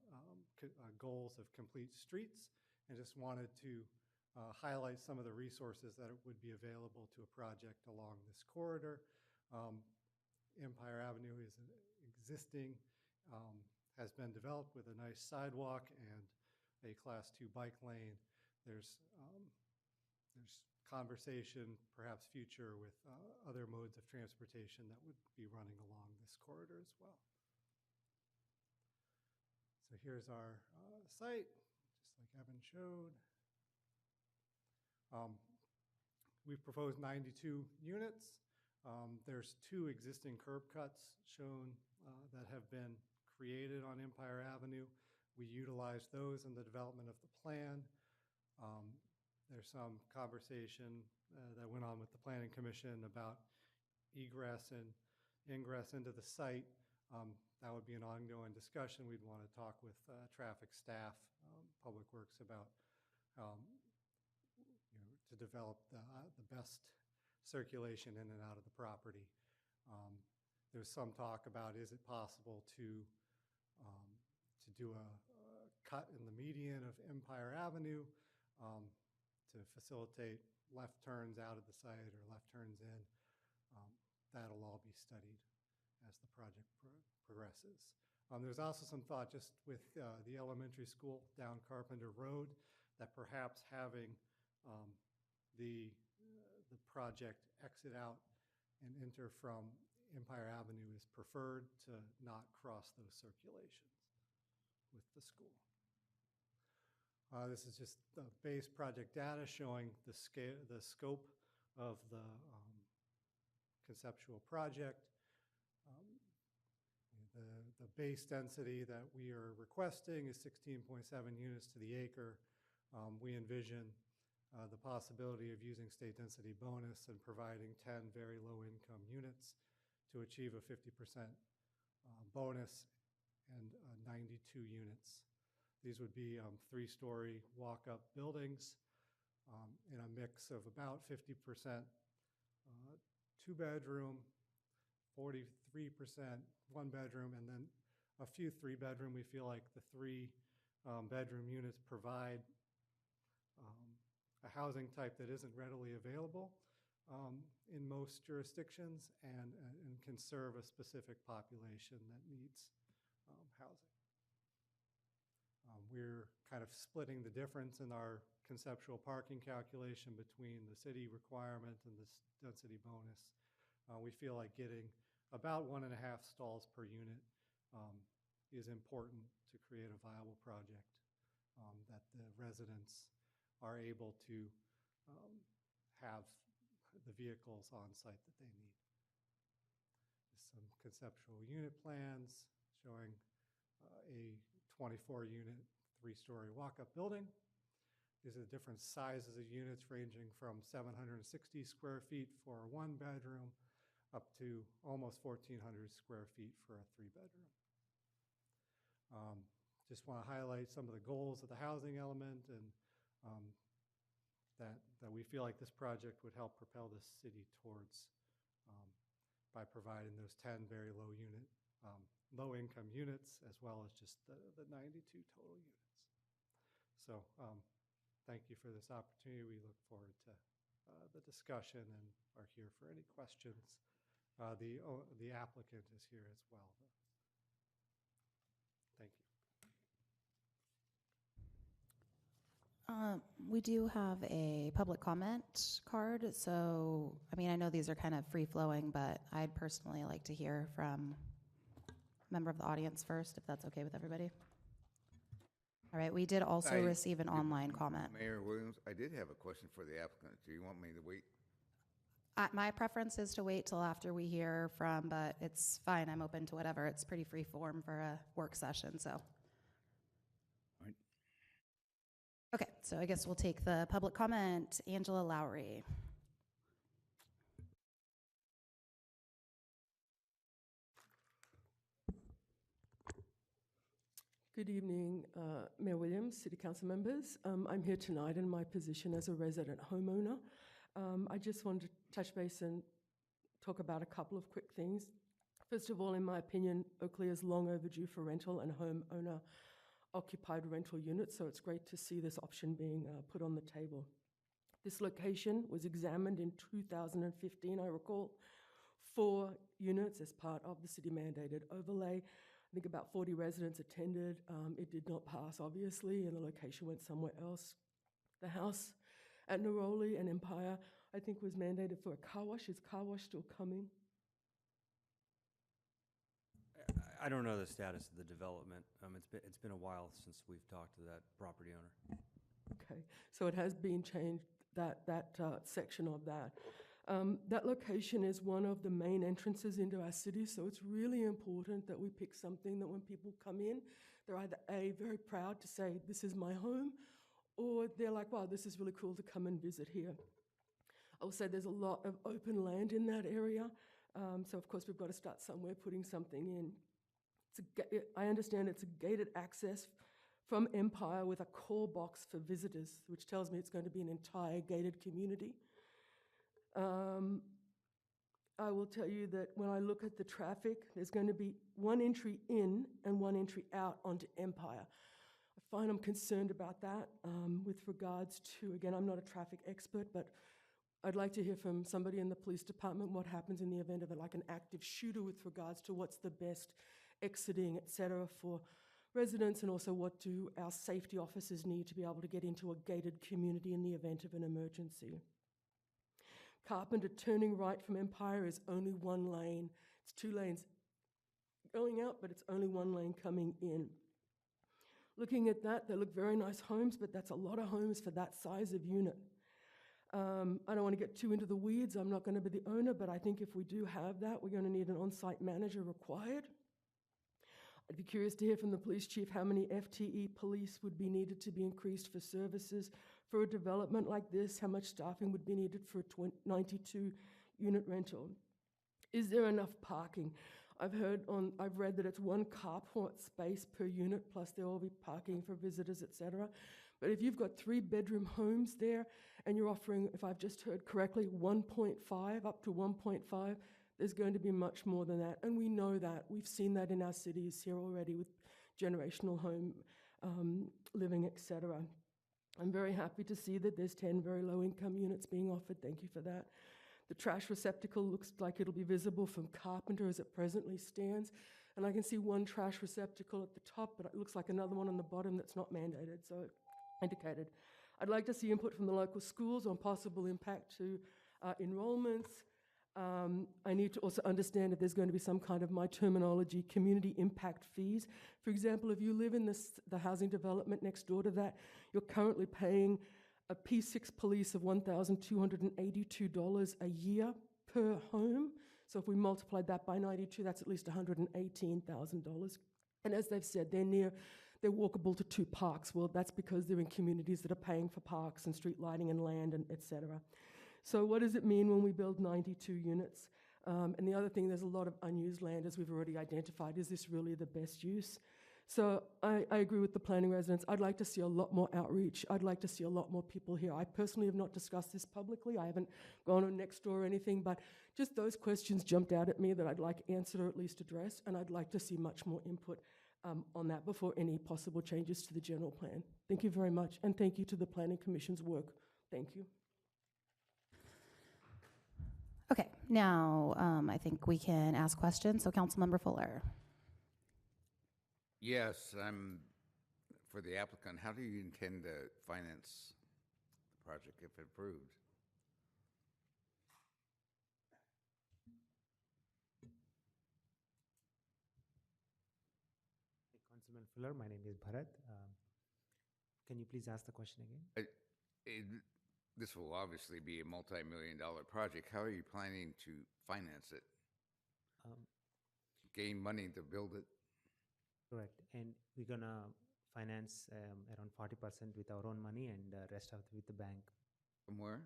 goals of complete streets, and just wanted to highlight some of the resources that would be available to a project along this corridor. Empire Avenue is existing, has been developed with a nice sidewalk and a Class 2 bike lane. There's There's conversation, perhaps future, with other modes of transportation that would be running along this corridor as well. So here's our site, just like Evan showed. We've proposed 92 units. There's 2 existing curb cuts shown that have been created on Empire Avenue. We utilize those in the development of the plan. There's some conversation that went on with the Planning Commission about egress and ingress into the site. That would be an ongoing discussion. We'd want to talk with traffic staff, Public Works about to develop the best circulation in and out of the property. There's some talk about, is it possible to do a cut in the median of Empire Avenue to facilitate left turns out of the site or left turns in. That'll all be studied as the project progresses. There's also some thought just with the elementary school down Carpenter Road that perhaps having the project exit out and enter from Empire Avenue is preferred to not cross those circulations with the school. This is just the base project data showing the scale, the scope of the conceptual project. The base density that we are requesting is 16.7 units to the acre. We envision the possibility of using state density bonus and providing 10 very low income units to achieve a 50% bonus and 92 units. These would be 3-story walk-up buildings in a mix of about 50% 2-bedroom, 43% 1-bedroom, and then a few 3-bedroom. We feel like the 3-bedroom units provide a housing type that isn't readily available in most jurisdictions and can serve a specific population that needs housing. We're kind of splitting the difference in our conceptual parking calculation between the city requirement and the density bonus. We feel like getting about 1.5 stalls per unit is important to create a viable project that the residents are able to have the vehicles on site that they need. Some conceptual unit plans showing a 24-unit 3-story walk-up building. These are the different sizes of units ranging from 760 square feet for a 1-bedroom up to almost 1,400 square feet for a 3-bedroom. Just want to highlight some of the goals of the housing element and that we feel like this project would help propel the city towards by providing those 10 very low income units as well as just the 92 total units. So thank you for this opportunity. We look forward to the discussion and are here for any questions. The applicant is here as well. Thank you. We do have a public comment card, so, I mean, I know these are kind of free-flowing, but I'd personally like to hear from a member of the audience first, if that's okay with everybody. All right, we did also receive an online comment. Mayor Williams, I did have a question for the applicant. Do you want me to wait? My preference is to wait till after we hear from, but it's fine, I'm open to whatever. It's pretty free form for a work session, so. Right. Okay, so I guess we'll take the public comment. Angela Lowry. Good evening, Mayor Williams, City Council members. I'm here tonight in my position as a resident homeowner. I just wanted to touch base and talk about a couple of quick things. First of all, in my opinion, Oakley is long overdue for rental and homeowner occupied rental units, so it's great to see this option being put on the table. This location was examined in 2015, I recall, 4 units as part of the city mandated overlay. I think about 40 residents attended. It did not pass, obviously, and the location went somewhere else. The house at Neroli and Empire, I think was mandated for a car wash. Is car wash still coming? I don't know the status of the development. It's been a while since we've talked to that property owner. Okay, so it has been changed, that section of that. That location is one of the main entrances into our city, so it's really important that we pick something that when people come in, they're either A, very proud to say, this is my home, or they're like, wow, this is really cool to come and visit here. I will say there's a lot of open land in that area, so of course we've got to start somewhere putting something in. I understand it's a gated access from Empire with a call box for visitors, which tells me it's going to be an entire gated community. I will tell you that when I look at the traffic, there's going to be one entry in and one entry out onto Empire. I find I'm concerned about that with regards to, again, I'm not a traffic expert, but I'd like to hear from somebody in the police department what happens in the event of like an active shooter with regards to what's the best exiting, et cetera, for residents, and also what do our safety officers need to be able to get into a gated community in the event of an emergency. Carpenter turning right from Empire is only one lane. It's 2 lanes going out, but it's only 1 lane coming in. Looking at that, they look very nice homes, but that's a lot of homes for that size of unit. I don't want to get too into the weeds. I'm not going to be the owner, but I think if we do have that, we're going to need an on-site manager required. I'd be curious to hear from the police chief how many FTE police would be needed to be increased for services for a development like this, how much staffing would be needed for a 92-unit rental. Is there enough parking? I've read that it's 1 carport space per unit, plus there will be parking for visitors, et cetera. But if you've got 3-bedroom homes there and you're offering, if I've just heard correctly, 1.5 up to 1.5, there's going to be much more than that. And we know that. We've seen that in our cities here already with generational home living, et cetera. I'm very happy to see that there's 10 very low-income units being offered. Thank you for that. The trash receptacle looks like it'll be visible from Carpenter as it presently stands. And I can see 1 trash receptacle at the top, but it looks like another one on the bottom that's not mandated, so indicated. I'd like to see input from the local schools on possible impact to enrollments. I need to also understand if there's going to be some kind of, my terminology, community impact fees. For example, if you live in the housing development next door to that, you're currently paying a P6 police of $1,282 a year per home. So if we multiplied that by 92, that's at least $118,000. And as they've said, they're walkable to 2 parks. Well, that's because they're in communities that are paying for parks and street lighting and land and et cetera. So what does it mean when we build 92 units? And the other thing, there's a lot of unused land, as we've already identified. Is this really the best use? So I agree with the planning residents. I'd like to see a lot more outreach. I'd like to see a lot more people here. I personally have not discussed this publicly. I haven't gone on Nextdoor or anything, but just those questions jumped out at me that I'd like answered or at least addressed, and I'd like to see much more input on that before any possible changes to the general plan. Thank you very much, and thank you to the Planning Commission's work. Thank you. Okay, now I think we can ask questions. So Councilmember Fuller. Yes, for the applicant, how do you intend to finance the project if approved? Councilman Fuller, my name is Bharat. Can you please ask the question again? This will obviously be a multi-million-dollar project. How are you planning to finance it? Gain money to build it? Correct. And we're going to finance around 40% with our own money and the rest of it with the bank. From where?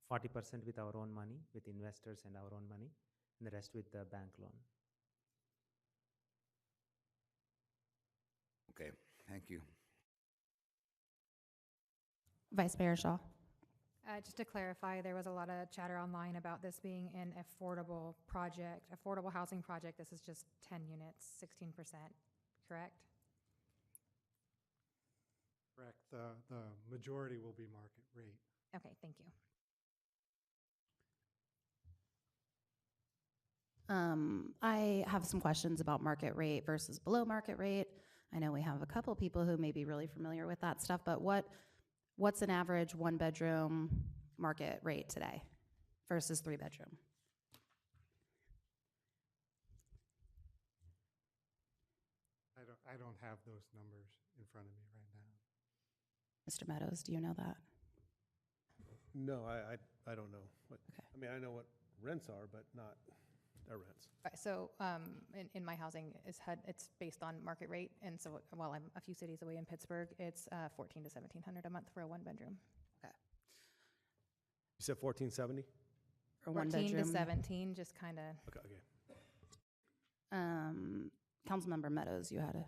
40% with our own money, with investors and our own money, and the rest with the bank loan. Okay, thank you. Vice Mayor Shaw. Just to clarify, there was a lot of chatter online about this being an affordable housing project. This is just 10 units, 16%, correct? Correct. The majority will be market rate. Okay, thank you. I have some questions about market rate versus below market rate. I know we have a couple people who may be really familiar with that stuff, but what what's an average one-bedroom market rate today versus three-bedroom? I don't have those numbers in front of me right now. Mr. Meadows, do you know that? No, I don't know. I mean, I know what rents are, but not their rents. Right, so in my housing is it's based on market rate, and so while I'm a few cities away in Pittsburgh, it's $1,400 to $1,700 a month for a one-bedroom. Okay. You said 1470? For one 14 bedroom? to 17, just kind of. Okay. Councilmember Meadows, you had a.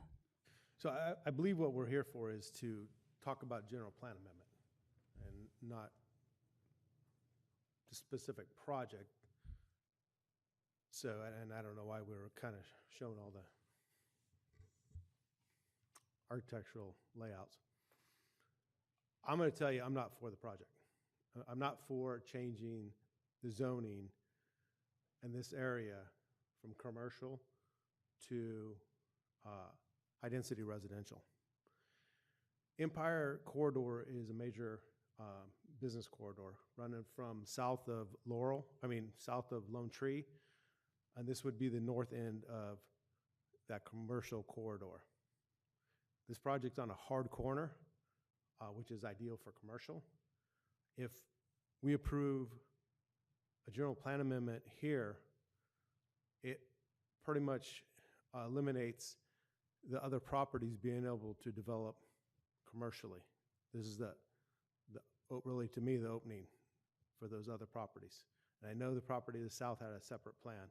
So I believe what we're here for is to talk about general plan amendment and not the specific project. So, and I don't know why we were kind of showing all the architectural layouts. I'm going to tell you, I'm not for the project. I'm not for changing the zoning in this area from commercial to high-density residential. Empire Corridor is a major business corridor running from south of south of Lone Tree, and this would be the north end of that commercial corridor. This project's on a hard corner, which is ideal for commercial. If we approve a general plan amendment here, it pretty much eliminates the other properties being able to develop commercially. This is really, to me, the opening for those other properties. And I know the property to the south had a separate plan.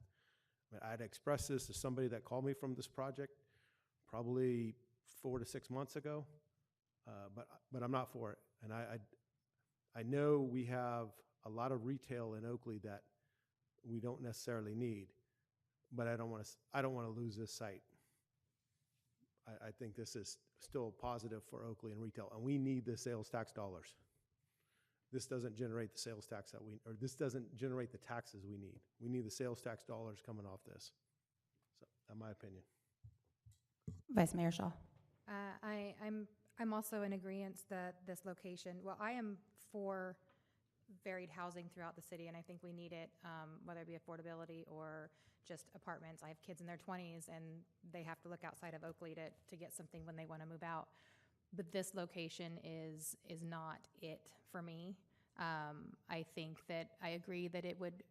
But I'd expressed this to somebody that called me from this project probably 4 to 6 months ago, but I'm not for it. And I know we have a lot of retail in Oakley that we don't necessarily need, but I don't want to lose this site. I think this is still positive for Oakley and retail, and we need the sales tax dollars. This doesn't generate the sales tax this doesn't generate the taxes we need. We need the sales tax dollars coming off this. So, in my opinion. Vice Mayor Shaw. I'm also in agreement that this location, well, I am for varied housing throughout the city, and I think we need it, whether it be affordability or just apartments. I have kids in their 20s, and they have to look outside of Oakley to get something when they want to move out. But this location is not it for me. I think that I agree that it would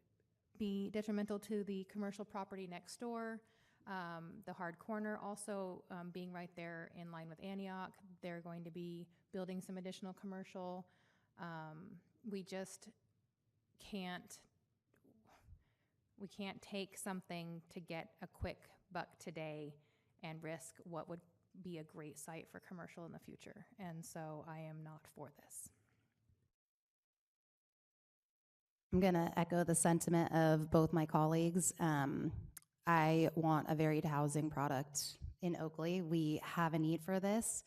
be detrimental to the commercial property next door. The hard corner also being right there in line with Antioch, they're going to be building some additional commercial. We just can't take something to get a quick buck today and risk what would be a great site for commercial in the future. And so I am not for this. I'm going to echo the sentiment of both my colleagues. I want a varied housing product in Oakley. We have a need for this.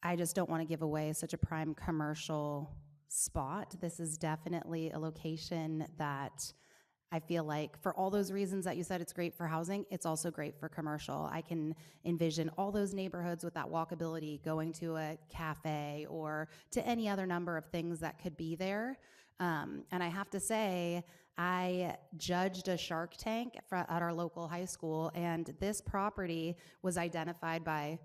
I just don't want to give away such a prime commercial spot. This is definitely a location that I feel like, for all those reasons that you said it's great for housing, it's also great for commercial. I can envision all those neighborhoods with that walkability going to a cafe or to any other number of things that could be there. And I have to say, I judged a Shark Tank at our local high school, and this property was identified by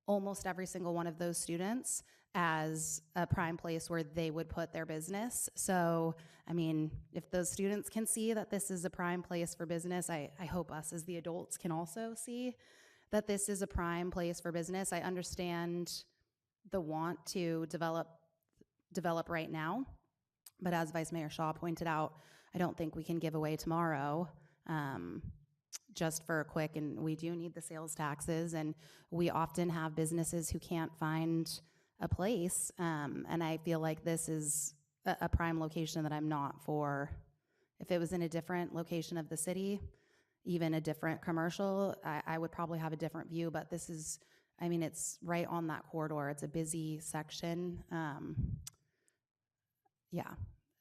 almost every single one of those students as a prime place where they would put their business. So, I mean, if those students can see that this is a prime place for business, I hope us as the adults can also see that this is a prime place for business. I understand the want to develop right now, but as Vice Mayor Shaw pointed out, I don't think we can give away tomorrow just for a quick, and we do need the sales taxes, and we often have businesses who can't find a place, and I feel like this is a prime location that I'm not for. If it was in a different location of the city, even a different commercial, I would probably have a different view, but this is, I mean, it's right on that corridor. It's a busy section.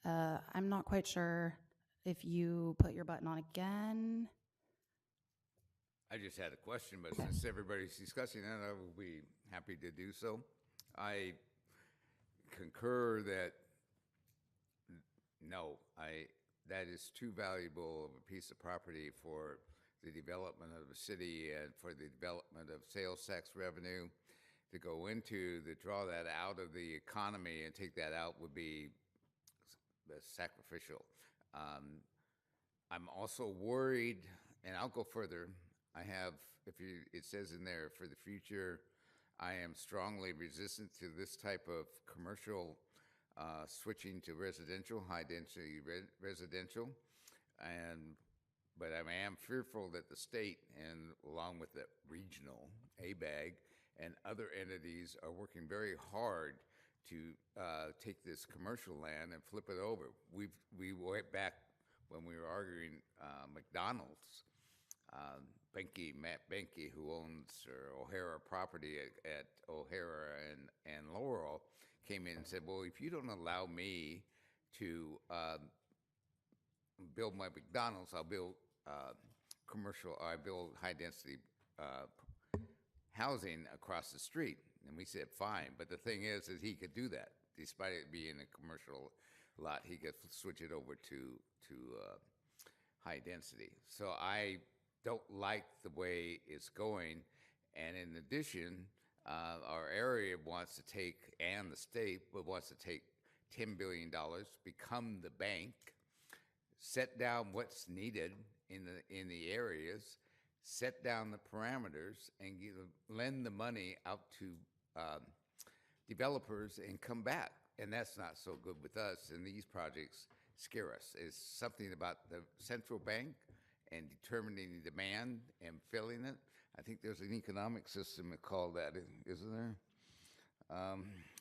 I'm not quite sure if you put your button on again. I just had a question, but since everybody's discussing that, I will be happy to do so. I concur that, no, that is too valuable of a piece of property for the development of the city and for the development of sales tax revenue. To go into, to draw that out of the economy and take that out would be sacrificial. I'm also worried, and I'll go further. I have, it says in there, for the future, I am strongly resistant to this type of commercial switching to residential, high-density residential, but I am fearful that the state, and along with the regional ABAG and other entities, are working very hard to take this commercial land and flip it over. We went back when we were arguing McDonald's. Matt Benke, who owns O'Hara property at O'Hara and Laurel, came in and said, well, if you don't allow me to build my McDonald's, I'll build I build high-density housing across the street. And we said, fine. But the thing is he could do that. Despite it being a commercial lot, he could switch it over to high density. So I don't like the way it's going. And in addition, our area wants to take, and the state wants to take $10 billion, become the bank, set down what's needed in the areas, set down the parameters, and lend the money out to developers and come back. And that's not so good with us, and these projects scare us. It's something about the central bank and determining the demand and filling it. I think there's an economic system called that, isn't there?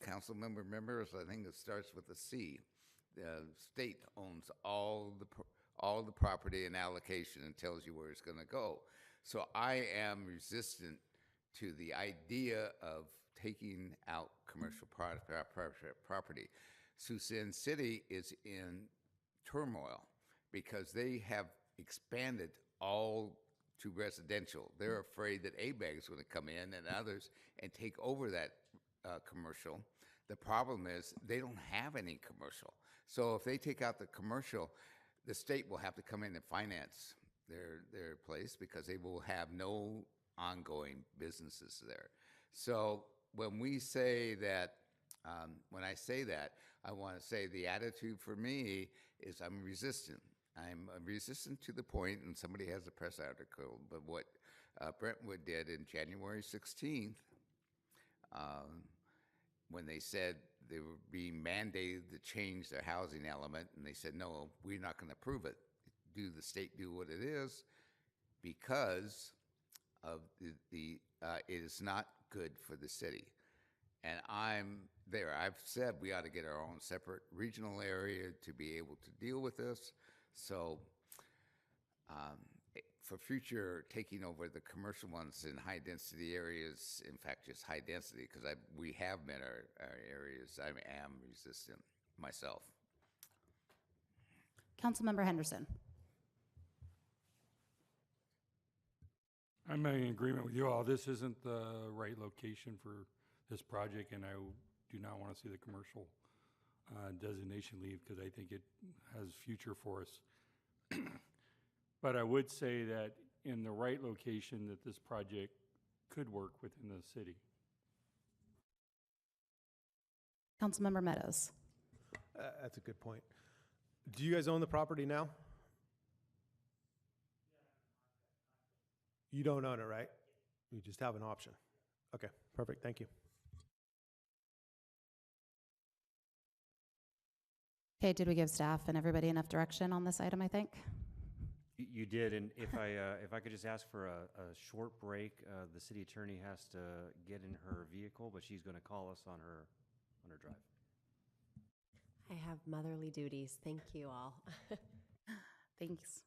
Council member members, I think it starts with a C. The state owns all the property and allocation and tells you where it's going to go. So I am resistant to the idea of taking out commercial property. Sioux City is in turmoil because they have expanded all to residential. They're afraid that ABAG is going to come in and others and take over that commercial. The problem is they don't have any commercial. So if they take out the commercial, the state will have to come in and finance their place because they will have no ongoing businesses there. So when we say that, when I say that, I want to say the attitude for me is I'm resistant. I'm resistant to the point, and somebody has a press article, but what Brentwood did in January 16th, when they said they were being mandated to change their housing element, and they said, no, we're not going to approve it. Do the state do what it is? Because of it is not good for the city. And I'm there. I've said we ought to get our own separate regional area to be able to deal with this. So for future taking over the commercial ones in high density areas, in fact, just high density, because we have met our areas, I am resistant myself. Councilmember Henderson. I'm in agreement with you all. This isn't the right location for this project, and I do not want to see the commercial designation leave because I think it has future for us. But I would say that in the right location that this project could work within the city. Councilmember Meadows. That's a good point. Do you guys own the property now? You don't own it, right? You just have an option. Okay, perfect. Thank you. Okay, did we give staff and everybody enough direction on this item, I think? You did, and if I could just ask for a short break, the city attorney has to get in her vehicle, but she's going to call us on her drive. I have motherly duties. Thank you all. Thanks.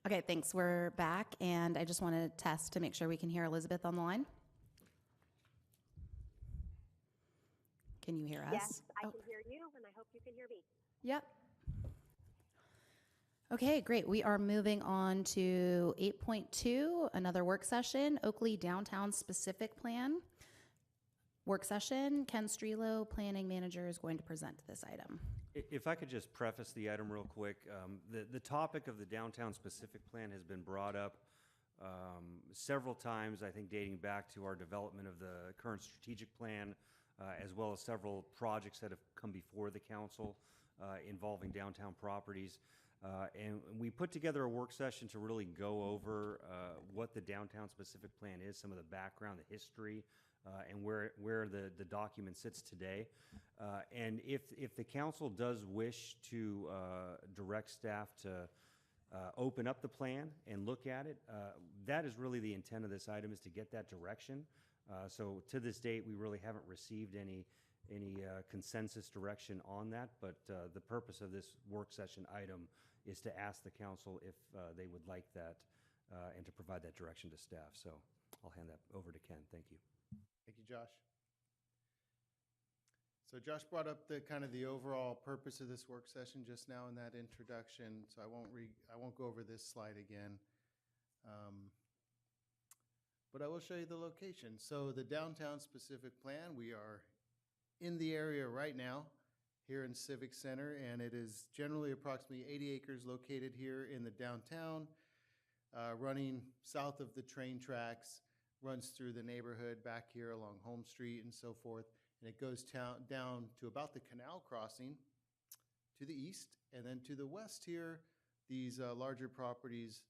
Okay, thanks. We're back, and I just want to test to make sure we can hear Elizabeth on the line. Can you hear us? Yes, I can hear you, and I hope you can hear me. Yep. Okay, great. We are moving on to 8.2, another work session, Oakley Downtown Specific Plan. Work session, Ken Strelo, Planning Manager, is going to present this item. If I could just preface the item real quick, the topic of the downtown specific plan has been brought up several times, I think dating back to our development of the current strategic plan, as well as several projects that have come before the council involving downtown properties. And we put together a work session to really go over what the downtown specific plan is, some of the background, the history, and where the document sits today. And if the council does wish to direct staff to open up the plan and look at it, that is really the intent of this item, is to get that direction. So to this date, we really haven't received any consensus direction on that, but the purpose of this work session item is to ask the council if they would like that and to provide that direction to staff. So I'll hand that over to Ken. Thank you. Thank you, Josh. So Josh brought up the overall purpose of this work session just now in that introduction, so I won't go over this slide again. But I will show you the location. So the downtown specific plan, we are in the area right now here in Civic Center, and it is generally approximately 80 acres located here in the downtown, running south of the train tracks, runs through the neighborhood back here along Home Street and so forth, and it goes down to about the canal crossing to the east, and then to the west here, these larger properties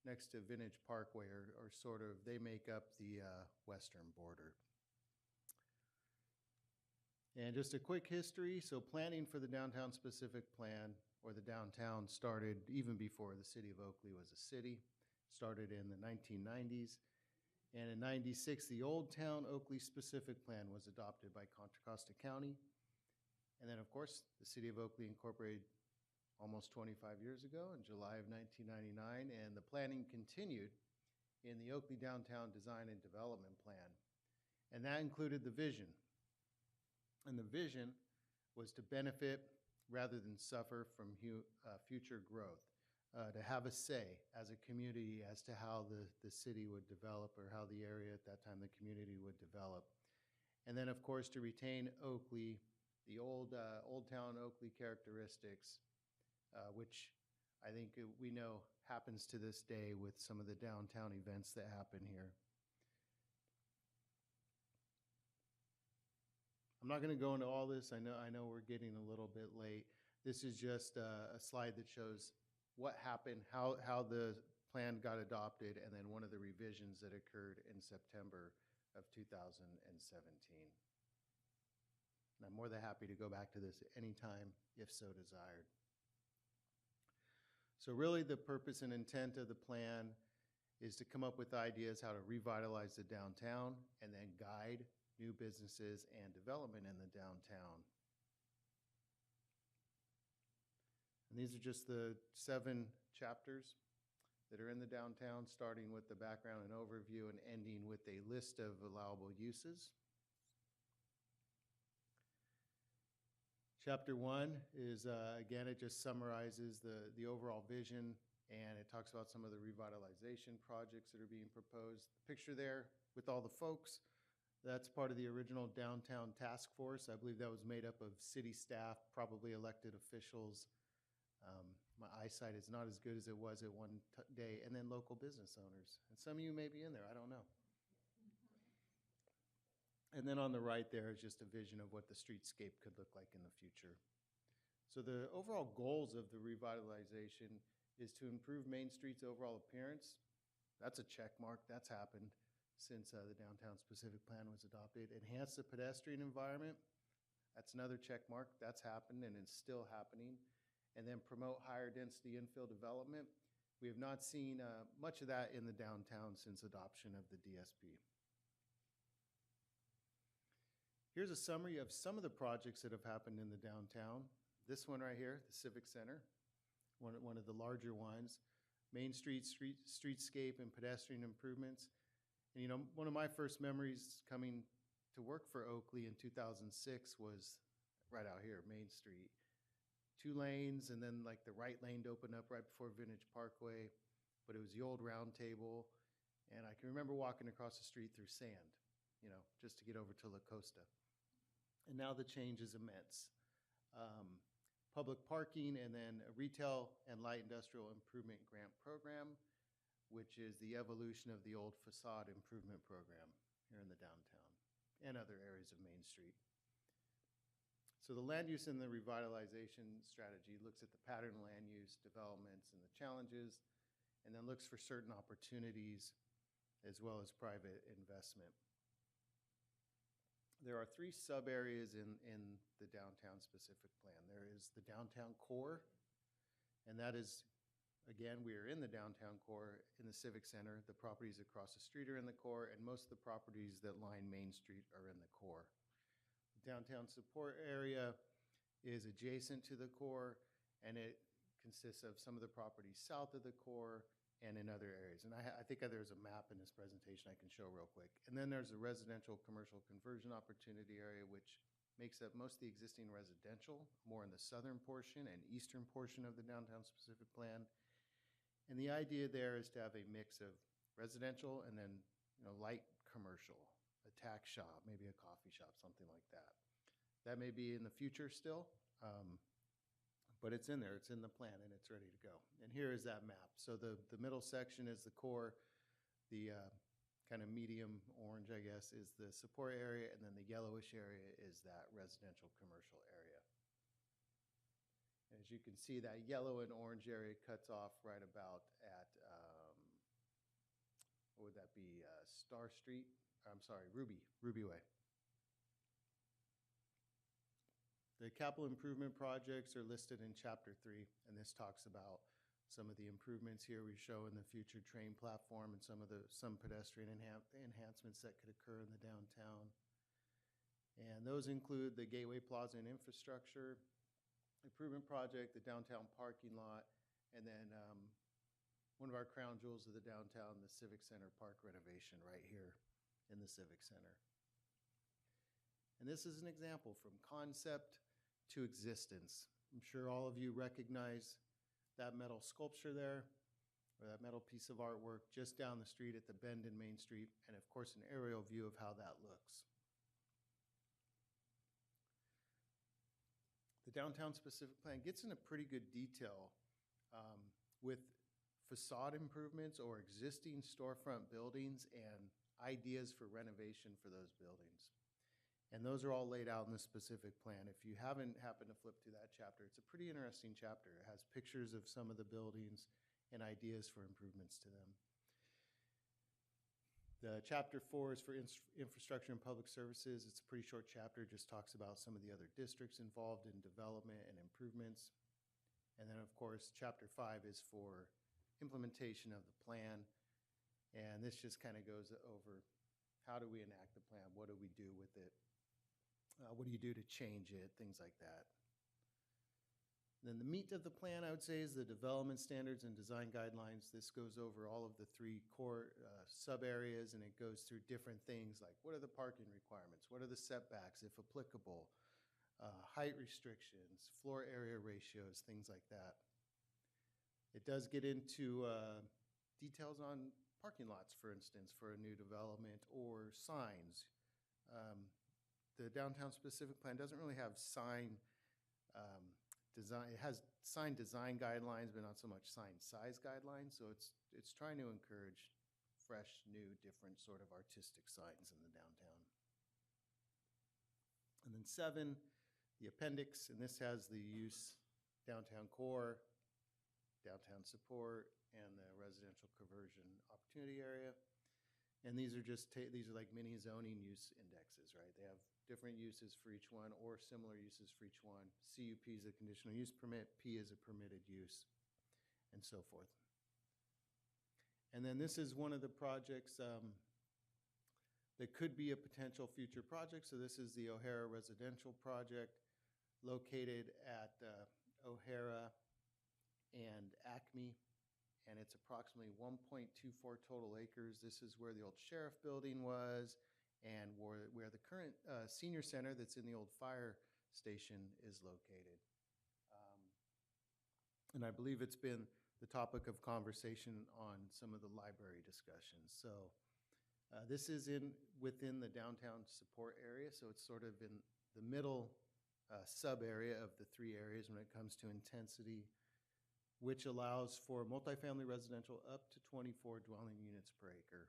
next to Vintage Parkway are sort of, they make up the western border. And just a quick history, so planning for the downtown specific plan, or the downtown, started even before the city of Oakley was a city, started in the 1990s. And in 96, the Old Town Oakley Specific Plan was adopted by Contra Costa County. And then, of course, the city of Oakley incorporated almost 25 years ago in July of 1999, and the planning continued in the Oakley Downtown Design and Development Plan. And that included the vision. And the vision was to benefit rather than suffer from future growth. To have a say as a community as to how the city would develop, or how the area at that time, the community would develop. And then, of course, to retain Oakley, the old town Oakley characteristics, which I think we know happens to this day with some of the downtown events that happen here. I'm not going to go into all this. I know we're getting a little bit late. This is just a slide that shows what happened, how the plan got adopted, and then one of the revisions that occurred in September of 2017. And I'm more than happy to go back to this at any time, if so desired. So really the purpose and intent of the plan is to come up with ideas how to revitalize the downtown and then guide new businesses and development in the downtown. And these are just the 7 chapters that are in the downtown, starting with the background and overview and ending with a list of allowable uses. Chapter 1 is, again, it just summarizes the overall vision, and it talks about some of the revitalization projects that are being proposed. The picture there with all the folks, that's part of the original downtown task force. I believe that was made up of city staff, probably elected officials. My eyesight is not as good as it was at one day, and then local business owners. And some of you may be in there, I don't know. And then on the right there is just a vision of what the streetscape could look like in the future. So the overall goals of the revitalization is to improve Main Street's overall appearance. That's a check mark, that's happened since the downtown specific plan was adopted. Enhance the pedestrian environment, that's another check mark, that's happened and it's still happening. And then promote higher density infill development. We have not seen much of that in the downtown since adoption of the DSP. Here's a summary of some of the projects that have happened in the downtown. This one right here, the Civic Center, one of the larger ones. Main Street, streetscape, and pedestrian improvements. And, you know, one of my first memories coming to work for Oakley in 2006 was right out here, Main Street. 2 lanes, and then like the right lane opened up right before Vintage Parkway, but it was the old round table. And I can remember walking across the street through sand, you know, just to get over to La Costa. And now the change is immense. Public parking, and then a retail and light industrial improvement grant program, which is the evolution of the old facade improvement program here in the downtown and other areas of Main Street. So the land use and the revitalization strategy looks at the pattern land use developments and the challenges, and then looks for certain opportunities as well as private investment. There are 3 sub-areas in the downtown specific plan. There is the downtown core, and that is, again, we are in the downtown core in the Civic Center. The properties across the street are in the core, and most of the properties that line Main Street are in the core. The downtown support area is adjacent to the core, and it consists of some of the properties south of the core and in other areas. And I think there's a map in this presentation I can show real quick. And then there's a residential commercial conversion opportunity area, which makes up most of the existing residential, more in the southern portion and eastern portion of the downtown specific plan. And the idea there is to have a mix of residential and then, you know, light commercial, a tack shop, maybe a coffee shop, something like that. That may be in the future still, but it's in there, it's in the plan, and it's ready to go. And here is that map. So the middle section is the core, the kind of medium orange, I guess, is the support area, and then the yellowish area is that residential commercial area. And as you can see, that yellow and orange area cuts off right about at, what would that be, Star Street? I'm sorry, Ruby Way. The capital improvement projects are listed in Chapter 3, and this talks about some of the improvements here we show in the future train platform and some pedestrian enhancements that could occur in the downtown. And those include the Gateway Plaza and infrastructure improvement project, the downtown parking lot, and then one of our crown jewels of the downtown, the Civic Center Park renovation right here in the Civic Center. And this is an example from concept to existence. I'm sure all of you recognize that metal sculpture there, or that metal piece of artwork just down the street at the bend in Main Street, and of course an aerial view of how that looks. The downtown specific plan gets into pretty good detail with facade improvements or existing storefront buildings and ideas for renovation for those buildings. And those are all laid out in the specific plan. If you haven't happened to flip through that chapter, it's a pretty interesting chapter. It has pictures of some of the buildings and ideas for improvements to them. The chapter 4 is for infrastructure and public services. It's a pretty short chapter, just talks about some of the other districts involved in development and improvements. And then, of course, chapter 5 is for implementation of the plan. And this just kind of goes over how do we enact the plan? What do we do with it? What do you do to change it? Things like that. Then the meat of the plan, I would say, is the development standards and design guidelines. This goes over all of the 3 core sub-areas, and it goes through different things like what are the parking requirements? What are the setbacks, if applicable? Height restrictions, floor area ratios, things like that. It does get into details on parking lots, for instance, for a new development, or signs. The downtown specific plan doesn't really have sign design. It has sign design guidelines, but not so much sign size guidelines. So it's trying to encourage fresh, new, different sort of artistic signs in the downtown. And then 7, the appendix, and this has the use downtown core, downtown support, and the residential conversion opportunity area. And these are just these are like mini zoning use indexes, right? They have different uses for each one or similar uses for each one. CUP is a conditional use permit, P is a permitted use, and so forth. And then this is one of the projects that could be a potential future project. So this is the O'Hara residential project located at O'Hara and Acme and it's approximately 1.24 total acres. This is where the old sheriff building was, and where the current senior center that's in the old fire station is located. And I believe it's been the topic of conversation on some of the library discussions. So this is within the downtown support area, so it's sort of in the middle sub-area of the three areas when it comes to intensity, which allows for multifamily residential up to 24 dwelling units per acre,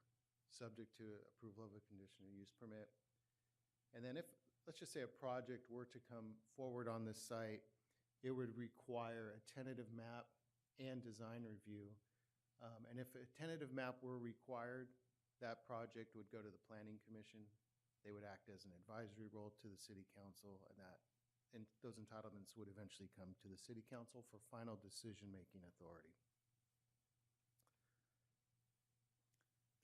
subject to approval of a conditional use permit. And then if, let's just say, a project were to come forward on this site, it would require a tentative map and design review. And if a tentative map were required, that project would go to the Planning Commission. They would act as an advisory role to the City Council, and those entitlements would eventually come to the City Council for final decision-making authority.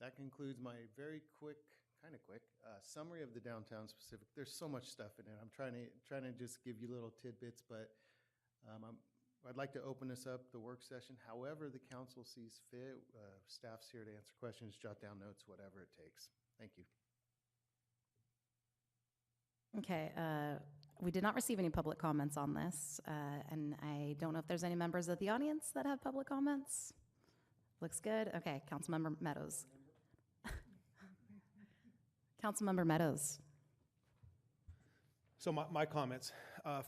That concludes my very quick, kind of quick, summary of the downtown specific. There's so much stuff in it. I'm trying to just give you little tidbits, but I'd like to open this up, the work session, however the council sees fit. Staff's here to answer questions, jot down notes, whatever it takes. Thank you. Okay, we did not receive any public comments on this, and I don't know if there's any members of the audience that have public comments. Looks good. Okay, Councilmember Meadows. Councilmember Meadows. So my comments,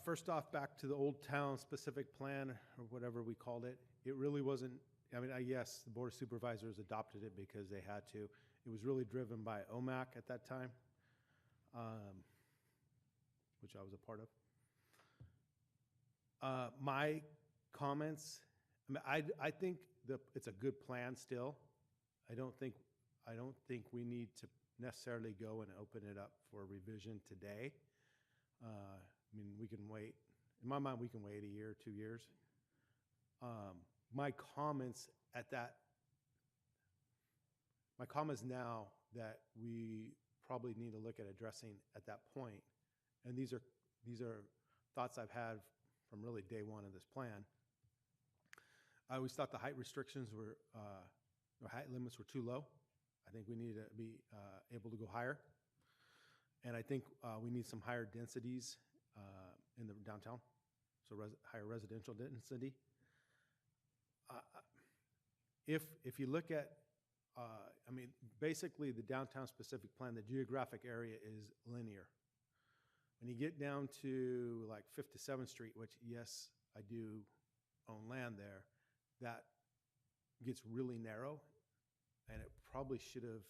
first off, back to the Old Town Specific Plan, or whatever we called it. It really wasn't, I mean, yes, the Board of Supervisors adopted it because they had to. It was really driven by OMAC at that time, which I was a part of. My comments, I mean, I think it's a good plan still. I don't think we need to necessarily go and open it up for revision today. I mean, we can wait. In my mind, we can wait a year, 2 years. My comments now that we probably need to look at addressing at that point, and these are thoughts I've had from really day one of this plan. I always thought the height restrictions were, or height limits were too low. I think we need to be able to go higher. And I think we need some higher densities in the downtown, so higher residential density. If you look at, I mean, basically the downtown specific plan, the geographic area is linear. When you get down to like 5th to 7th Street, which yes, I do own land there, that gets really narrow, and it probably should have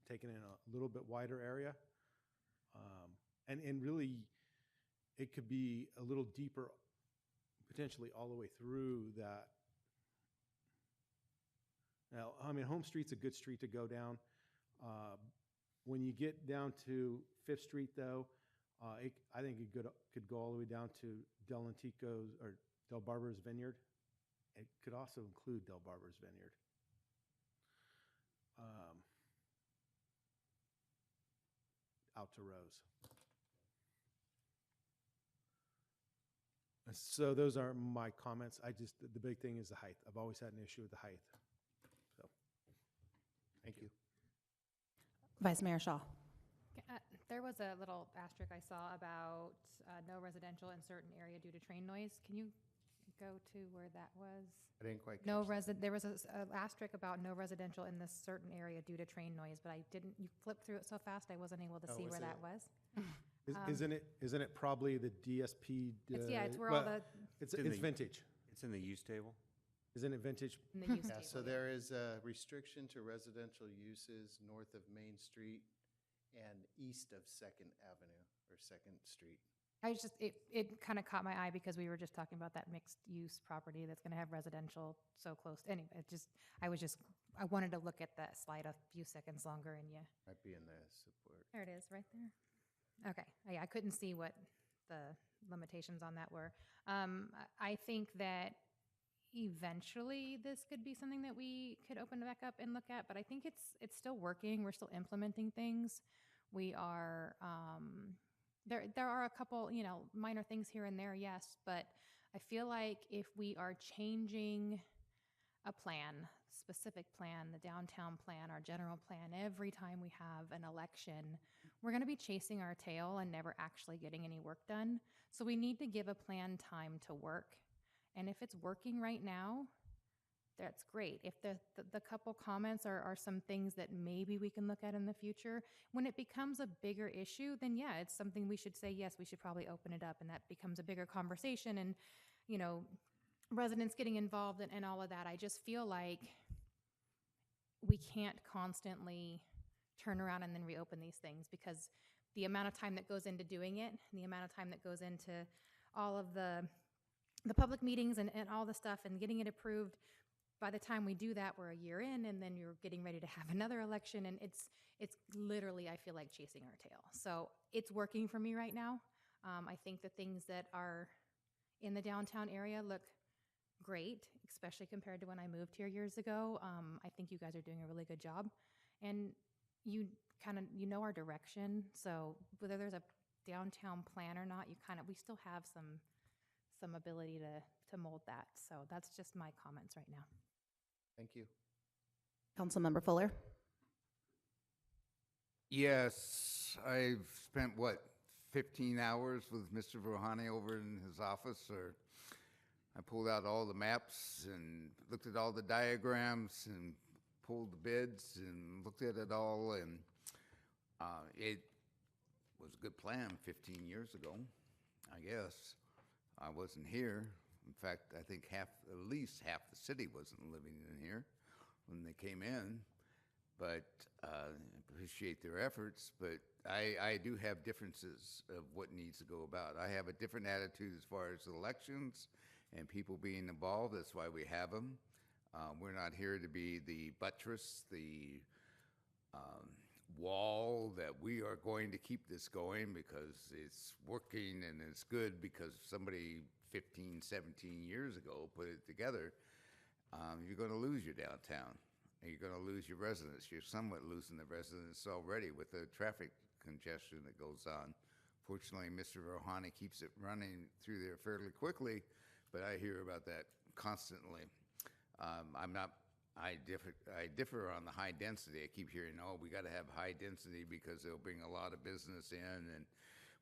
taken in a little bit wider area. And really, it could be a little deeper, potentially all the way through that. Now, I mean, Home Street's a good street to go down. When you get down to 5th Street, though, I think it could go all the way down to Del Antico's or Del Barber's Vineyard. It could also include Del Barber's Vineyard. Out to Rose. So those are my comments. The big thing is the height. I've always had an issue with the height. So, thank you. Vice Mayor Shaw. There was a little asterisk I saw about no residential in certain area due to train noise. Can you go to where that was? I didn't quite No catch that. There was an asterisk about no residential in this certain area due to train noise, but I didn't, you flipped through it so fast I wasn't able to Oh, see was where that it? was. Isn't it probably the DSP? It's where all the, It's vintage. It's in the use table. Isn't it vintage? in the use Yeah, table. so there is a restriction to residential uses north of Main Street and east of 2nd Avenue or 2nd Street. I was just, it kind of caught my eye because we were just talking about that mixed use property that's going to have residential so close. Anyway, I wanted to look at that slide a few seconds longer and Might be in the support. there it is right there. Okay, yeah, I couldn't see what the limitations on that were. I think that eventually this could be something that we could open back up and look at, but I think it's still working. We're still implementing things. We are, there are a couple, minor things here and there, yes, but I feel like if we are changing a plan, specific plan, the downtown plan, our general plan, every time we have an election, we're going to be chasing our tail and never actually getting any work done. So we need to give a plan time to work. And if it's working right now, that's great. If the couple comments are some things that maybe we can look at in the future, when it becomes a bigger issue, then yeah, it's something we should say, yes, we should probably open it up, and that becomes a bigger conversation and, you know, residents getting involved and all of that. I just feel like we can't constantly turn around and then reopen these things, because the amount of time that goes into doing it, and the amount of time that goes into all of the public meetings and all the stuff and getting it approved, by the time we do that, we're a year in, and then you're getting ready to have another election, and it's literally, I feel like, chasing our tail. So it's working for me right now. I think the things that are in the downtown area look great, especially compared to when I moved here years ago. I think you guys are doing a really good job, and you know our direction. So whether there's a downtown plan or not, we still have some ability to mold that. So that's just my comments right now. Thank you. Councilmember Fuller. Yes, I've spent, 15 hours with Mr. Rouhani over in his office, or I pulled out all the maps and looked at all the diagrams and pulled the bids and looked at it all, and it was a good plan 15 years ago, I guess. I wasn't here. In fact, I think at least half the city wasn't living in here when they came in, but I appreciate their efforts. But I do have differences of what needs to go about. I have a different attitude as far as elections and people being involved. That's why we have them. We're not here to be the buttress, the wall that we are going to keep this going because it's working and it's good because somebody 15, 17 years ago put it together. You're going to lose your downtown, and you're going to lose your residents. You're somewhat losing the residents already with the traffic congestion that goes on. Fortunately, Mr. Rouhani keeps it running through there fairly quickly, but I hear about that constantly. I differ on the high density. I keep hearing, oh, we got to have high density because it'll bring a lot of business in, and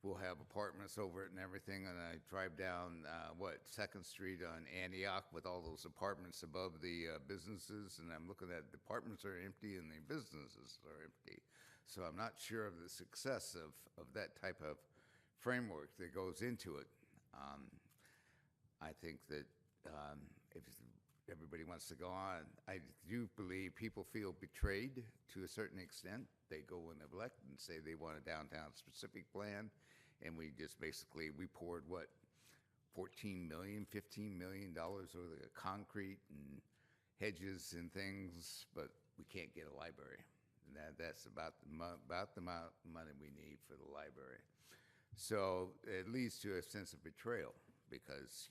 we'll have apartments over it and everything. And I drive down, 2nd Street on Antioch with all those apartments above the businesses, and I'm looking at the apartments are empty and the businesses are empty. So I'm not sure of the success of that type of framework that goes into it. I think that if everybody wants to go on, I do believe people feel betrayed to a certain extent. They go and elect and say they want a downtown specific plan, and we just basically, we poured $14 million, $15 million over the concrete and hedges and things, but we can't get a library. And that's about the amount of money we need for the library. So it leads to a sense of betrayal because,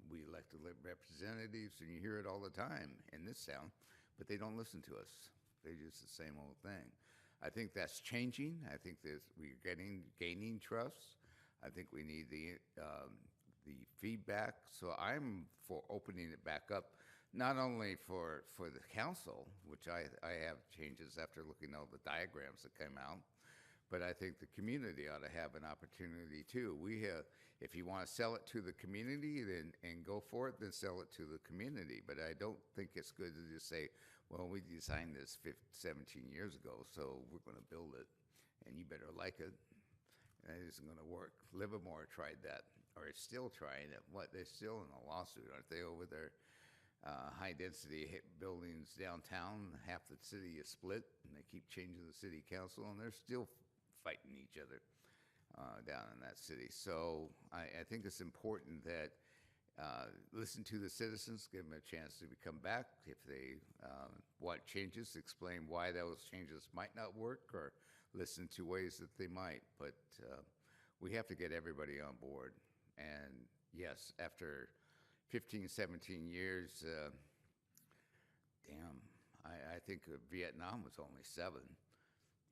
we elected representatives, and you hear it all the time in this town, but they don't listen to us. They're just the same old thing. I think that's changing. I think that we're gaining trust. I think we need the feedback. So I'm for opening it back up, not only for the council, which I have changes after looking at all the diagrams that came out, but I think the community ought to have an opportunity too. If you want to sell it to the community and go for it, then sell it to the community. But I don't think it's good to just say, well, we designed this 17 years ago, so we're going to build it, and you better like it. And it isn't going to work. Livermore tried that, or is still trying it. They're still in a lawsuit, aren't they, over their high-density buildings downtown? Half the city is split, and they keep changing the city council, and they're still fighting each other down in that city. So I think it's important that listen to the citizens, give them a chance to come back. If they want changes, explain why those changes might not work, or listen to ways that they might. But we have to get everybody on board. And yes, after 15, 17 years, I think Vietnam was only 7,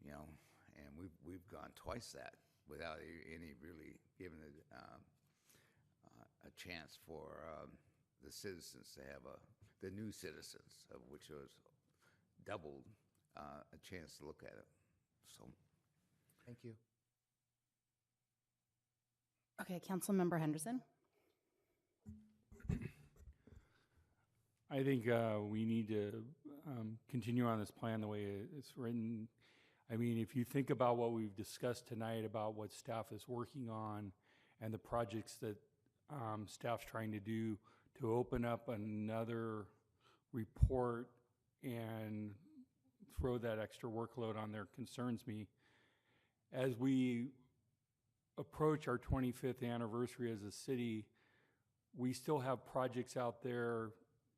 and we've gone twice that without any really giving it a chance for the citizens to have the new citizens, of which was doubled, a chance to look at it. So, Thank you. Okay, Councilmember Henderson. I think we need to continue on this plan the way it's written. I mean, if you think about what we've discussed tonight about what staff is working on and the projects that staff's trying to do, to open up another report and throw that extra workload on there concerns me. As we approach our 25th anniversary as a city, we still have projects out there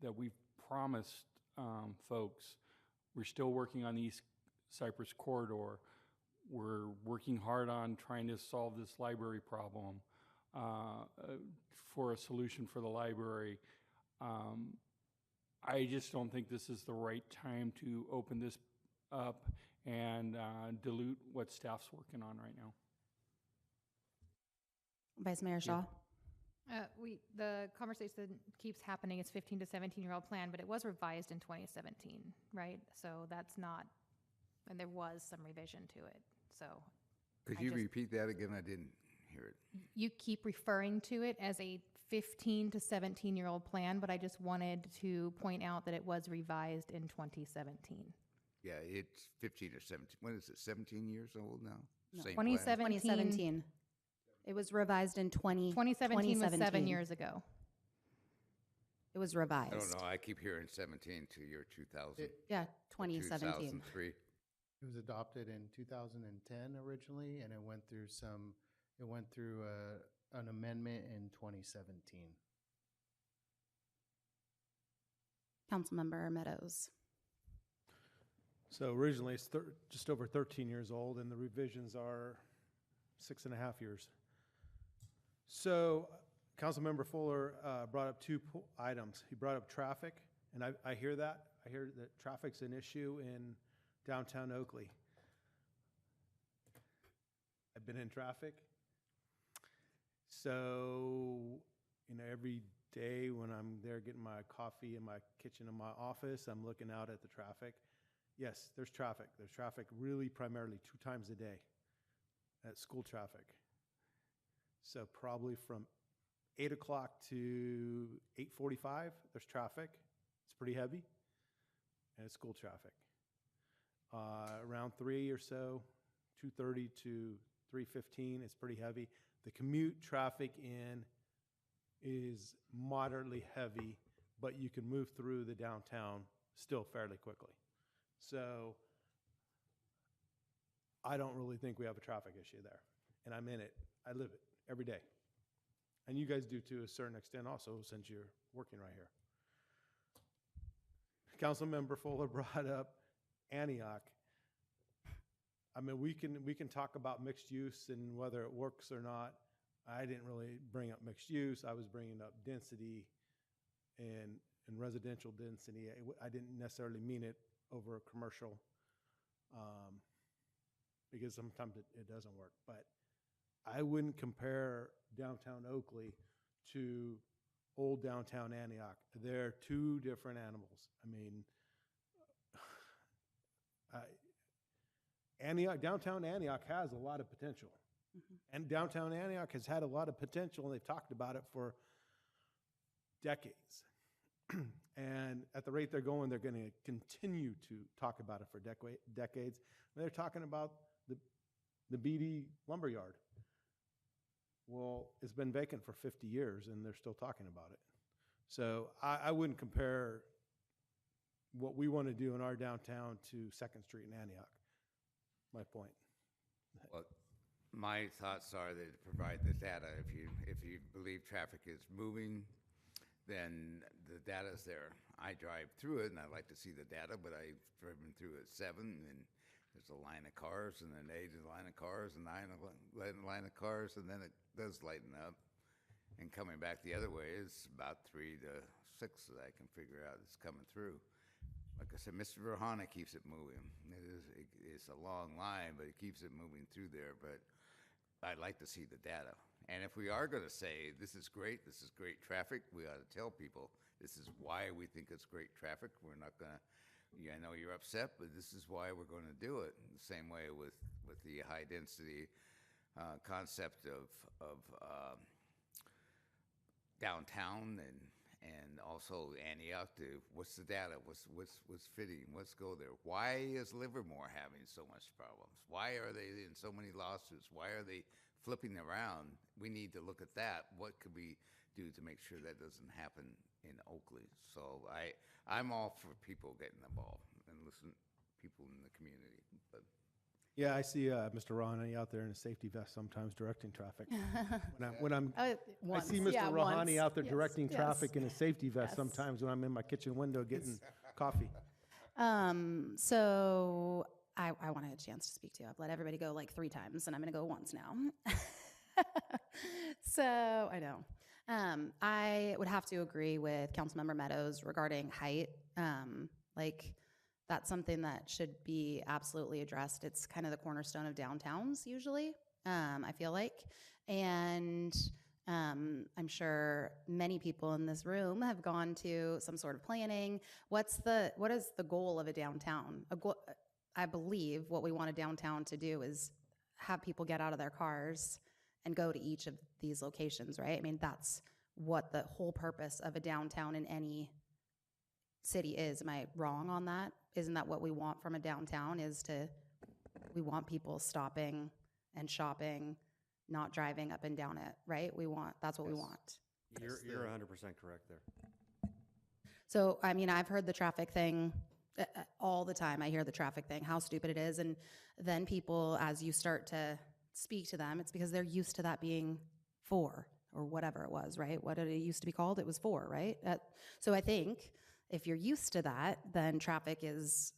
that we've promised folks. We're still working on the East Cypress Corridor. We're working hard on trying to solve this library problem for a solution for the library. I just don't think this is the right time to open this up and dilute what staff's working on right now. Vice Mayor Shaw. The conversation keeps happening. It's 15 to 17-year-old plan, but it was revised in 2017, right? So that's not, and there was some revision to it. So could you repeat that again? I didn't hear it. You keep referring to it as a 15 to 17-year-old plan, but I just wanted to point out that it was revised in 2017. Yeah, it's 15 or 17. What is it, 17 years old now? No. Same plan? 2017. It was revised in 2017 was 7 years ago. It was revised. I don't know. I keep hearing 17 to year 2000. Yeah, 2017. 2003. It was adopted in 2010 originally, and it went through an amendment in 2017. Councilmember Meadows. So originally, it's just over 13 years old, and the revisions are 6.5 years. So Councilmember Fuller brought up two items. He brought up traffic, and I hear that. I hear that traffic's an issue in downtown Oakley. I've been in traffic. So, every day when I'm there getting my coffee in my kitchen in my office, I'm looking out at the traffic. Yes, there's traffic. There's traffic really primarily 2 times a day at school traffic. So probably from 8 o'clock to 8:45, there's traffic. It's pretty heavy, and it's school traffic. Around 3 or so, 2:30 to 3:15, it's pretty heavy. The commute traffic in is moderately heavy, but you can move through the downtown still fairly quickly. So I don't really think we have a traffic issue there, and I'm in it. I live it every day. And you guys do to a certain extent also, since you're working right here. Councilmember Fuller brought up Antioch. I mean, we can talk about mixed use and whether it works or not. I didn't really bring up mixed use. I was bringing up density and residential density. I didn't necessarily mean it over a commercial because sometimes it doesn't work. But I wouldn't compare downtown Oakley to old downtown Antioch. They're 2 different animals. I mean, downtown Antioch has a lot of potential. Mm-hmm. And downtown Antioch has had a lot of potential, and they've talked about it for decades. And at the rate they're going to continue to talk about it for decades. They're talking about the BD lumberyard. Well, it's been vacant for 50 years, and they're still talking about it. So I wouldn't compare what we want to do in our downtown to 2nd Street in Antioch. My point. Well, my thoughts are that to provide the data. If you believe traffic is moving, then the data's there. I drive through it, and I like to see the data, but I've driven through at 7, and there's a line of cars, and then 8 is a line of cars, and 9 a line of cars, and then it does lighten up. And coming back the other way is about 3 to 6 that I can figure out it's coming through. Like I said, Mr. Verhana keeps it moving. It's a long line, but it keeps it moving through there. But I'd like to see the data. And if we are going to say, this is great traffic, we ought to tell people This is why we think it's great traffic. We're not gonna, yeah, I know you're upset, but this is why we're gonna do it. The same way with the high-density concept of downtown and also Antioch. What's the data? What's fitting? Let's go there. Why is Livermore having so much problems? Why are they in so many lawsuits? Why are they flipping around? We need to look at that. What could we do to make sure that doesn't happen in Oakley? So I'm all for people getting involved and listen people in the community. But Yeah, I see Mr. Rouhani out there in a safety vest sometimes directing traffic. I see Mr. Rouhani out there directing traffic in a safety vest sometimes when I'm in my kitchen window getting coffee. So I wanted a chance to speak to you. I've let everybody go like 3 times, and I'm going to go once now. So I know. I would have to agree with Councilmember Meadows regarding height. Like, that's something that should be absolutely addressed. It's kind of the cornerstone of downtowns usually, I feel like. And I'm sure many people in this room have gone to some sort of planning. What is the goal of a downtown? I believe what we want a downtown to do is have people get out of their cars and go to each of these locations, right? I mean, that's what the whole purpose of a downtown in any city is. Am I wrong on that? Isn't that what we want from a downtown, we want people stopping and shopping, not driving up and down it, right? That's what we want. You're 100% correct there. So, I mean, I've heard the traffic thing all the time. I hear the traffic thing, how stupid it is. And then people, as you start to speak to them, it's because they're used to that being 4 or whatever it was, right? What did it used to be called? It was 4, right? So I think if you're used to that, then traffic is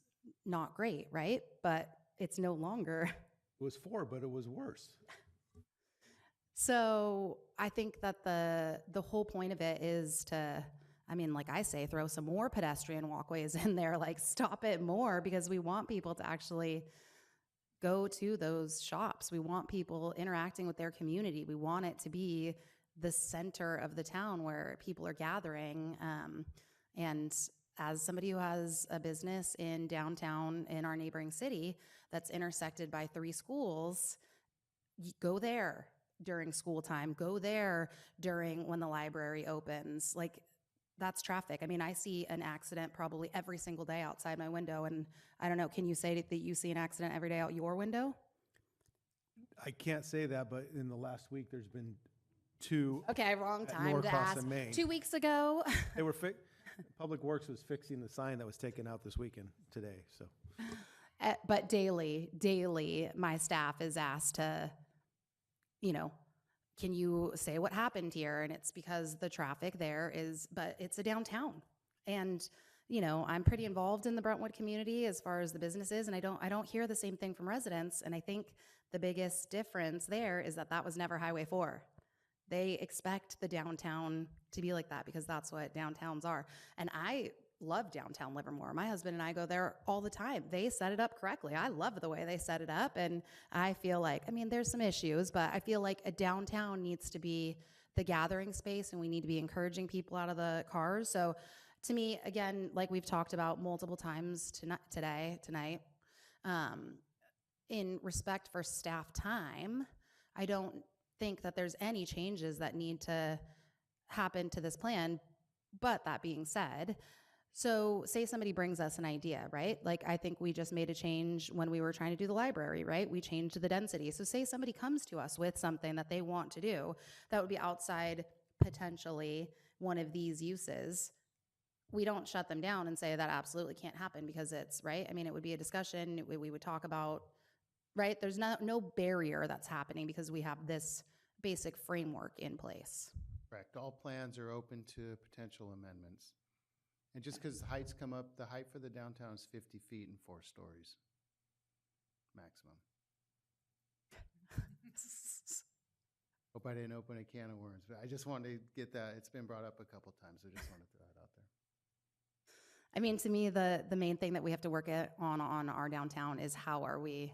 not great, right? But it's no longer. It was 4, but it was worse. So I think that the whole point of it is to, I mean, like I say, throw some more pedestrian walkways in there, like stop it more, because we want people to actually go to those shops. We want people interacting with their community. We want it to be the center of the town where people are gathering. And as somebody who has a business in downtown in our neighboring city that's intersected by 3 schools, go there during school time, go there during when the library opens. Like, that's traffic. I mean, I see an accident probably every single day outside my window, and I don't know, can you say that you see an accident every day out your window? I can't say that, but in the last week, there's been 2. Okay, wrong at time to Norcross ask. and Main. 2 weeks ago. They were Public Works was fixing the sign that was taken out this weekend today. So, But daily, my staff is asked to, can you say what happened here? And it's because the traffic there but it's a downtown. And, I'm pretty involved in the Brentwood community as far as the businesses, and I don't hear the same thing from residents. And I think the biggest difference there is that was never Highway 4. They expect the downtown to be like that because that's what downtowns are. And I love downtown Livermore. My husband and I go there all the time. They set it up correctly. I love the way they set it up. And I feel like, I mean, there's some issues, but I feel like a downtown needs to be the gathering space, and we need to be encouraging people out of the cars. So to me, again, like we've talked about multiple times tonight, in respect for staff time, I don't think that there's any changes that need to happen to this plan. But that being said, so say somebody brings us an idea, right? Like, I think we just made a change when we were trying to do the library, right? We changed the density. So say somebody comes to us with something that they want to do that would be outside potentially one of these uses. We don't shut them down and say that absolutely can't happen because it's, right? I mean, it would be a discussion. We would talk about, right? There's no barrier that's happening because we have this basic framework in place. Correct. All plans are open to potential amendments. And just because the heights come up, the height for the downtown is 50 feet and 4 stories maximum. Hope I didn't open a can of worms, but I just wanted to get that. It's been brought up a couple times. I just wanted to throw it out there. I mean, to me, the main thing that we have to work on our downtown is how are we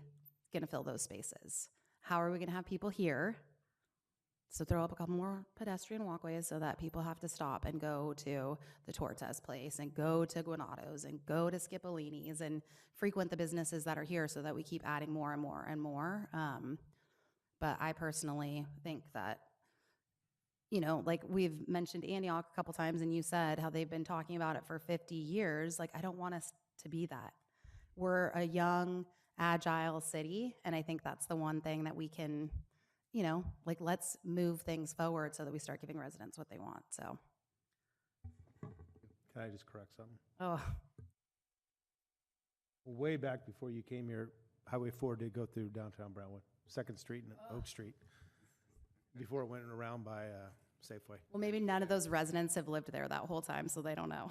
going to fill those spaces? How are we going to have people here So throw up a couple more pedestrian walkways so that people have to stop and go to the Tortes place and go to Guanato's and go to Scipolini's and frequent the businesses that are here so that we keep adding more and more and more. But I personally think that, you know, like we've mentioned Antioch a couple times and you said how they've been talking about it for 50 years. Like, I don't want us to be that. We're a young, agile city, and I think that's the one thing that we can, you know, like, let's move things forward so that we start giving residents what they want. So, Can I just correct something? oh, Way back before you came here, Highway 4 did go through downtown Brownwood, 2nd Street and Oak Street, before it went around by Safeway. well, maybe none of those residents have lived there that whole time, so they don't know.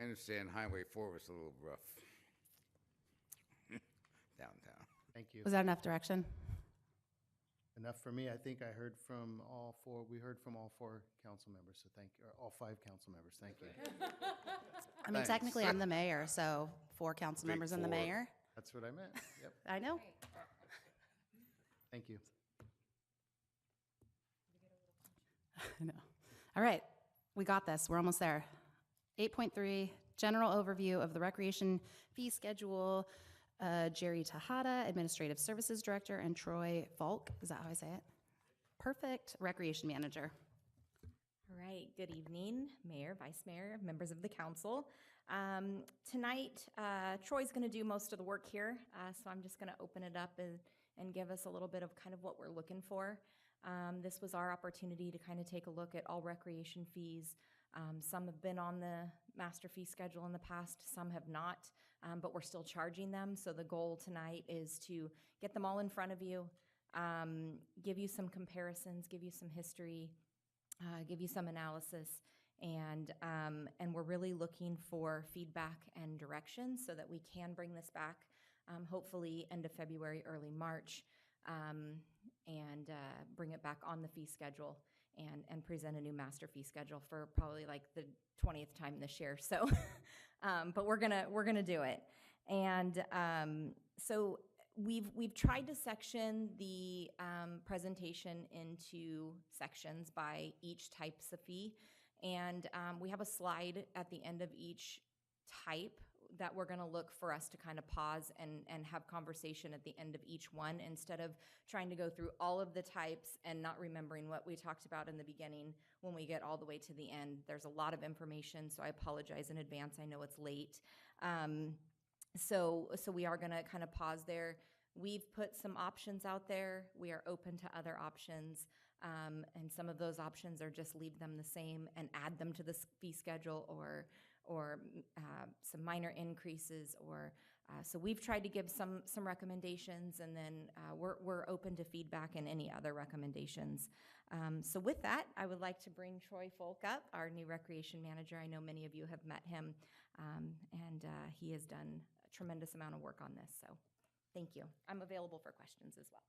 I understand Highway 4 was a little rough downtown. Thank you. Was that enough direction? Enough for me. I think I heard from all four. We heard from all four council members, so thank you, or all 5 council members. Thank you. I mean, Thanks. technically, I'm the mayor, so 4 council Big members and the 4. mayor. That's what I meant. Yep. I know. Thank you. I know. All right, we got this. We're almost there. 8.3, general overview of the recreation fee schedule. Jerry Tejada, Administrative Services Director, and Troy Falk, is that how I say it? Perfect, Recreation Manager. All right, good evening, Mayor, Vice Mayor, members of the council. Tonight, Troy's going to do most of the work here, so I'm just going to open it up and give us a little bit of kind of what we're looking for. This was our opportunity to kind of take a look at all recreation fees. Some have been on the master fee schedule in the past, some have not, but we're still charging them. So the goal tonight is to get them all in front of you, give you some comparisons, give you some history, give you some analysis, and we're really looking for feedback and direction so that we can bring this back, hopefully end of February, early March, and bring it back on the fee schedule and present a new master fee schedule for probably like the 20th time this year. So, but we're gonna do it. And so we've tried to section the presentation into sections by each types of fee, and we have a slide at the end of each type that we're going to look for us to kind of pause and have conversation at the end of each one, instead of trying to go through all of the types and not remembering what we talked about in the beginning when we get all the way to the end. There's a lot of information, so I apologize in advance. I know it's late. So we are going to kind of pause there. We've put some options out there. We are open to other options. And some of those options are just leave them the same and add them to the fee schedule, or some minor increases, or so we've tried to give some recommendations, and then we're open to feedback and any other recommendations. So with that, I would like to bring Troy Folk up, our new recreation manager. I know many of you have met him, and he has done a tremendous amount of work on this. So thank you. I'm available for questions as well.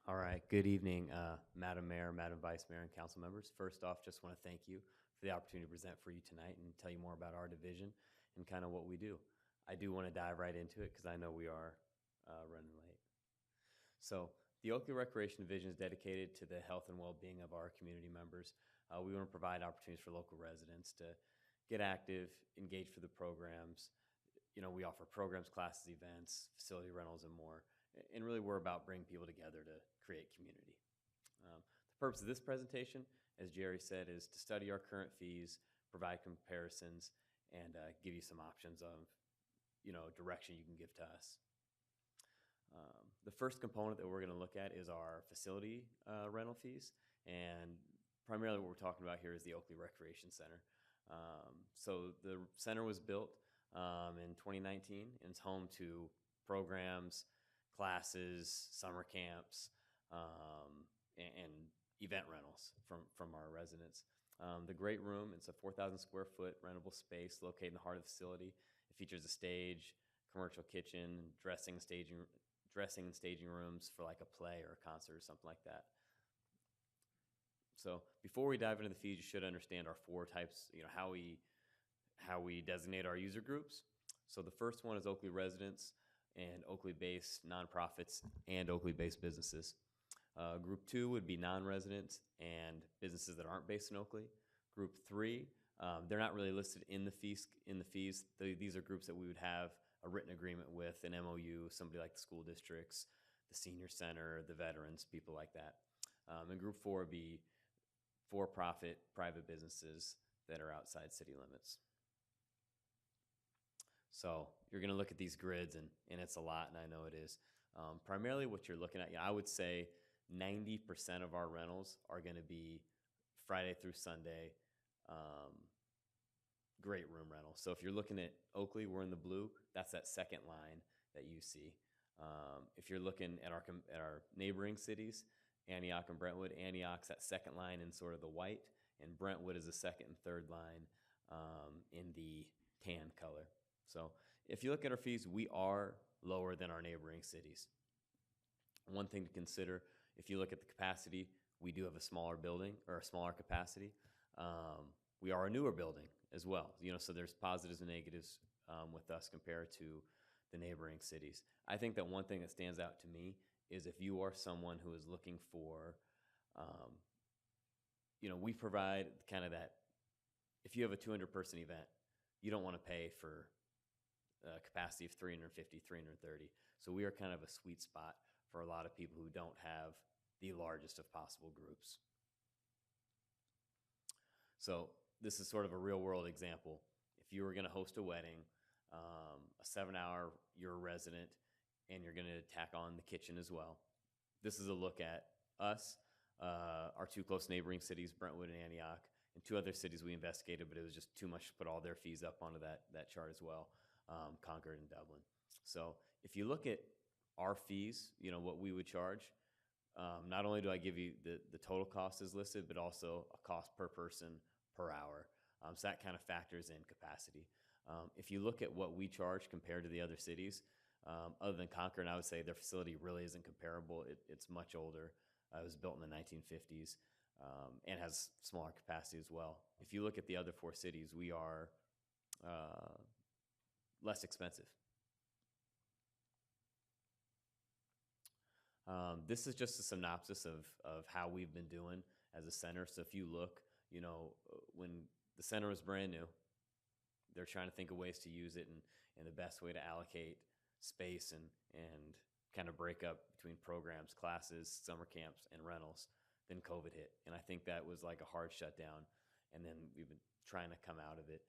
All right, good evening, Madam Mayor, Madam Vice Mayor, and council members. First off, just want to thank you for the opportunity to present for you tonight and tell you more about our division and kind of what we do. I do want to dive right into it because I know we are running late. So the Oakley Recreation Division is dedicated to the health and well-being of our community members. We want to provide opportunities for local residents to get active, engage for the programs. You know, we offer programs, classes, events, facility rentals, and more. And really, we're about bringing people together to create community. The purpose of this presentation, as Jerry said, is to study our current fees, provide comparisons, and give you some options of, you know, direction you can give to us. The first component that we're going to look at is our facility rental fees, and primarily what we're talking about here is the Oakley Recreation Center. So the center was built in 2019, and it's home to programs, classes, summer camps, and event rentals from our residents. The Great Room, it's a 4,000 square foot rentable space located in the heart of the facility. It features a stage, commercial kitchen, dressing and staging rooms for like a play or a concert or something like that. So before we dive into the fees, you should understand our 4 types, you know, how we designate our user groups. So the first one is Oakley residents. and Oakley-based nonprofits and Oakley-based businesses. Group 2 would be non-residents and businesses that aren't based in Oakley. Group 3, they're not really listed in the fees. These are groups that we would have a written agreement with, an MOU, somebody like the school districts, the senior center, the veterans, people like that. And Group 4 would be for-profit private businesses that are outside city limits. So you're going to look at these grids, and it's a lot, and I know it is. Primarily what you're looking at, I would say 90% of our rentals are going to be Friday through Sunday, great room rentals. So if you're looking at Oakley, we're in the blue. That's that second line that you see. If you're looking at our neighboring cities, Antioch and Brentwood, Antioch's that second line in sort of the white, and Brentwood is the second and third line in the tan color. So if you look at our fees, we are lower than our neighboring cities. One thing to consider, if you look at the capacity, we do have a smaller building or a smaller capacity. We are a newer building as well, so there's positives and negatives with us compared to the neighboring cities. I think that one thing that stands out to me is if you are someone who is looking for, we provide kind of that, if you have a 200-person event, you don't want to pay for a capacity of 350, 330. So we are kind of a sweet spot for a lot of people who don't have the largest of possible groups. So this is sort of a real-world example. If you were going to host a wedding, a 7-hour, you're a resident, and you're going to tack on the kitchen as well. This is a look at us, our 2 close neighboring cities, Brentwood and Antioch, and 2 other cities we investigated, but it was just too much to put all their fees up onto that chart as well, Concord and Dublin. So if you look at our fees, what we would charge, not only do I give you the total cost is listed, but also a cost per person per hour. So that kind of factors in capacity. If you look at what we charge compared to the other cities, other than Concord, I would say their facility really isn't comparable. It's much older. It was built in the 1950s and has smaller capacity as well. If you look at the other 4 cities, we are less expensive. This is just a synopsis of how we've been doing as a center. So if you look, when the center was brand new, they're trying to think of ways to use it and the best way to allocate space and kind of break up between programs, classes, summer camps, and rentals. Then COVID hit, and I think that was like a hard shutdown, and then we've been trying to come out of it.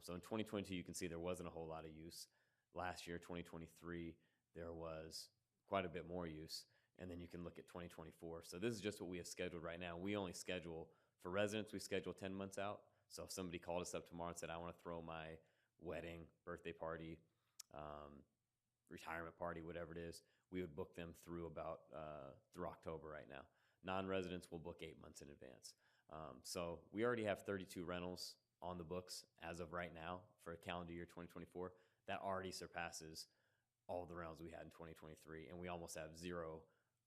So in 2022, you can see there wasn't a whole lot of use. Last year, 2023, there was quite a bit more use, and then you can look at 2024. So this is just what we have scheduled right now. We only schedule, for residents, we schedule 10 months out. So if somebody called us up tomorrow and said, I want to throw my wedding, birthday party, retirement party, whatever it is, we would book them through through October right now. Non-residents will book 8 months in advance. So we already have 32 rentals on the books as of right now for calendar year 2024. That already surpasses all the rentals we had in 2023, and we almost have 0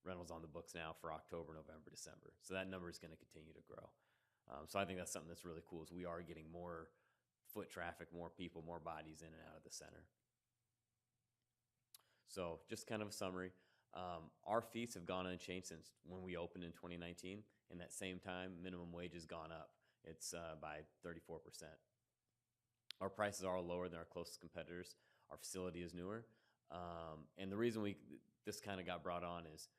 rentals on the books now for October, November, December. So that number is going to continue to grow. So I think that's something that's really cool is we are getting more foot traffic, more people, more bodies in and out of the center. So just kind of a summary. Our fees have gone unchanged since when we opened in 2019. In that same time, minimum wage has gone up. It's by 34%. Our prices are lower than our closest competitors. Our facility is newer. And the reason this kind of got brought on is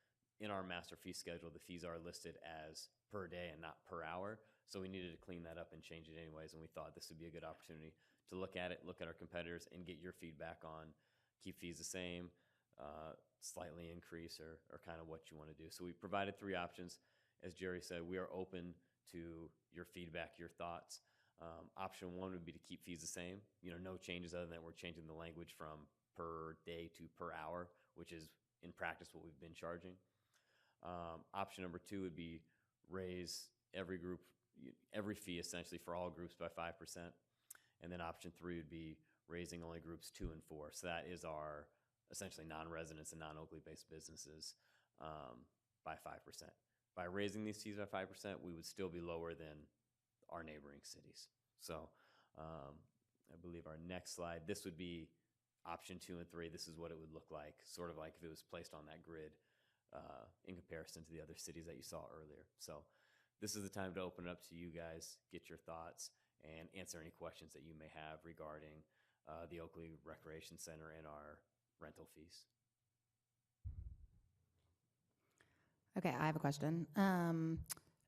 in our master fee schedule, the fees are listed as per day and not per hour. So we needed to clean that up and change it anyways. And we thought this would be a good opportunity to look at it, look at our competitors, and get your feedback on keep fees the same, slightly increase, or kind of what you want to do. So we provided 3 options. As Jerry said, we are open to your feedback, your thoughts. Option 1 would be to keep fees the same. No changes other than we're changing the language from per day to per hour, which is in practice what we've been charging. Option number 2 would be raise every fee essentially for all groups by 5%. And then option 3 would be raising only groups 2 and 4. So that is our essentially non-residents and non-Oakley based businesses by 5%. By raising these fees by 5%, we would still be lower than our neighboring cities. So I believe our next slide, this would be option 2 and 3, this is what it would look like, sort of like if it was placed on that grid in comparison to the other cities that you saw earlier. So this is the time to open it up to you guys, get your thoughts, and answer any questions that you may have regarding the Oakley Recreation Center and our rental fees. Okay, I have a question.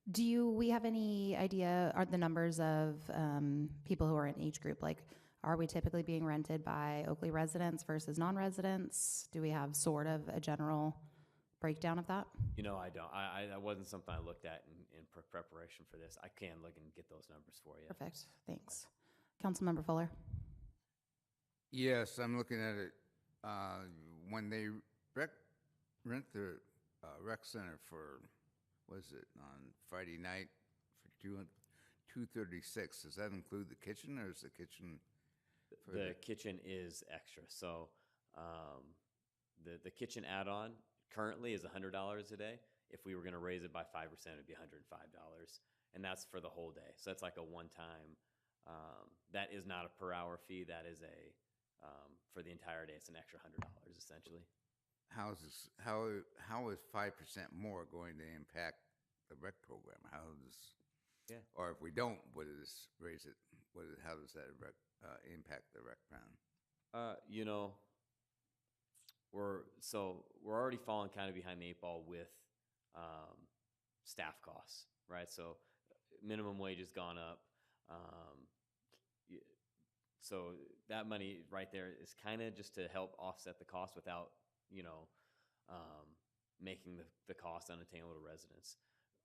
We have any idea, are the numbers of people who are in each group? Like, are we typically being rented by Oakley residents versus non-residents? Do we have sort of a general breakdown of that? You know, I don't. That wasn't something I looked at in preparation for this. I can look and get those numbers for you. Perfect, thanks. Councilmember Fuller? Yes, I'm looking at it. When they rent the rec center for, was it on Friday night for $236? Does that include the kitchen, or is the kitchen? The kitchen is extra. So the kitchen add-on currently is $100 a day. If we were going to raise it by 5%, it'd be $105, and that's for the whole day. So that's like a one-time. That is not a per hour fee. That is a for the entire day. It's an extra $100 essentially. How is 5% more going to impact the rec program? Yeah. Or if we don't, raise it? How does that impact the rec plan? You know, we're already falling kind of behind the 8 ball with staff costs, right? So minimum wage has gone up. So that money right there is kind of just to help offset the cost without, making the cost unattainable to residents.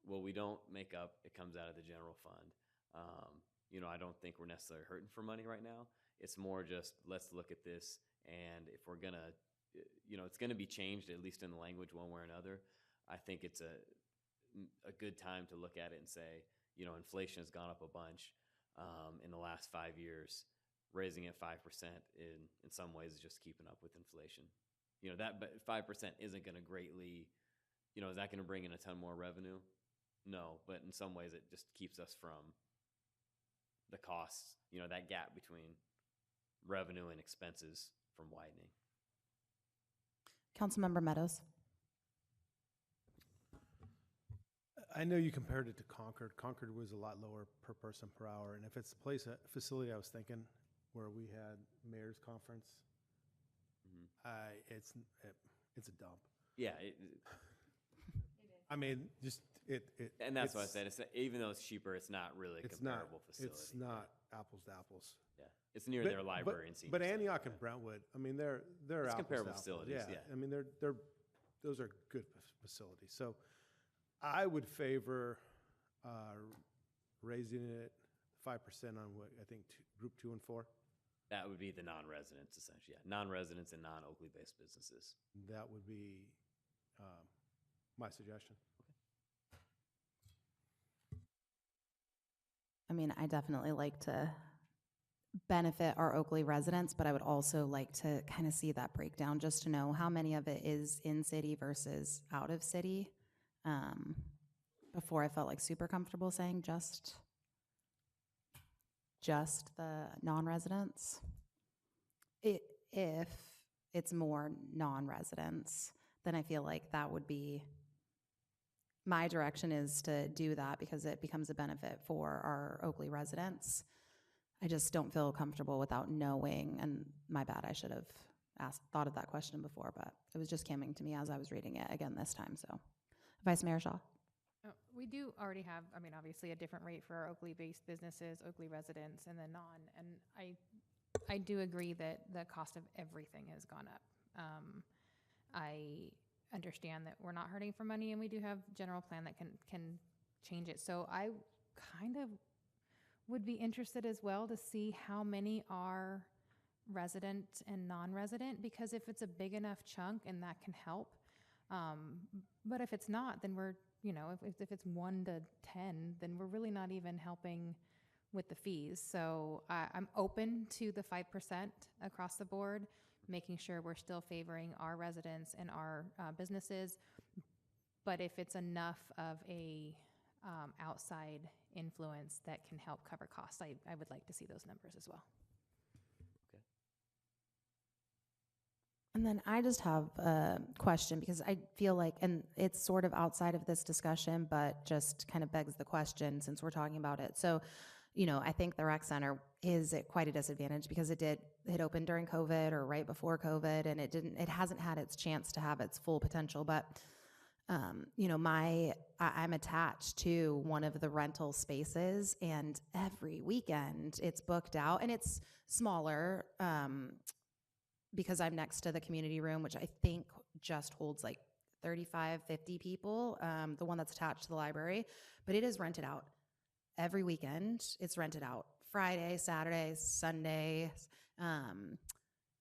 What we don't make up, it comes out of the general fund. I don't think we're necessarily hurting for money right now. It's more just, let's look at this, and if we're gonna, it's gonna be changed, at least in the language one way or another. I think it's a good time to look at it and say, inflation has gone up a bunch in the last 5 years. Raising it 5% in some ways is just keeping up with inflation. But 5% isn't going to greatly, is that going to bring in a ton more revenue? No, but in some ways it just keeps us from the costs, that gap between revenue and expenses from widening. Councilmember Meadows? I know you compared it to Concord. Concord was a lot lower per person per hour, and if it's a facility I was thinking where we had mayor's conference, it's a dump. Yeah. I mean, and that's what I said. Even though it's cheaper, it's not really a comparable facility. It's not apples to apples. Yeah, it's near their library and senior But center. Antioch and Brentwood, I mean, they're It's apples comparable to apples. facilities, yeah. I mean, those are good facilities. So I would favor raising it 5% on what I think group 2 and 4. That would be the non-residents, essentially. Yeah. Non-residents and non-Oakley-based businesses. That would be my suggestion. I mean, I definitely like to benefit our Oakley residents, but I would also like to kind of see that breakdown just to know how many of it is in city versus out of city. Before I felt like super comfortable saying just the non-residents. If it's more non-residents, then I feel like that would be, my direction is to do that because it becomes a benefit for our Oakley residents. I just don't feel comfortable without knowing, and my bad, I should have thought of that question before, but it was just coming to me as I was reading it again this time, so. Vice Mayor Shaw. We do already have, obviously a different rate for our Oakley-based businesses, Oakley residents, and the non. And I do agree that the cost of everything has gone up. I understand that we're not hurting for money, and we do have general plan that can change it. So I kind of would be interested as well to see how many are resident and non-resident, because if it's a big enough chunk and that can help. But if it's not, then we're, if it's 1 to 10, then we're really not even helping with the fees. So I'm open to the 5% across the board, making sure we're still favoring our residents and our businesses. But if it's enough of a outside influence that can help cover costs, I would like to see those numbers as well. And then I just have a question because I feel like, and it's sort of outside of this discussion, but just kind of begs the question since we're talking about it. So, you know, I think the rec center is at quite a disadvantage because it opened during COVID or right before COVID, and it hasn't had its chance to have its full potential. But, you know, I'm attached to one of the rental spaces, and every weekend it's booked out, and it's smaller, because I'm next to the community room, which I think just holds like 35, 50 people, the one that's attached to the library, but it is rented out every weekend. It's rented out Friday, Saturday, Sunday.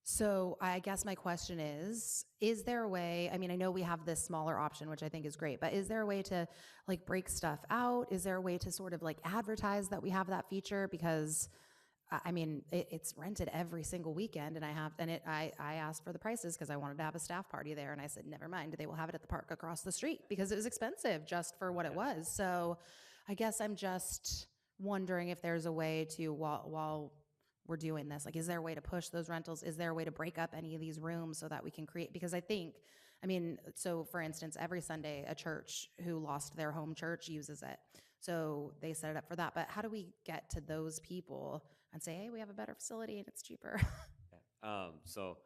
So I guess my question is there a way, I mean, I know we have this smaller option, which I think is great, but is there a way to like break stuff out? Is there a way to sort of like advertise that we have that feature? Because I mean, it's rented every single weekend, and I asked for the prices because I wanted to have a staff party there, and I said, never mind, they will have it at the park across the street because it was expensive just for what it was. So I guess I'm just wondering if there's a way to, while we're doing this, like, is there a way to push those rentals? Is there a way to break up any of these rooms so that we can create, because I think, I mean, so for instance, every Sunday, a church who lost their home church uses it. So they set it up for that. But how do we get to those people and say, hey, we have a better facility and it's cheaper? So,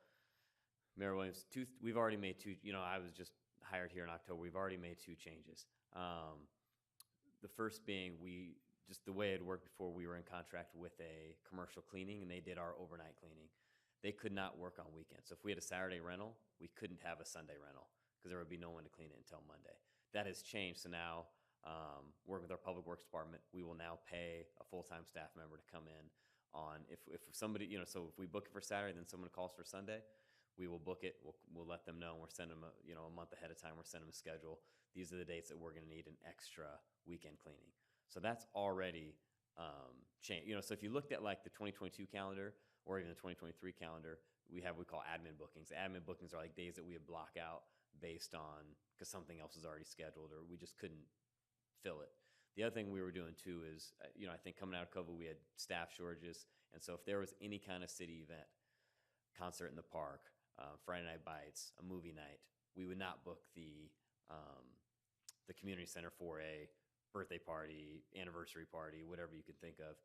Mayor Williams, we've already made two, you know, I was just hired here in October. We've already made two changes. The first being just the way it worked before, we were in contract with a commercial cleaning, and they did our overnight cleaning. They could not work on weekends. So if we had a Saturday rental, we couldn't have a Sunday rental because there would be no one to clean it until Monday. That has changed. So now, working with our public works department, we will now pay a full-time staff member to come in on, if somebody, you know, so if we book it for Saturday, then someone calls for Sunday, we will book it. We'll let them know. We're sending them a month ahead of time. We're sending them a schedule. These are the dates that we're going to need an extra weekend cleaning. So that's already changed. You know, so if you looked at like the 2022 calendar or even the 2023 calendar, we call admin bookings. Admin bookings are like days that we would block out based on, because something else is already scheduled or we just couldn't fill it. The other thing we were doing too is, you know, I think coming out of COVID, we had staff shortages. And so if there was any kind of city event, concert in the park, Friday Night Bites, a movie night, we would not book the community center for a birthday party, anniversary party, whatever you can think of.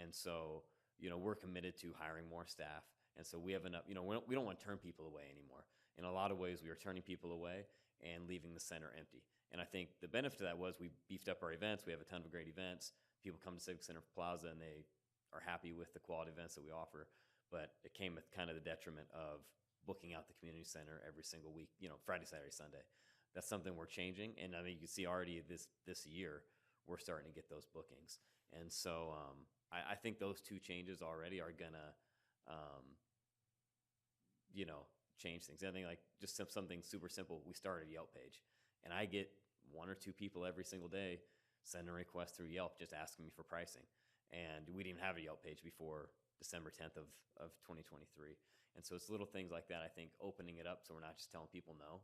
And so, you know, we're committed to hiring more staff. And so we have enough, you know, we don't want to turn people away anymore. In a lot of ways, we are turning people away and leaving the center empty. And I think the benefit of that was we beefed up our events. We have a ton of great events. People come to Civic Center Plaza and they are happy with the quality events that we offer. But it came with kind of the detriment of booking out the community center every single week, you know, Friday, Saturday, Sunday. That's something we're changing. And I mean, you can see already this year, we're starting to get those bookings. And so I think those two changes already are gonna, you know, change things. I think like just something super simple. We started a Yelp page, and I get one or two people every single day send a request through Yelp just asking me for pricing. And we didn't even have a Yelp page before December 10th of 2023. And so it's little things like that, I think, opening it up so we're not just telling people no.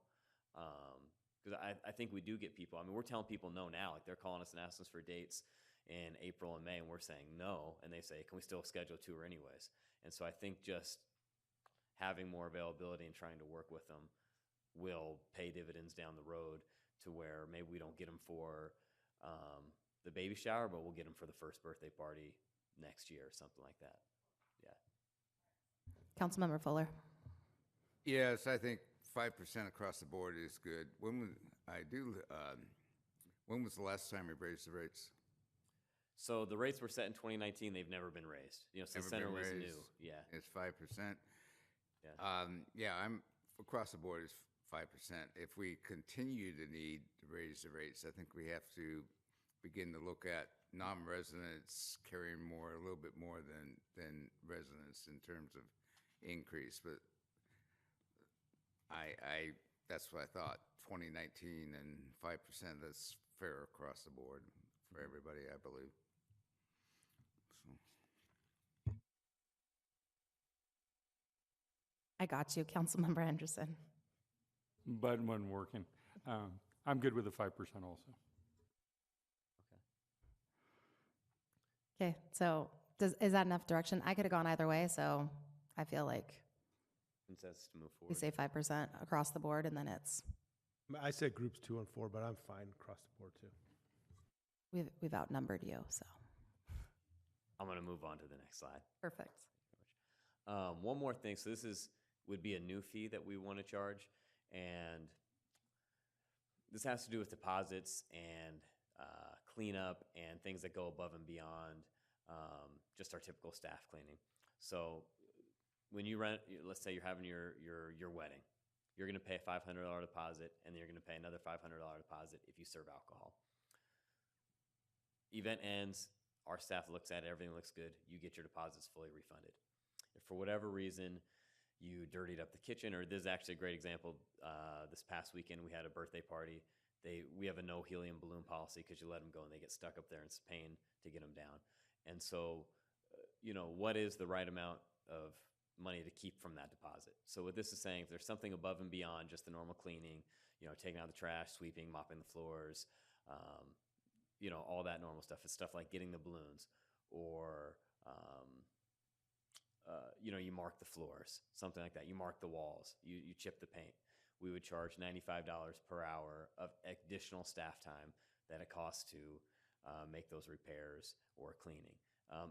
Because I think we do get people, I mean, we're telling people no now. Like they're calling us and asking us for dates in April and May, and we're saying no. And they say, can we still schedule a tour anyways? And so I think just having more availability and trying to work with them will pay dividends down the road to where maybe we don't get them for the baby shower, but we'll get them for the first birthday party next year or something like that. Yeah. Councilmember Fuller. Yes, I think 5% across the board is good. When was the last time we raised the rates? So the rates were set in 2019. They've never been raised. You know, since the center was new. Yeah. It's 5%. Yeah. Yeah, I'm across the board is 5%. If we continue to need to raise the rates, I think we have to begin to look at non-residents carrying a little bit more than residents in terms of increase. But that's what I thought. 2019 and 5%. That's fair across the board for everybody, I believe. So. I got you, Councilmember Henderson. Button wasn't working. I'm good with the 5% also. Okay, so is that enough direction? I could have gone either way, so I feel like Consensus to move We forward. say 5% across the board, and then it's, I said groups 2 and 4, but I'm fine across the board too. we've outnumbered you, so. I'm going to move on to the next slide. Perfect. One more thing. So this would be a new fee that we want to charge, and this has to do with deposits and cleanup and things that go above and beyond just our typical staff cleaning. So when you rent, let's say you're having your wedding, you're going to pay a $500 deposit, and then you're going to pay another $500 deposit if you serve alcohol. Event ends, our staff looks at it, everything looks good, you get your deposits fully refunded. If for whatever reason you dirtied up the kitchen, or this is actually a great example, this past weekend we had a birthday party. We have a no helium balloon policy because you let them go and they get stuck up there and it's a pain to get them down. And so, what is the right amount of money to keep from that deposit? So what this is saying, if there's something above and beyond just the normal cleaning, taking out the trash, sweeping, mopping the floors, all that normal stuff. It's stuff like getting the balloons, or you mark the floors, something like that. You mark the walls, you chip the paint. We would charge $95 per hour of additional staff time that it costs to make those repairs or cleaning.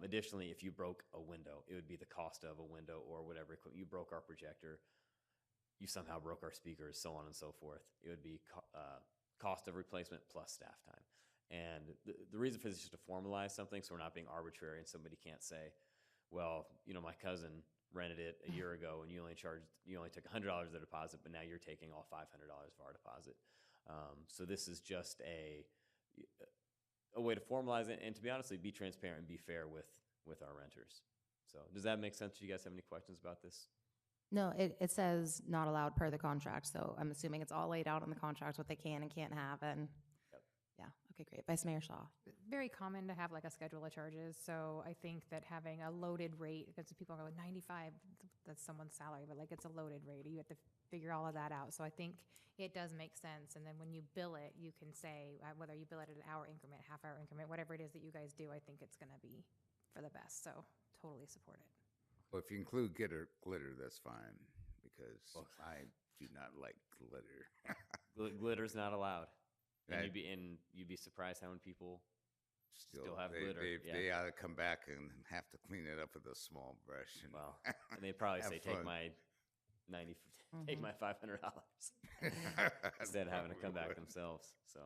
Additionally, if you broke a window, it would be the cost of a window or whatever equipment. You broke our projector, you somehow broke our speakers, so on and so forth. It would be cost of replacement plus staff time. And the reason for this is just to formalize something so we're not being arbitrary and somebody can't say, well, my cousin rented it a year ago and you only took $100 of the deposit, but now you're taking all $500 of our deposit. So this is just a way to formalize it and, to be honest, be transparent and be fair with our renters. So does that make sense? Do you guys have any questions about this? No, it says not allowed per the contract, so I'm assuming it's all laid out in the contract, what they can and can't have, and yeah, okay, great. Vice Mayor Shaw. Very common to have like a schedule of charges, so I think that having a loaded rate, because people go, 95, that's someone's salary, but like it's a loaded rate. You have to figure all of that out. So I think it does make sense. And then when you bill it, you can say, whether you bill it at an hour increment, half hour increment, whatever it is that you guys do, I think it's going to be for the best. So totally support it. Well, if you include glitter, that's fine, because I do not like glitter. Glitter's not allowed. And you'd be surprised how many people still have glitter. They ought to come back and have to clean it up with a small brush. And and they'd probably say, take my $500 instead of having to come back themselves. So,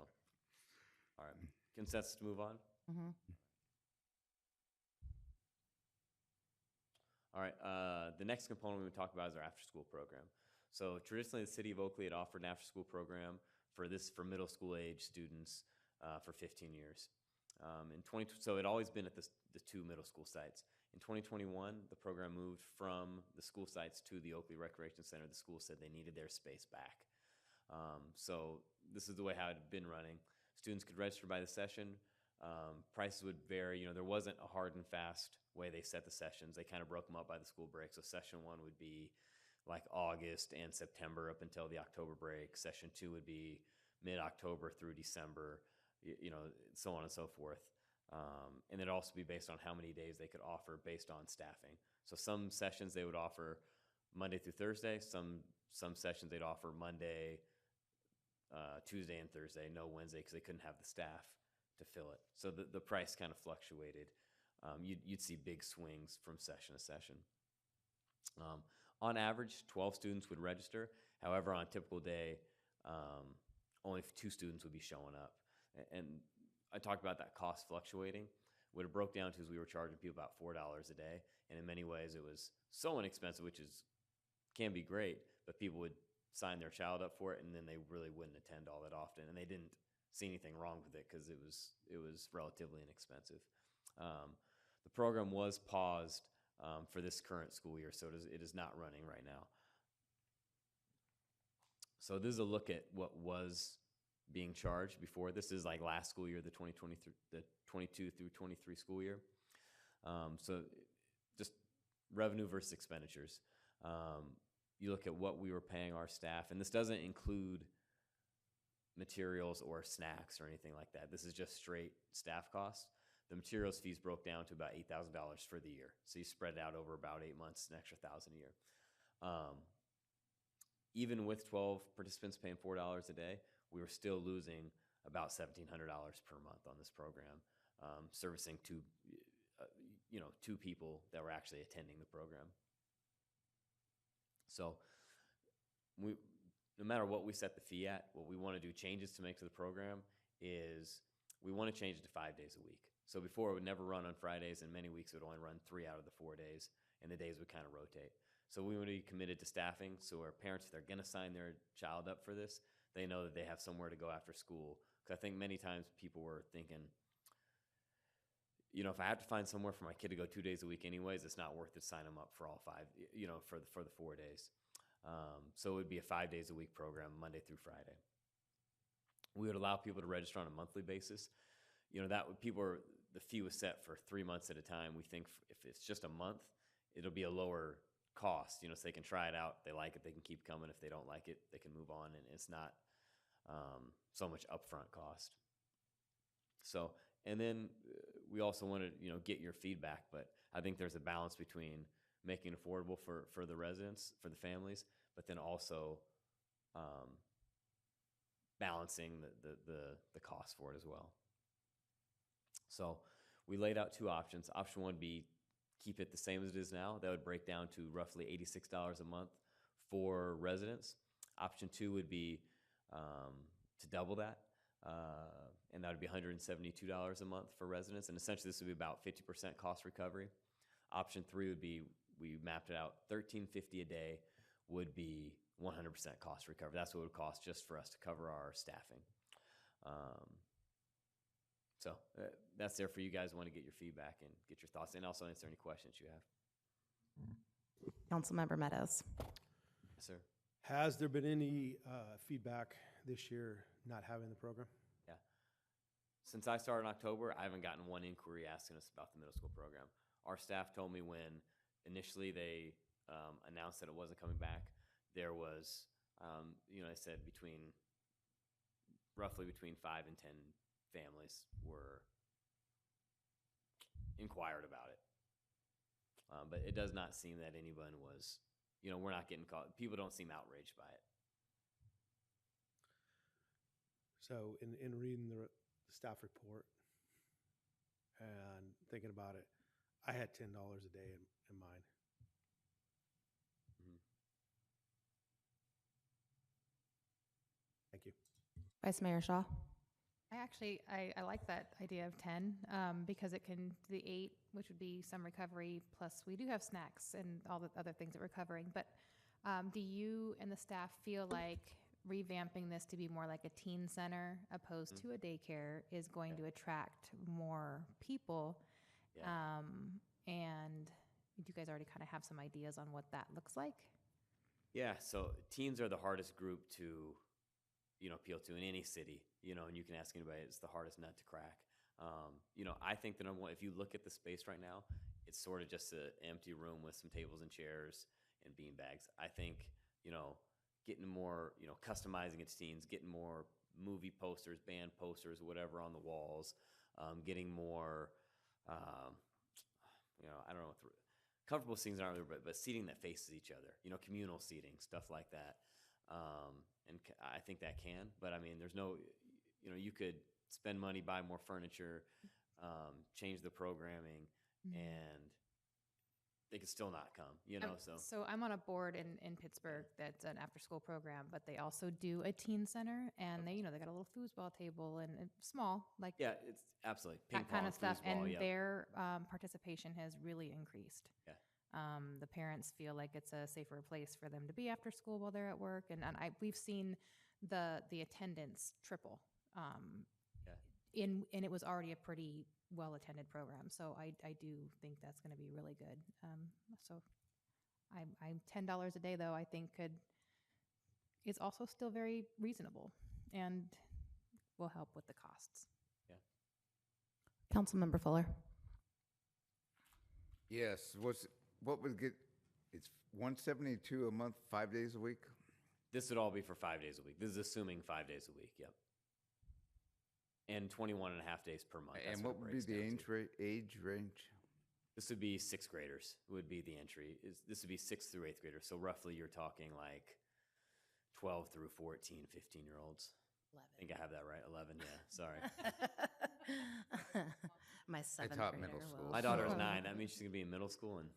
all right, consensus to move on. Mm-hmm. All right, the next component we would talk about is our after-school program. So traditionally, the city of Oakley had offered an after-school program for middle school age students for 15 years. So it always been at the two middle school sites. In 2021, the program moved from the school sites to the Oakley Recreation Center. The school said they needed their space back. So this is the way how it had been running. Students could register by the session. Prices would vary. There wasn't a hard and fast way they set the sessions. They kind of broke them up by the school break. So session 1 would be like August and September up until the October break. Session 2 would be mid-October through December, so on and so forth. And it'd also be based on how many days they could offer based on staffing. So some sessions they would offer Monday through Thursday. Some sessions they'd offer Monday, Tuesday, and Thursday, no Wednesday, because they couldn't have the staff to fill it. So the price kind of fluctuated. You'd see big swings from session to session. On average, 12 students would register. However, on a typical day, only 2 students would be showing up. And I talked about that cost fluctuating. What it broke down to is we were charging people about $4 a day, and in many ways it was so inexpensive, which can be great, but people would sign their child up for it, and then they really wouldn't attend all that often, and they didn't see anything wrong with it because it was relatively inexpensive. The program was paused for this current school year, so it is not running right now. So this is a look at what was being charged before. This is like last school year, the 22 through 23 school year. So just revenue versus expenditures. You look at what we were paying our staff, and this doesn't include materials or snacks or anything like that. This is just straight staff costs. The materials fees broke down to about $8,000 for the year. So you spread it out over about 8 months, an extra $1,000 a year. Even with 12 participants paying $4 a day, we were still losing about $1,700 per month on this program, servicing two people that were actually attending the program. So no matter what we set the fee at, what we want to do changes to make to the program is we want to change it to 5 days a week. So before, it would never run on Fridays, and many weeks it would only run 3 out of the 4 days, and the days would kind of rotate. So we want to be committed to staffing, so our parents, if they're going to sign their child up for this, they know that they have somewhere to go after school. Because I think many times people were thinking, if I have to find somewhere for my kid to go 2 days a week anyways, it's not worth it to sign them up for all 5, for the 4 days. So it would be a 5 days a week program, Monday through Friday. We would allow people to register on a monthly basis. The fee was set for 3 months at a time. We think if it's just a month, it'll be a lower cost, so they can try it out. They like it, they can keep coming. If they don't like it, they can move on, and it's not so much upfront cost. So, and then we also want to, get your feedback, but I think there's a balance between making it affordable for the residents, for the families, but then also balancing the cost for it as well. So we laid out 2 options. Option 1 would be keep it the same as it is now. That would break down to roughly $86 a month for residents. Option 2 would be to double that, and that would be $172 a month for residents. And essentially, this would be about 50% cost recovery. Option 3 would be, we mapped it out, $13.50 a day would be 100% cost recovery. That's what it would cost just for us to cover our staffing. So that's there for you guys who want to get your feedback and get your thoughts, and also answer any questions you have. Councilmember Meadows. Yes, sir. Has there been any feedback this year not having the program? Yeah. Since I started in October, I haven't gotten one inquiry asking us about the middle school program. Our staff told me when initially they announced that it wasn't coming back, there was, I said roughly between 5 and 10 families were inquired about it. But it does not seem that anyone was, we're not getting caught. People don't seem outraged by it. So in reading the staff report and thinking about it, I had $10 a day in mind. Mm-hmm. Thank you. Vice Mayor Shaw. I like that idea of 10 because it can, the 8, which would be some recovery, plus we do have snacks and all the other things that we're covering. But do you and the staff feel like revamping this to be more like a teen center opposed to a daycare is going to attract more people? Yeah. And do you guys already kind of have some ideas on what that looks like? Yeah, so teens are the hardest group to appeal to in any city, and you can ask anybody, it's the hardest nut to crack. I think the number one, if you look at the space right now, it's sort of just an empty room with some tables and chairs and bean bags. I think, getting more, customizing it to teens, getting more movie posters, band posters, whatever on the walls, getting more, I don't know, comfortable seatings aren't really, but seating that faces each other, communal seating, stuff like that. And I think that can, but I mean, there's no, you could spend money, buy more furniture, change the programming, and they could still not come, So I'm on a board in Pittsburgh that's an after-school program, but they also do a teen center, and they got a little foosball table and small, like yeah, it's absolutely that kind of stuff, foosball, and yeah. their participation has really increased. Yeah. The parents feel like it's a safer place for them to be after school while they're at work, and we've seen the attendance triple. And it was already a pretty well-attended program, so I do think that's going to be really good. So I'm $10 a day, though, I think is also still very reasonable and will help with the costs. Yeah. Councilmember Fuller. Yes, what would get, it's $172 a month, 5 days a week? This would all be for 5 days a week. This is assuming 5 days a week, yep. And 21 and a half days per month. And what would be the age range? This would be sixth graders would be the entry. This would be 6th through 8th graders. So roughly you're talking like 12 through 14, 15-year-olds. 11. I think I have that right. 11, yeah, sorry. My seventh taught grader middle will- school. My daughter's 9. That means she's going to be in middle school in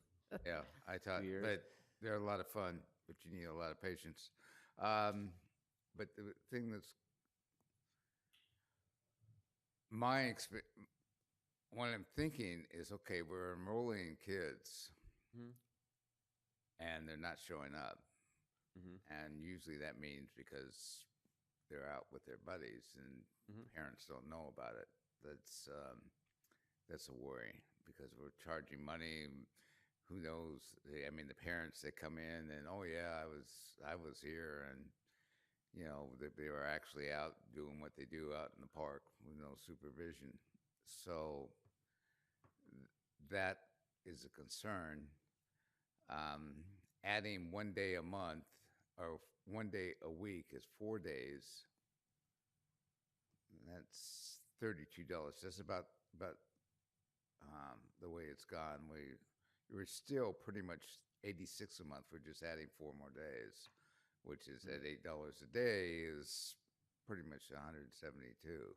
Yeah, I taught, 2 years. but they're a lot of fun, but you need a lot of patience. But the thing that's what I'm thinking is, okay, we're enrolling kids Mhm. and they're not showing up. Mhm. And usually that means because they're out with their buddies and Mhm. parents don't know about it. That's a worry because we're charging money. Who knows? I mean, the parents, they come in and, oh yeah, I was here, and you know, they were actually out doing what they do out in the park with no supervision. So that is a concern. Adding 1 day a month or 1 day a week is 4 days. That's $32. That's about the way it's gone. We're still pretty much 86 a month. We're just adding 4 more days, which is at $8 a day is pretty much 172.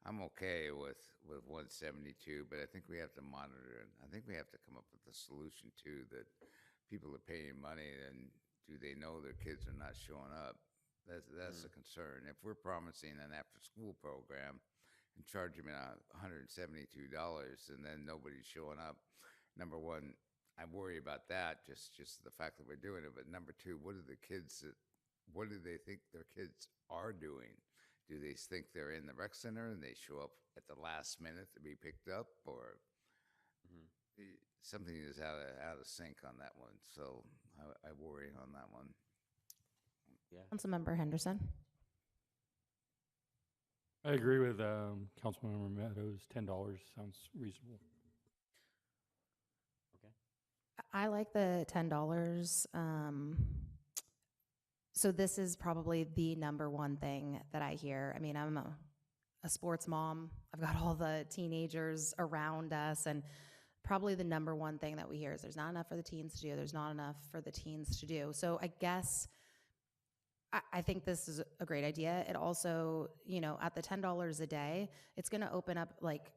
I'm okay with 172, but I think we have to monitor it. I think we have to come up with a solution too, that people are paying money, and do they know their kids are not showing up? That's a concern. If we're promising an after-school program and charging them $172 and then nobody's showing up, number one, I worry about that, just the fact that we're doing it. But number two, what do they think their kids are doing? Do they think they're in the rec center and they show up at the last minute to be picked up, or something is out of sync on that one? So I worry on that one. Yeah. Councilmember Henderson. I agree with Councilmember Meadows. $10 sounds reasonable. Okay. I like the $10. So this is probably the number one thing that I hear. I mean, I'm a sports mom. I've got all the teenagers around us, and probably the number one thing that we hear is there's not enough for the teens to do. There's not enough for the teens to do. So I guess I think this is a great idea. It also, at the $10 a day, it's going to open up, like,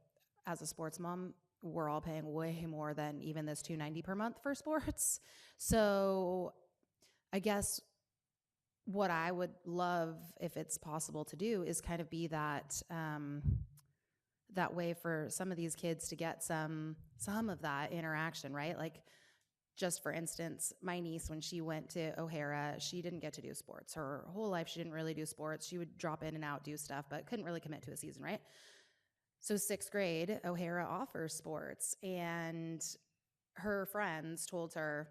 as a sports mom, we're all paying way more than even this $290 per month for sports. So I guess what I would love, if it's possible to do, is kind of be that that way for some of these kids to get some of that interaction, right? Like, just for instance, my niece, when she went to O'Hara, she didn't get to do sports. Her whole life, she didn't really do sports. She would drop in and out, do stuff, but couldn't really commit to a season, right? So 6th grade, O'Hara offers sports, and her friends told her,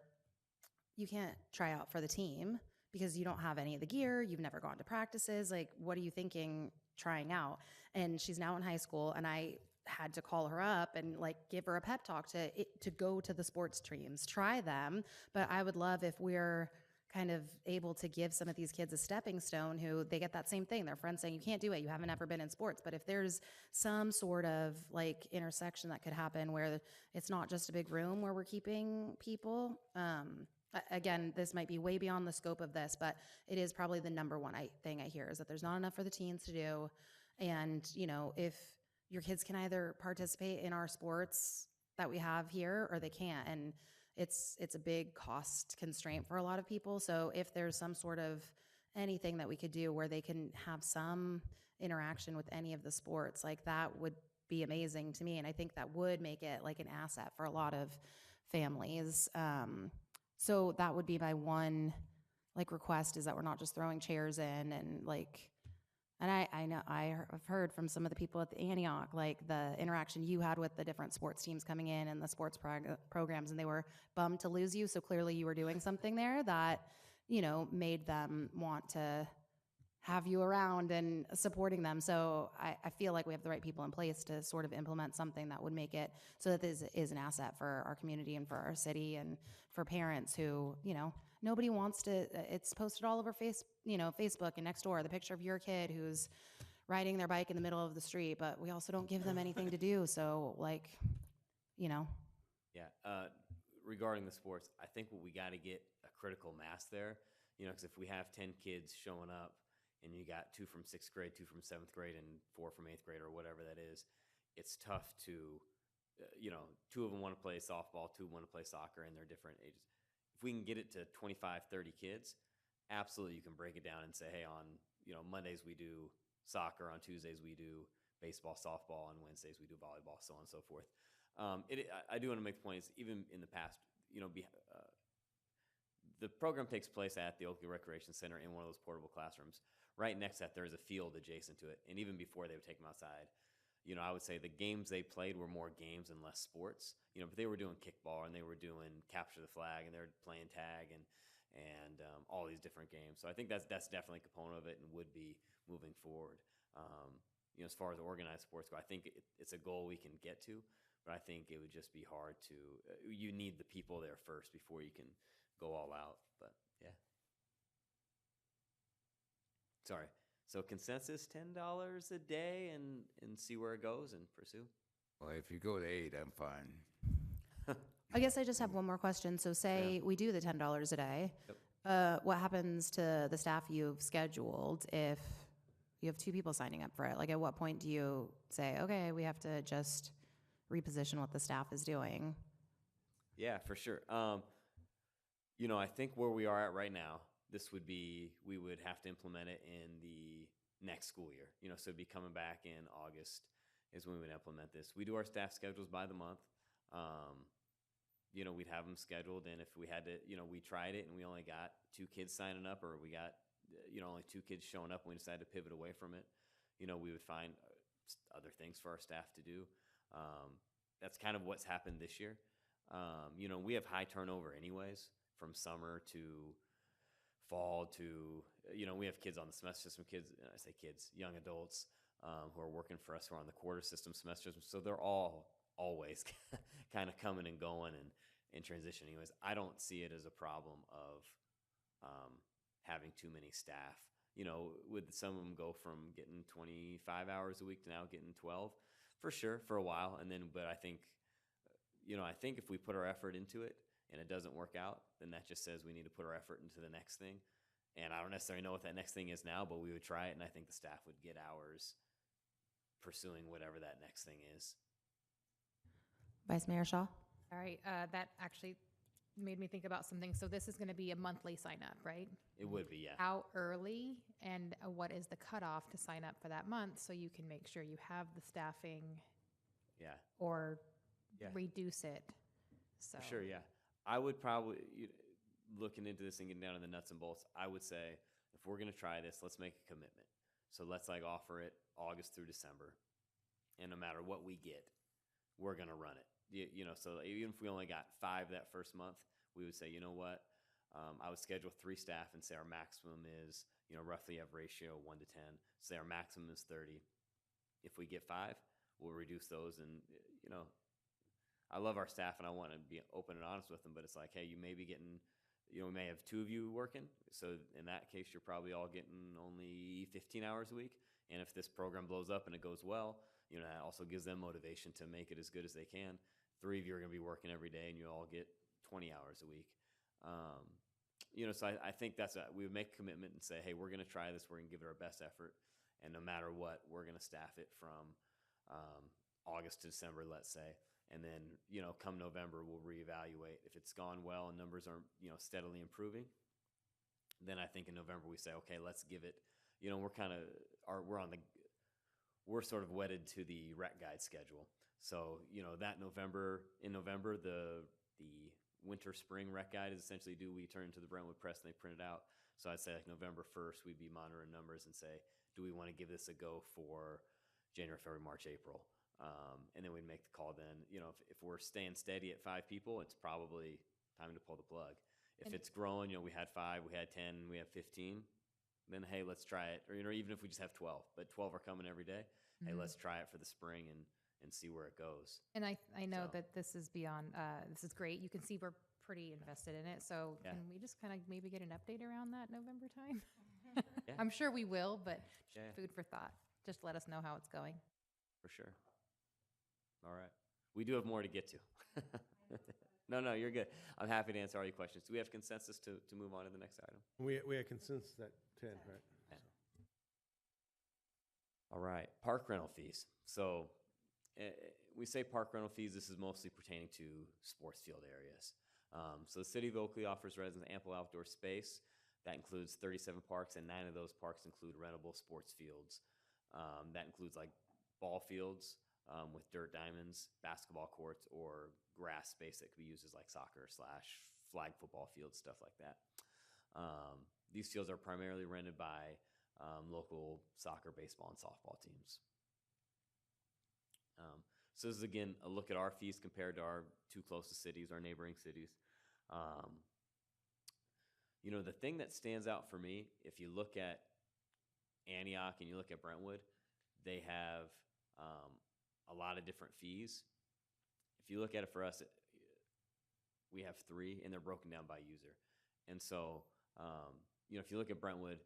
you can't try out for the team because you don't have any of the gear. You've never gone to practices. Like, what are you thinking trying out? And she's now in high school, and I had to call her up and, like, give her a pep talk to go to the sports teams, try them. But I would love if we're kind of able to give some of these kids a stepping stone who they get that same thing. Their friends saying, you can't do it. You haven't ever been in sports. But if there's some sort of, like, intersection that could happen where it's not just a big room where we're keeping people, again, this might be way beyond the scope of this, but it is probably the number one thing I hear is that there's not enough for the teens to do. And, if your kids can either participate in our sports that we have here or they can't. And it's a big cost constraint for a lot of people. So if there's some sort of anything that we could do where they can have some interaction with any of the sports, like, that would be amazing to me. And I think that would make it like an asset for a lot of families. So that would be my one, like, request, is that we're not just throwing chairs in and, like, and I know I've heard from some of the people at the Antioch, like, the interaction you had with the different sports teams coming in and the sports programs, and they were bummed to lose you. So clearly you were doing something there that, made them want to have you around and supporting them. So I feel like we have the right people in place to sort of implement something that would make it so that this is an asset for our community and for our city and for parents who, Nobody wants to, it's posted all over Facebook and next door, the picture of your kid who's riding their bike in the middle of the street, but we also don't give them anything to do. So like, you know, Yeah, regarding the sports, I think what we got to get a critical mass there, you know, because if we have 10 kids showing up and you got 2 from 6th grade, 2 from 7th grade, and 4 from 8th grade or whatever that is, it's tough to, you know, 2 of them want to play softball, 2 want to play soccer, and they're different ages. If we can get it to 25, 30 kids, absolutely you can break it down and say, hey, on, you know, Mondays we do soccer, on Tuesdays we do baseball, softball, on Wednesdays we do volleyball, so on and so forth. I do want to make the point is even in the past, you know, the program takes place at the Oakley Recreation Center in one of those portable classrooms. Right next to that, there is a field adjacent to it, and even before they would take them outside, you know, I would say the games they played were more games and less sports. You know, but they were doing kickball and they were doing capture the flag and they were playing tag and all these different games. So I think that's definitely a component of it and would be moving forward. You know, as far as organized sports go, I think it's a goal we can get to. But I think it would just be hard to, you need the people there first before you can go all out. But yeah. Sorry. So consensus, $10 a day and see where it goes and pursue? Well, if you go to 8, I'm fine. I guess I just have one more question. So say we do the $10 a day. Yep. What happens to the staff you've scheduled if you have 2 people signing up for it? Like at what point do you say, okay, we have to just reposition what the staff is doing? Yeah, for sure. You know, I think where we are at right now, we would have to implement it in the next school year. You know, so it'd be coming back in August is when we would implement this. We do our staff schedules by the month. You know, we'd have them scheduled, and if we had to, you know, we tried it and we only got 2 kids signing up, or we got, you know, only 2 kids showing up, and we decided to pivot away from it, you know, we would find other things for our staff to do. That's kind of what's happened this year. You know, we have high turnover anyways, from summer to fall to, you know, we have kids on the semester system, I say kids, young adults who are working for us who are on the quarter system, semester system. So they're all always kind of coming and going and transitioning. Anyways, I don't see it as a problem of having too many staff. You know, with some of them go from getting 25 hours a week to now getting 12, for sure, for a while. And then, but I think, you know, I think if we put our effort into it and it doesn't work out, then that just says we need to put our effort into the next thing. And I don't necessarily know what that next thing is now, but we would try it, and I think the staff would get hours pursuing whatever that next thing is. Vice Mayor Shaw? All right, that actually made me think about something. So this is going to be a monthly sign up, right? It would be, yeah. How early and what is the cutoff to sign up for that month so you can make sure you have the staffing? Yeah. Or Yeah. reduce it? So. For sure, yeah. I would probably, looking into this and getting down to the nuts and bolts, I would say if we're going to try this, let's make a commitment. So let's like offer it August through December. And no matter what we get, we're going to run it. You know, so even if we only got 5 that first month, we would say, you know what, I would schedule 3 staff and say our maximum is, you know, roughly have ratio 1 to 10. Say our maximum is 30. If we get 5, we'll reduce those. And, you know, I love our staff and I want to be open and honest with them, but it's like, hey, you may be getting, you know, we may have 2 of you working. So in that case, you're probably all getting only 15 hours a week. And if this program blows up and it goes well, you know, that also gives them motivation to make it as good as they can. 3 of you are going to be working every day and you all get 20 hours a week. You know, so I think we would make a commitment and say, hey, we're going to try this. We're going to give it our best effort. And no matter what, we're going to staff it from August to December, let's say. And then, you know, come November, we'll reevaluate. If it's gone well and numbers aren't, you know, steadily improving, then I think in November we say, okay, let's give it, you know, we're sort of wedded to the rec guide schedule. So, you know, in November, the winter spring rec guide is essentially due. We turn to the Brentwood Press and they print it out. So I'd say like November 1st, we'd be monitoring numbers and say, do we want to give this a go for January, February, March, April? And then we'd make the call then. You know, if we're staying steady at 5 people, it's probably time to pull the plug. If it's growing, you know, we had 5, we had 10, we have 15, then hey, let's try it. Or, you know, even if we just have 12, but 12 are coming every day, hey, let's try it for the spring and see where it goes. And I know that this is beyond, this is great. You can see we're pretty invested in it, so Yeah. can we just kind of maybe get an update around that November time? Yeah. I'm sure we will, but just Yeah. food for thought. Just let us know how it's going. For sure. All right. We do have more to get to. No, you're good. I'm happy to answer all your questions. Do we have consensus to move on to the next item? We had consensus at 10, right? Yeah. All right, park rental fees. So we say park rental fees, this is mostly pertaining to sports field areas. So the city of Oakley offers residents ample outdoor space. That includes 37 parks, and 9 of those parks include rentable sports fields. That includes like ball fields with dirt diamonds, basketball courts, or grass space that could be used as like soccer / flag football fields, stuff like that. These fields are primarily rented by local soccer, baseball, and softball teams. So this is, again, a look at our fees compared to our 2 closest cities, our neighboring cities. You know, the thing that stands out for me, if you look at Antioch and you look at Brentwood, they have a lot of different fees. If you look at it for us, we have 3, and they're broken down by user. And so, you know, if you look at Brentwood,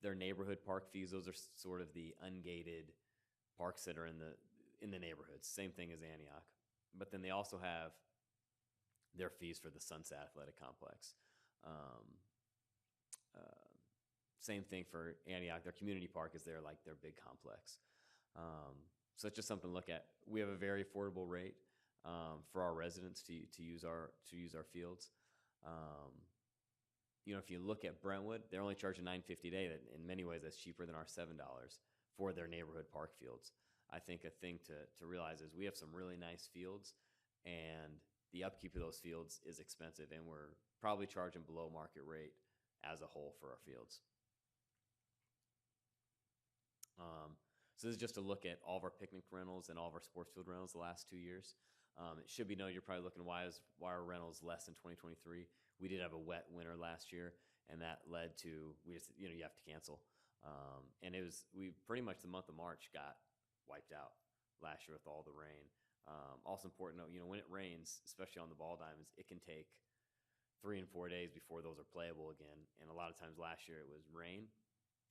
their neighborhood park fees, those are sort of the ungated parks that are in the neighborhoods. Same thing as Antioch. But then they also have their fees for the Sunset Athletic Complex. Same thing for Antioch. Their community park is their big complex. So it's just something to look at. We have a very affordable rate for our residents to use our fields. You know, if you look at Brentwood, they're only charging $9.50 a day. That in many ways, that's cheaper than our $7 for their neighborhood park fields. I think a thing to realize is we have some really nice fields, and the upkeep of those fields is expensive, and we're probably charging below market rate as a whole for our fields. So this is just a look at all of our picnic rentals and all of our sports field rentals the last 2 years. It should be noted, you're probably looking, why are rentals less in 2023? We did have a wet winter last year, and that led to, you have to cancel. And we pretty much the month of March got wiped out last year with all the rain. Also important to note, when it rains, especially on the ball diamonds, it can take 3 and 4 days before those are playable again. And a lot of times last year it was rain.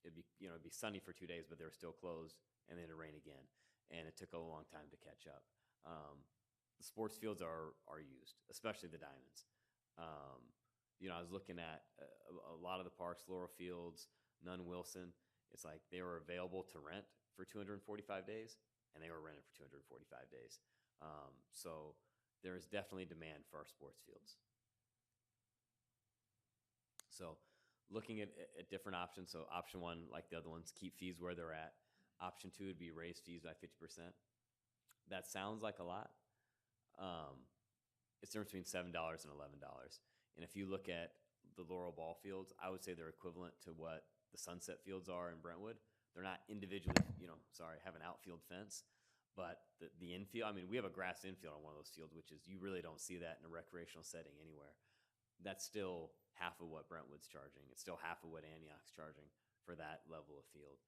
It'd be sunny for 2 days, but they were still closed, and then it'd rain again. And it took a long time to catch up. The sports fields are used, especially the diamonds. I was looking at a lot of the parks, Laurel Fields, Nunn Wilson. It's like they were available to rent for 245 days, and they were rented for 245 days. So there is definitely demand for our sports fields. So looking at different options. So option 1, like the other ones, keep fees where they're at. Option 2 would be raise fees by 50%. That sounds like a lot. It's the difference between $7 and $11. And if you look at the Laurel ball fields, I would say they're equivalent to what the Sunset fields are in Brentwood. They're not individually, have an outfield fence, but the infield, we have a grass infield on one of those fields, which is, you really don't see that in a recreational setting anywhere. That's still half of what Brentwood's charging. It's still half of what Antioch's charging for that level of field.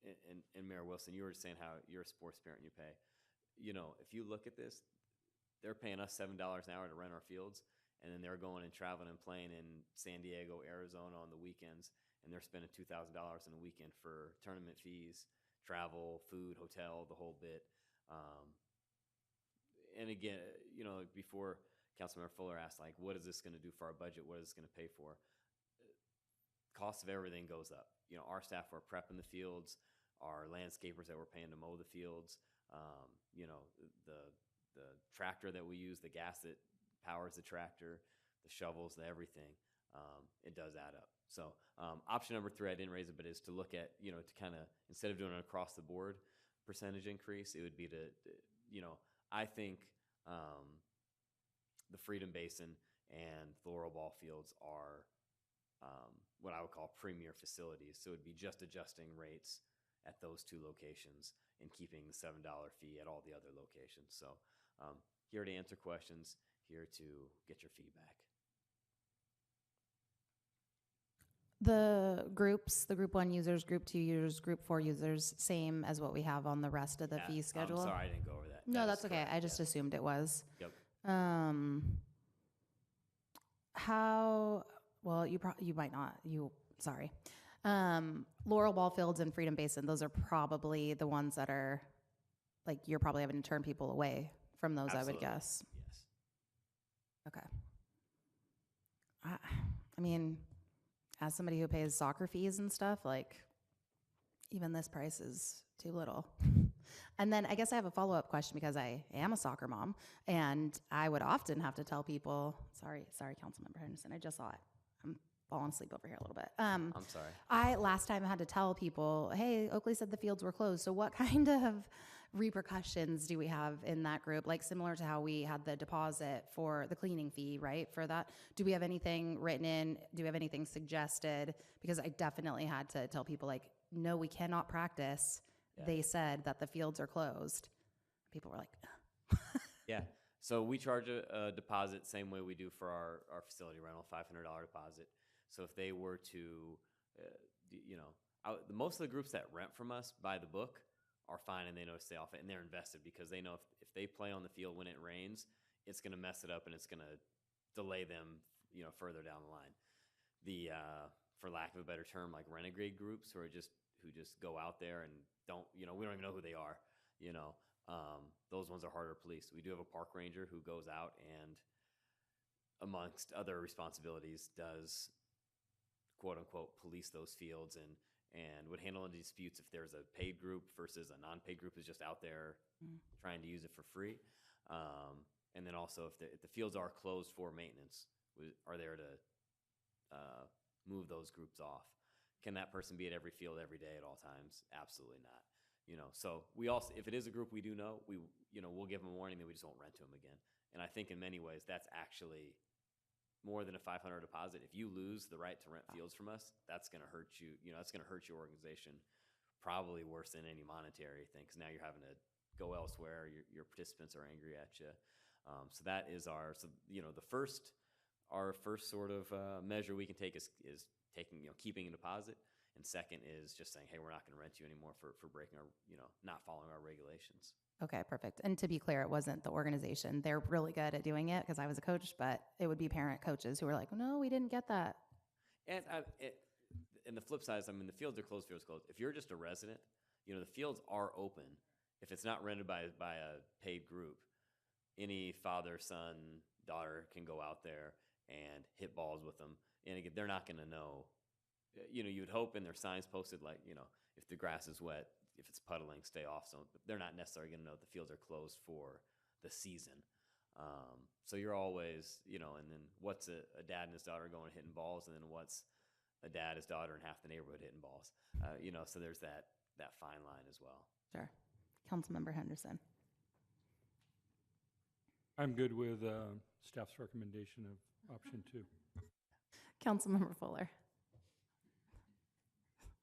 And Mayor Wilson, you were saying how you're a sports parent and you pay. If you look at this, they're paying us $7 an hour to rent our fields, and then they're going and traveling and playing in San Diego, Arizona on the weekends, and they're spending $2,000 in a weekend for tournament fees, travel, food, hotel, the whole bit. And again, before Councilmember Fuller asked, what is this going to do for our budget? What is this going to pay for? Cost of everything goes up. Our staff are prepping the fields, our landscapers that we're paying to mow the fields, the tractor that we use, the gas that powers the tractor, the shovels, the everything, it does add up. So option number 3, I didn't raise it, but is to look at, to kind of, instead of doing an across the board percentage increase, it would be to I think the Freedom Basin and the Laurel ball fields are what I would call premier facilities. So it would be just adjusting rates at those 2 locations and keeping the $7 fee at all the other locations. So here to answer questions, here to get your feedback. The groups, the group 1 users, group 2 users, group 4 users, same as what we have on the rest of the fee schedule? I'm sorry, I didn't go over that. No, That that's is okay. correct, I just yes. assumed it was. Yep. How, well, you might not, sorry. Laurel Ball Fields and Freedom Basin, those are probably the ones that are, like, you're probably having to turn people away from those, I would Absolutely. guess. Yes. Okay. I mean, as somebody who pays soccer fees and stuff, like, even this price is too little. And then I guess I have a follow-up question because I am a soccer mom, and I would often have to tell people, sorry, Councilmember Henderson, I just saw it. I'm falling asleep over here a little bit. I'm sorry. Last time I had to tell people, hey, Oakley said the fields were closed. So what kind of repercussions do we have in that group? Like similar to how we had the deposit for the cleaning fee, right? For that, do we have anything written in? Do we have anything suggested? Because I definitely had to tell people, like, no, we cannot practice. Yeah. They said that the fields are closed. People were like, Yeah. So we charge a deposit same way we do for our facility rental, $500 deposit. So if they were to, most of the groups that rent from us by the book are fine and they know to stay off it and they're invested because they know if they play on the field when it rains, it's going to mess it up and it's going to delay them, further down the line. The, for lack of a better term, like renegade groups who just go out there and we don't even know who they are, those ones are harder to police. We do have a park ranger who goes out and amongst other responsibilities does quote unquote police those fields and would handle any disputes if there's a paid group versus a non-paid group is just out there trying to use it for free. And then also if the fields are closed for maintenance, are there to move those groups off. Can that person be at every field every day at all times? Absolutely not. So we also, if it is a group we do know, we'll give them a warning that we just won't rent to them again. And I think in many ways that's actually more than a $500 deposit. If you lose the right to rent fields from us, that's going to hurt you. That's going to hurt your organization probably worse than any monetary thing because now you're having to go elsewhere. Your participants are angry at you. So that is our first sort of measure we can take is taking, keeping a deposit. And second is just saying, hey, we're not going to rent you anymore for breaking our, not following our regulations. okay, perfect. And to be clear, it wasn't the organization. They're really good at doing it because I was a coach, but it would be parent coaches who were like, no, we didn't get that. And the flip side is, the fields are closed, fields closed. If you're just a resident, the fields are open. If it's not rented by a paid group, any father, son, daughter can go out there and hit balls with them. And again, they're not going to know. You would hope in their signs posted, like, if the grass is wet, if it's puddling, stay off. So they're not necessarily going to know the fields are closed for the season. So you're always, and then what's a dad and his daughter going hitting balls, and then what's a dad, his daughter, and half the neighborhood hitting balls. So there's that fine line as well. Sure. Councilmember Henderson. I'm good with staff's recommendation of option 2. Councilmember Fuller.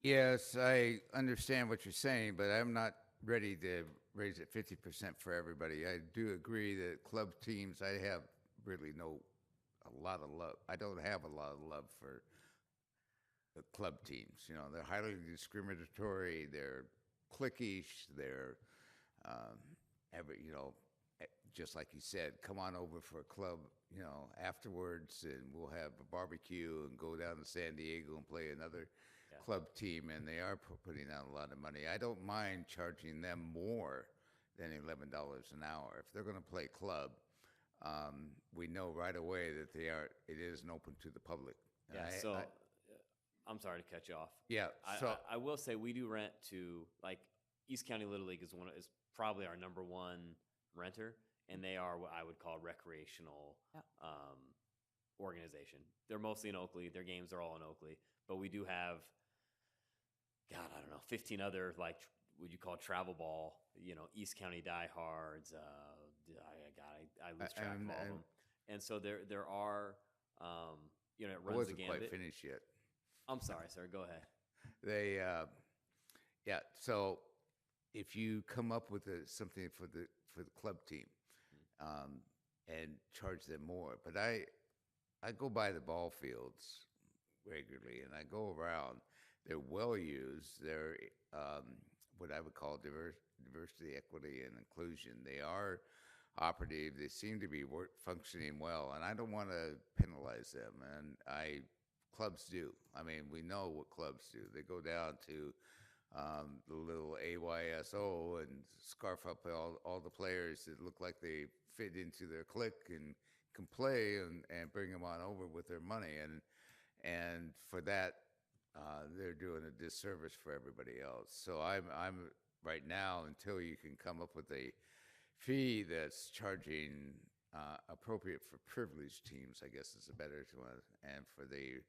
Yes, I understand what you're saying, but I'm not ready to raise it 50% for everybody. I do agree that club teams, I have really a lot of love. I don't have a lot of love for the club teams. They're highly discriminatory, they're cliquish, they're just like you said, come on over for a club, afterwards, and we'll have a barbecue and go down to San Diego and play another club team, and they are putting out a lot of money. I don't mind charging them more than $11 an hour. If they're going to play club, we know right away that it isn't open to the public. Yeah, I'm sorry to cut you off. Yeah, I will say we do rent to, like, East County Little League is probably our number one renter, and they are what I would call recreational organization. They're mostly in Oakley. Their games are all in Oakley, but we do have, 15 other, like, would you call travel ball, East County diehards. I lose track of all of them. And so there are, it runs the gambit. Wasn't quite finished yet. I'm sorry, sir. Go ahead. They, so if you come up with something for the club team, and charge them more, but I go by the ball fields regularly, and I go around. They're well used. They're what I would call diversity, equity, and inclusion. They are operative. They seem to be functioning well, and I don't want to penalize them. And clubs do. I mean, we know what clubs do. They go down to the little AYSO and scarf up all the players that look like they fit into their clique and can play, and bring them on over with their money. And for that, they're doing a disservice for everybody else. So I'm right now, until you can come up with a fee that's charging appropriate for privileged teams, I guess is a better one, and for the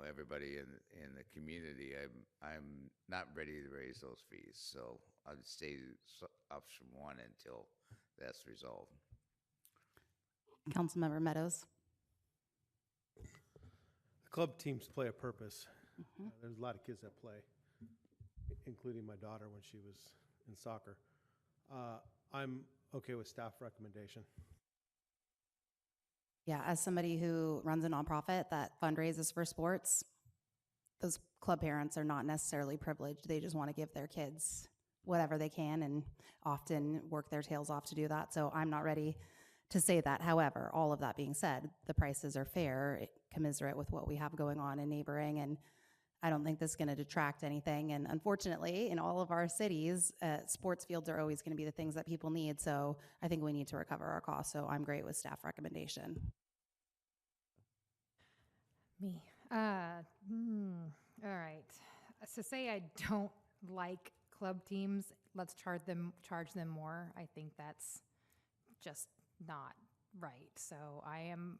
everybody in the community, I'm not ready to raise those fees. So I'd stay option one until that's resolved. Councilmember Meadows. The club teams play a purpose. There's a lot of kids that play, including my daughter when she was in soccer. I'm okay with staff recommendation. Yeah, as somebody who runs a nonprofit that fundraises for sports, those club parents are not necessarily privileged. They just want to give their kids whatever they can and often work their tails off to do that. So I'm not ready to say that. However, all of that being said, the prices are fair, commensurate with what we have going on in neighboring, and I don't think this is going to detract anything. And unfortunately, in all of our cities, sports fields are always going to be the things that people need. So I think we need to recover our costs. So I'm great with staff recommendation. Me. All right. So say I don't like club teams, let's charge them more. I think that's just not right. So I am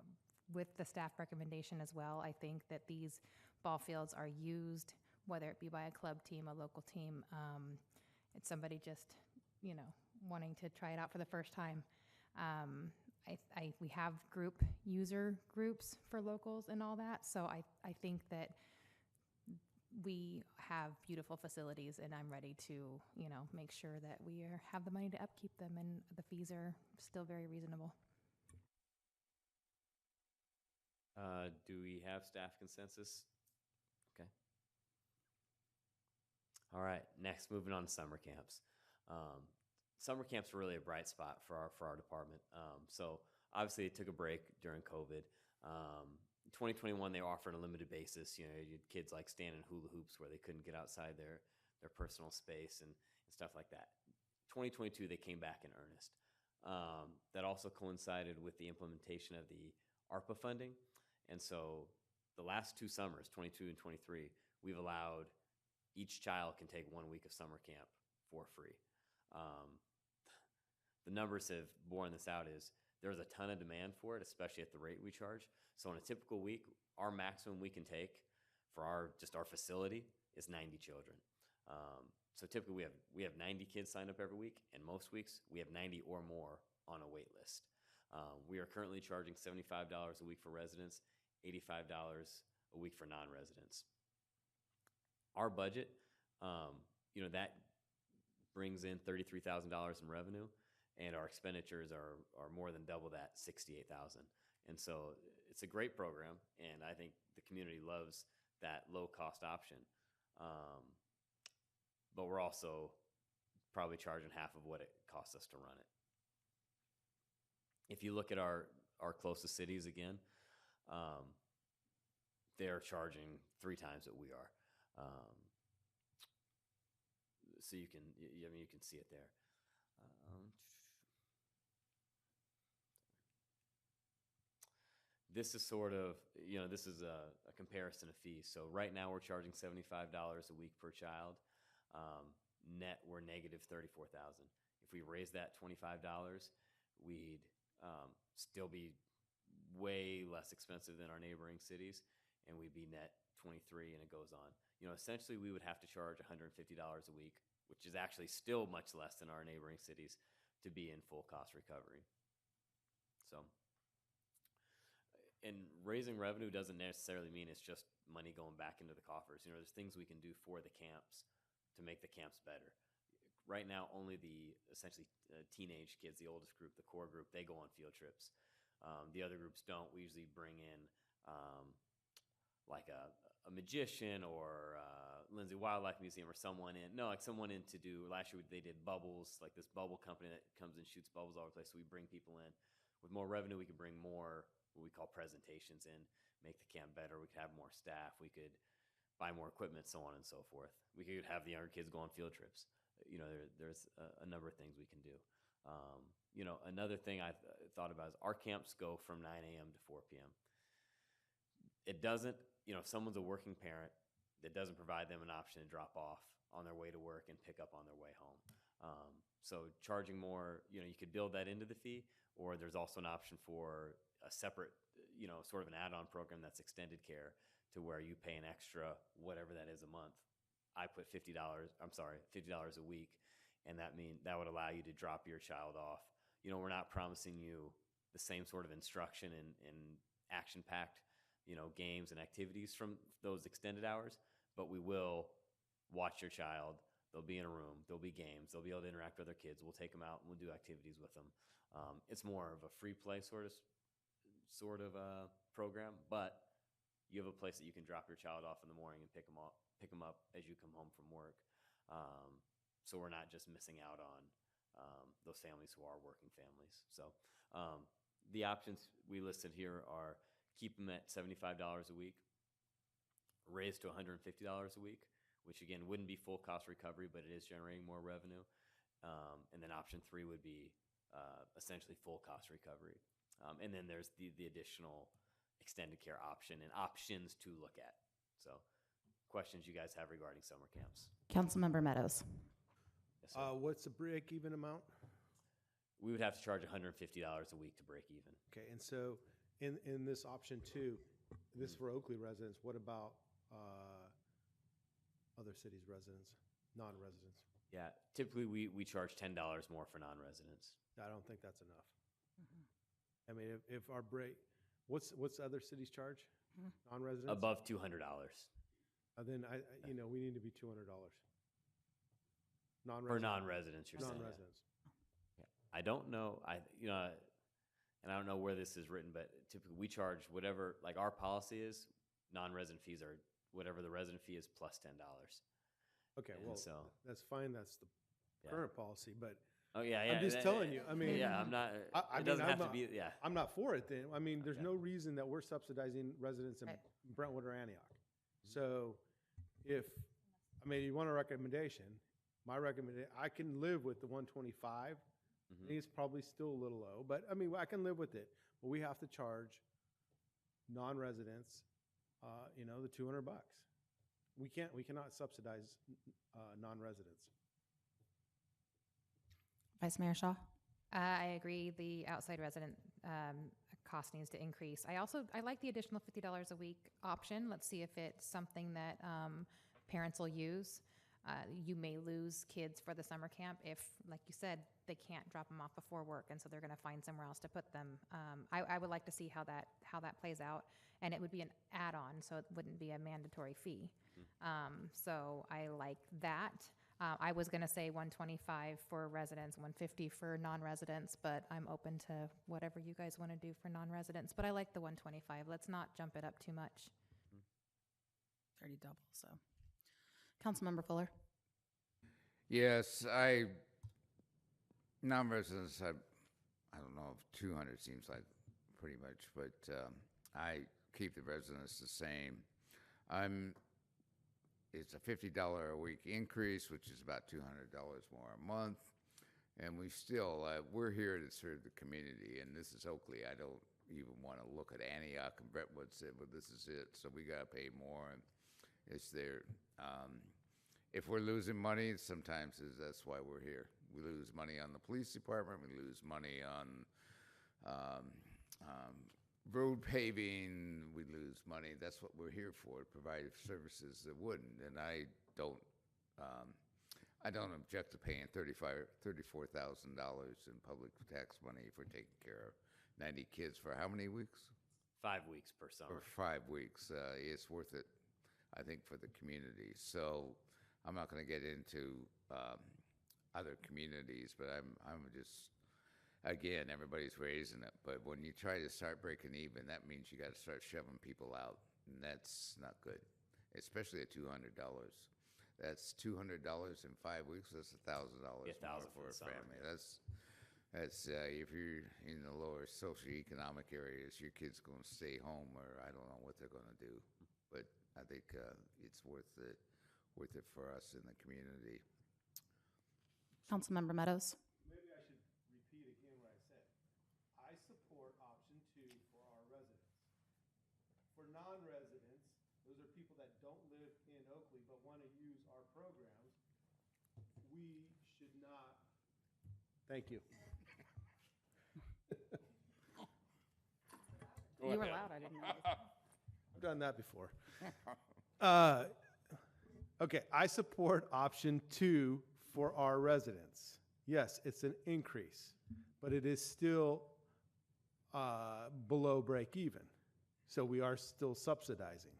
with the staff recommendation as well. I think that these ball fields are used, whether it be by a club team, a local team. It's somebody just, wanting to try it out for the first time. We have user groups for locals and all that. So I think that we have beautiful facilities, and I'm ready to, make sure that we have the money to upkeep them, and the fees are still very reasonable. Do we have staff consensus? Okay. All right, next, moving on to summer camps. Summer camps were really a bright spot for our department. So obviously it took a break during COVID. 2021, they offered on a limited basis. You had kids like standing hula hoops where they couldn't get outside their personal space and stuff like that. 2022, they came back in earnest. That also coincided with the implementation of the ARPA funding. And so the last 2 summers, 22 and 23, we've allowed each child can take 1 week of summer camp for free. The numbers have borne this out is there's a ton of demand for it, especially at the rate we charge. So in a typical week, our maximum we can take for our facility is 90 children. So typically we have 90 kids signed up every week, and most weeks we have 90 or more on a wait list. We are currently charging $75 a week for residents, $85 a week for non-residents. Our budget, that brings in $33,000 in revenue, and our expenditures are more than double that, $68,000. And so it's a great program, and I think the community loves that low-cost option. But we're also probably charging half of what it costs us to run it. If you look at our closest cities again, they're charging 3 times what we are. So you can see it there. This is sort of, this is a comparison of fees. So right now we're charging $75 a week per child. Net, we're negative $34,000. If we raise that $25, we'd still be way less expensive than our neighboring cities, and we'd be net 23, and it goes on. Essentially we would have to charge $150 a week, which is actually still much less than our neighboring cities, to be in full cost recovery. So, and raising revenue doesn't necessarily mean it's just money going back into the coffers. There's things we can do for the camps to make the camps better. Right now, only the essentially teenage kids, the oldest group, the core group, they go on field trips. The other groups don't. We usually bring in like a magician or Lindsay Wildlife Museum or someone in, no, like someone in to do, last year they did bubbles, like this bubble company that comes and shoots bubbles all over the place. So we bring people in. With more revenue, we could bring more, what we call presentations in, make the camp better. We could have more staff. We could buy more equipment, so on and so forth. We could have the younger kids go on field trips. You know, there's a number of things we can do. You know, another thing I thought about is our camps go from 9 a.m. to 4 p.m. It doesn't, you know, if someone's a working parent, that doesn't provide them an option to drop off on their way to work and pick up on their way home. So charging more, you know, you could build that into the fee, or there's also an option for a separate, you know, sort of an add-on program that's extended care to where you pay an extra, whatever that is a month. I put $50 a week, and that would allow you to drop your child off. You know, we're not promising you the same sort of instruction and action-packed, you know, games and activities from those extended hours, but we will watch your child. They'll be in a room. There'll be games. They'll be able to interact with other kids. We'll take them out and we'll do activities with them. It's more of a free play sort of program, but you have a place that you can drop your child off in the morning and pick them up as you come home from work. So we're not just missing out on those families who are working families. So the options we listed here are keep them at $75 a week, raise to $150 a week, which again wouldn't be full cost recovery, but it is generating more revenue. And then option 3 would be essentially full cost recovery. And then there's the additional extended care option and options to look at. So questions you guys have regarding summer camps? Councilmember Meadows. Yes, sir. What's the break-even amount? We would have to charge $150 a week to break even. Okay, and so in this option 2, this for Oakley residents, what about other cities' residents, non-residents? Yeah, typically we charge $10 more for non-residents. I don't think that's enough. I mean, if our break, what's other cities charge? Non-residents? Above $200. Then you know, we need to be $200. For non-residents, you're saying? Non-residents. Yeah. I don't know, and I don't know where this is written, but typically we charge whatever, like our policy is, non-resident fees are whatever the resident fee is plus $10. Okay, And well, so, that's fine, that's the current policy, but oh yeah, I'm just telling you, I mean. Yeah, I'm not, it doesn't have to be, yeah. I'm not for it then. I mean, there's no reason that we're subsidizing residents in Brentwood or Antioch. So if, I mean, you want a recommendation, my recommendation, I can live with the 125. I think it's probably still a little low, but I mean, I can live with it. But we have to charge non-residents, you know, the $200. We cannot subsidize non-residents. Vice Mayor Shaw. I agree, the outside resident cost needs to increase. I like the additional $50 a week option. Let's see if it's something that parents will use. You may lose kids for the summer camp if, like you said, they can't drop them off before work, and so they're going to find somewhere else to put them. I would like to see how that plays out, and it would be an add-on, so it wouldn't be a mandatory fee. So I like that. I was going to say 125 for residents, 150 for non-residents, but I'm open to whatever you guys want to do for non-residents. But I like the 125. Let's not jump it up too much. It's already double, so. Councilmember Fuller. Yes, non-residents, I don't know if 200 seems like pretty much, but I keep the residents the same. It's a $50 a week increase, which is about $200 more a month. And we still, we're here to serve the community, and this is Oakley. I don't even want to look at Antioch and Brentwood said, well, this is it, so we got to pay more. And it's there. If we're losing money, sometimes that's why we're here. We lose money on the police department. We lose money on road paving. We lose money. That's what we're here for, to provide services that wouldn't. And I don't object to paying $34,000 in public tax money if we're taking care of 90 kids for how many weeks? 5 weeks per summer. For 5 weeks. It's worth it, I think, for the community. So I'm not going to get into other communities, but I'm just, again, everybody's raising it. But when you try to start breaking even, that means you got to start shoving people out, and that's not good, especially at $200. That's $200 in 5 weeks. That's $1,000 Yeah, more 1,000 for a the summer, family. yeah. That's if you're in the lower socioeconomic areas, your kid's going to stay home, or I don't know what they're going to do. But I think it's worth it for us in the community. Councilmember Meadows. Maybe I should repeat again what I said. I support option 2 for our residents. For non-residents, those are people that don't live in Oakley but want to use our programs, we should not. Thank you. You were loud, I didn't know. I've done that before. Okay, I support option 2 for our residents. Yes, it's an increase, but it is still below break even. So we are still subsidizing.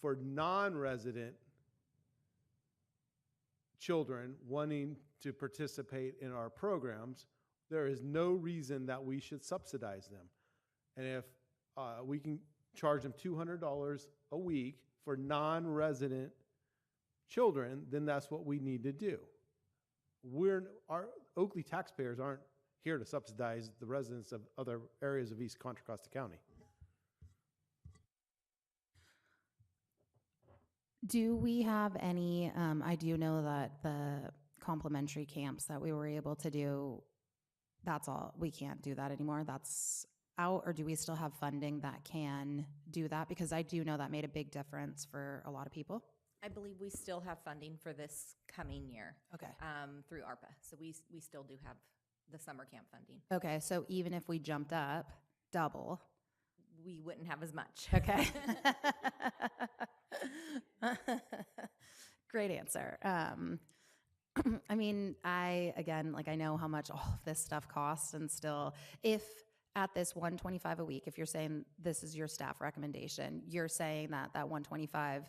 For non-resident children wanting to participate in our programs, there is no reason that we should subsidize them. And if we can charge them $200 a week for non-resident children, then that's what we need to do. Our Oakley taxpayers aren't here to subsidize the residents of other areas of East Contra Costa County. Do we have any, I do know that the complimentary camps that we were able to do, that's all, we can't do that anymore. That's out, or do we still have funding that can do that? Because I do know that made a big difference for a lot of people. I believe we still have funding for this coming year. Okay. Through ARPA. So we still do have the summer camp funding. Okay, so even if we jumped up double. We wouldn't have as much. Okay. Great answer. I mean, I know how much all of this stuff costs, and still, if at this $125 a week, if you're saying this is your staff recommendation, you're saying that $125,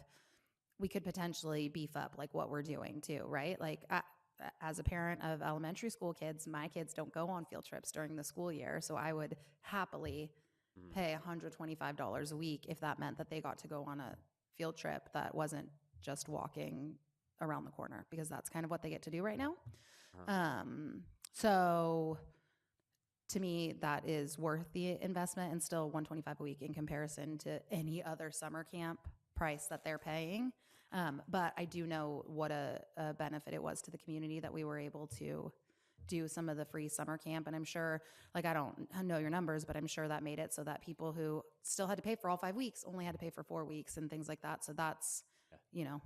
we could potentially beef up like what we're doing too, right? Like as a parent of elementary school kids, my kids don't go on field trips during the school year, so I would happily pay $125 a week if that meant that they got to go on a field trip that wasn't just walking around the corner, because that's kind of what they get to do right now. So to me, that is worth the investment, and still $125 a week in comparison to any other summer camp price that they're paying. But I do know what a benefit it was to the community that we were able to do some of the free summer camp. And I'm sure, like, I don't know your numbers, but I'm sure that made it so that people who still had to pay for all 5 weeks only had to pay for 4 weeks and things like that. So that's, you know.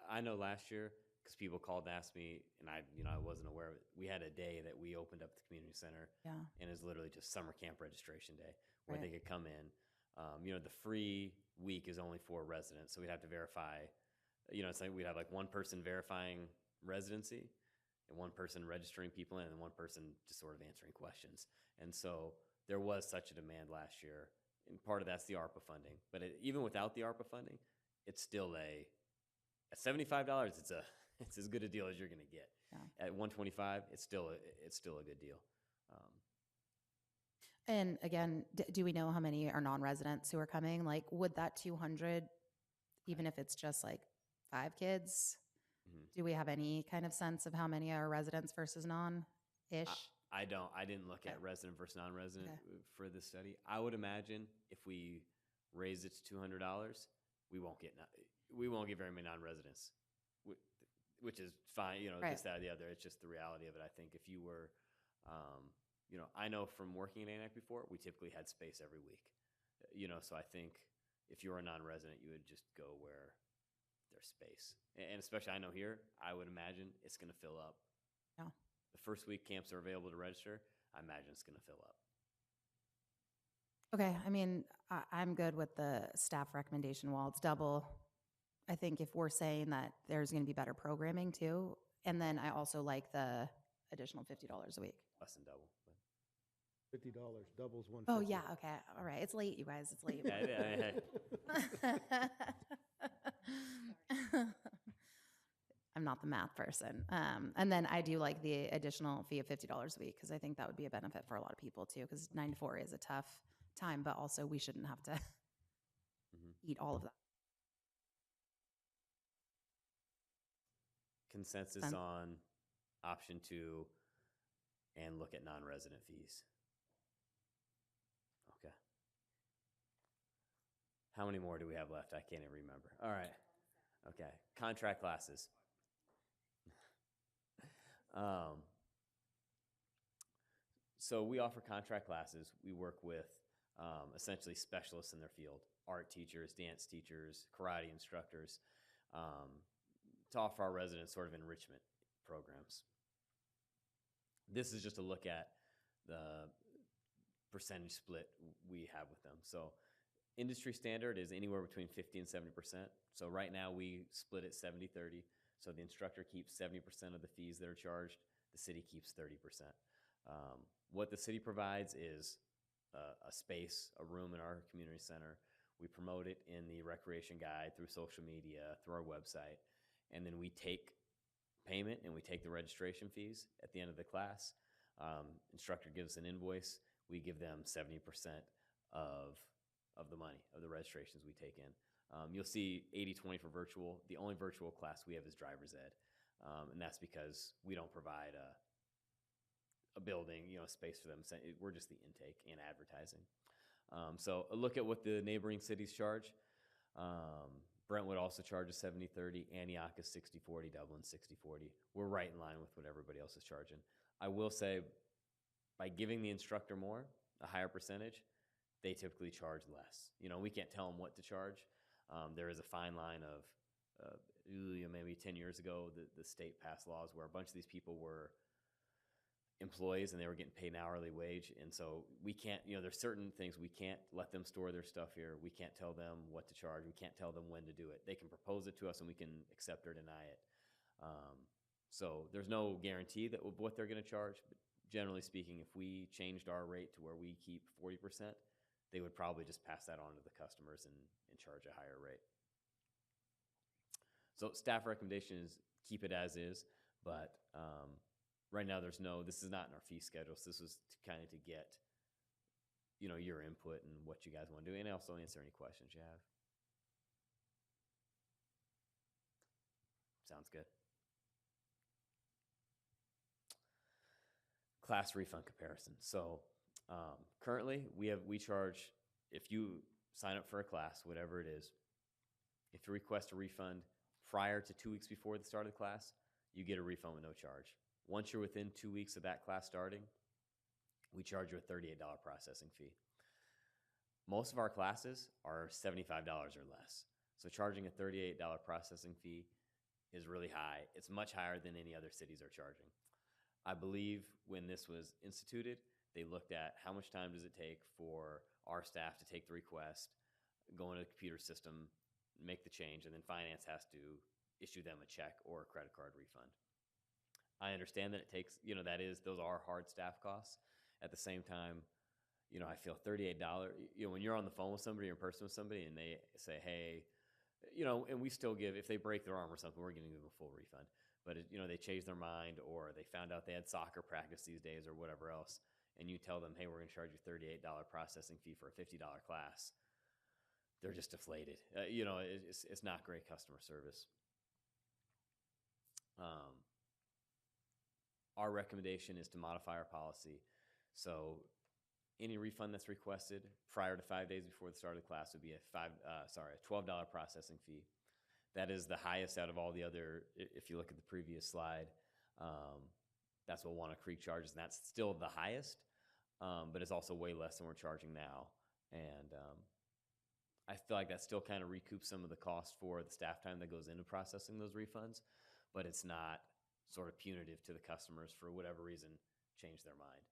I know last year, because people called and asked me, and I wasn't aware of it. We had a day that we opened up the community center, and it's literally just summer camp registration day, where they could come in. The free week is only for residents, so we'd have to verify. It's like we'd have like one person verifying residency, and one person registering people in, and one person just sort of answering questions. And so there was such a demand last year, and part of that's the ARPA funding. But even without the ARPA funding, it's still at $75, it's as good a deal as you're going to get. At $125, it's still a good deal. And again, do we know how many are non-residents who are coming? Like, would that 200, even if it's just like 5 kids, do we have any kind of sense of how many are residents versus non-ish? I don't. I didn't look at resident versus non-resident for this study. I would imagine if we raise it to $200, we won't get very many non-residents, which is fine. This, that, or the other. It's just the reality of it. I think if you were, I know from working at ANAC before, we typically had space every week. So I think if you're a non-resident, you would just go where there's space. And especially, I know here, I would imagine it's going to fill up. Yeah. The first week camps are available to register, I imagine it's going to fill up. Okay, I mean, I'm good with the staff recommendation while it's double. I think if we're saying that there's going to be better programming too, and then I also like the additional $50 a week. Less than double. $50, doubles $150. Oh yeah, okay, all right. It's late, you guys. It's late. I'm not the math person. And then I do like the additional fee of $50 a week, because I think that would be a benefit for a lot of people too, because 9 to 4 is a tough time, but also we shouldn't have to eat all of that. Consensus Sen- on option 2 and look at non-resident fees. Okay. How many more do we have left? I can't even remember. All right. Okay. Contract classes. So we offer contract classes. We work with essentially specialists in their field, art teachers, dance teachers, karate instructors, to offer our residents sort of enrichment programs. This is just a look at the percentage split we have with them. So industry standard is anywhere between 50 and 70%. So right now we split it 70-30. So the instructor keeps 70% of the fees that are charged. The city keeps 30%. What the city provides is a space, a room in our community center. We promote it in the recreation guide through social media, through our website, and then we take payment and we take the registration fees at the end of the class. Instructor gives an invoice. We give them 70% of the money, of the registrations we take in. You'll see 80-20 for virtual. The only virtual class we have is driver's ed, and that's because we don't provide a building, space for them. We're just the intake and advertising. So a look at what the neighboring cities charge. Brentwood also charges 70-30, Antioch is 60-40, Dublin 60-40. We're right in line with what everybody else is charging. I will say, by giving the instructor more, a higher percentage, they typically charge less. We can't tell them what to charge. There is a fine line of, maybe 10 years ago, the state passed laws where a bunch of these people were employees and they were getting paid an hourly wage. And so we can't, there's certain things we can't let them store their stuff here. We can't tell them what to charge. We can't tell them when to do it. They can propose it to us and we can accept or deny it. So there's no guarantee that what they're going to charge. But generally speaking, if we changed our rate to where we keep 40%, they would probably just pass that on to the customers and charge a higher rate. So staff recommendation is keep it as is, but right now this is not in our fee schedule, so this was kind of to get, your input and what you guys want to do, and also answer any questions you have. Sounds good. Class refund comparison. So currently we charge, if you sign up for a class, whatever it is, if you request a refund prior to 2 weeks before the start of the class, you get a refund with no charge. Once you're within 2 weeks of that class starting, we charge you a $38 processing fee. Most of our classes are $75 or less. So charging a $38 processing fee is really high. It's much higher than any other cities are charging. I believe when this was instituted, they looked at how much time does it take for our staff to take the request, go into the computer system, make the change, and then finance has to issue them a check or a credit card refund. I understand that it takes, those are hard staff costs. At the same time, I feel $38, when you're on the phone with somebody or in person with somebody and they say, hey, and we still give, if they break their arm or something, we're giving them a full refund. But, they changed their mind or they found out they had soccer practice these days or whatever else, and you tell them, hey, we're going to charge you $38 processing fee for a $50 class, they're just deflated. It's not great customer service. Our recommendation is to modify our policy. So any refund that's requested prior to 5 days before the start of the class would be a $12 processing fee. That is the highest out of all the other, if you look at the previous slide, that's what Walnut Creek charges, and that's still the highest, but it's also way less than we're charging now. And I feel like that still kind of recoups some of the cost for the staff time that goes into processing those refunds, but it's not sort of punitive to the customers for whatever reason change their mind.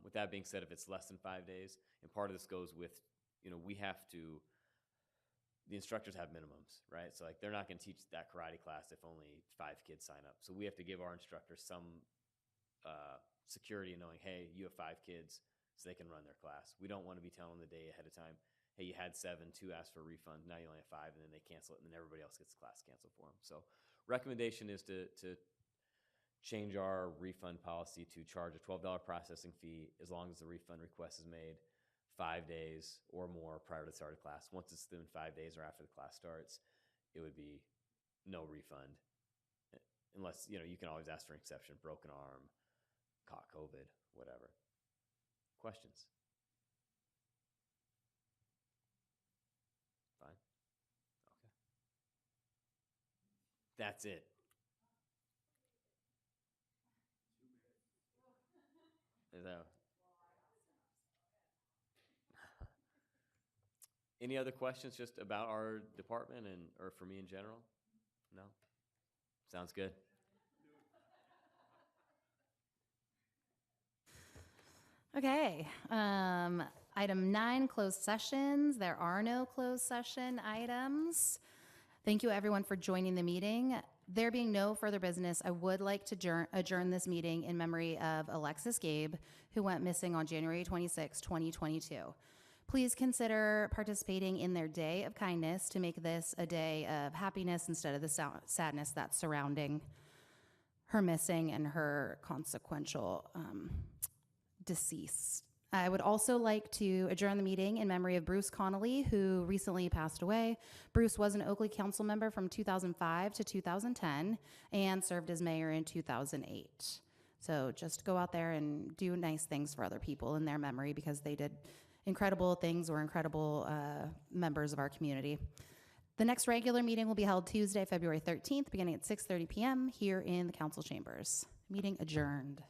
With that being said, if it's less than 5 days, and part of this goes with, the instructors have minimums, right? So they're not going to teach that karate class if only 5 kids sign up. So we have to give our instructors some security in knowing, hey, you have 5 kids, so they can run their class. We don't want to be telling the day ahead of time, hey, you had 7, 2 asked for a refund, now you only have 5, and then they cancel it, and then everybody else gets the class canceled for them. So recommendation is to change our refund policy to charge a $12 processing fee as long as the refund request is made 5 days or more prior to the start of class. Once it's within 5 days or after the class starts, it would be no refund. Unless, you know, you can always ask for an exception, broken arm, caught COVID, whatever. Questions? Fine. Okay. That's it. Is that... Any other questions just about our department and or for me in general? No? Sounds good. Okay. Item 9, closed sessions. There are no closed session items. Thank you, everyone, for joining the meeting. There being no further business, I would like to adjourn this meeting in memory of Alexis Gabe, who went missing on January 26, 2022. Please consider participating in their day of kindness to make this a day of happiness instead of the sadness that's surrounding her missing and her consequential decease. I would also like to adjourn the meeting in memory of Bruce Connolly, who recently passed away. Bruce was an Oakley council member from 2005 to 2010 and served as mayor in 2008. So just go out there and do nice things for other people in their memory, because they did incredible things, were incredible members of our community. The next regular meeting will be held Tuesday, February 13th, beginning at 6:30 p.m. here in the council chambers. Meeting adjourned.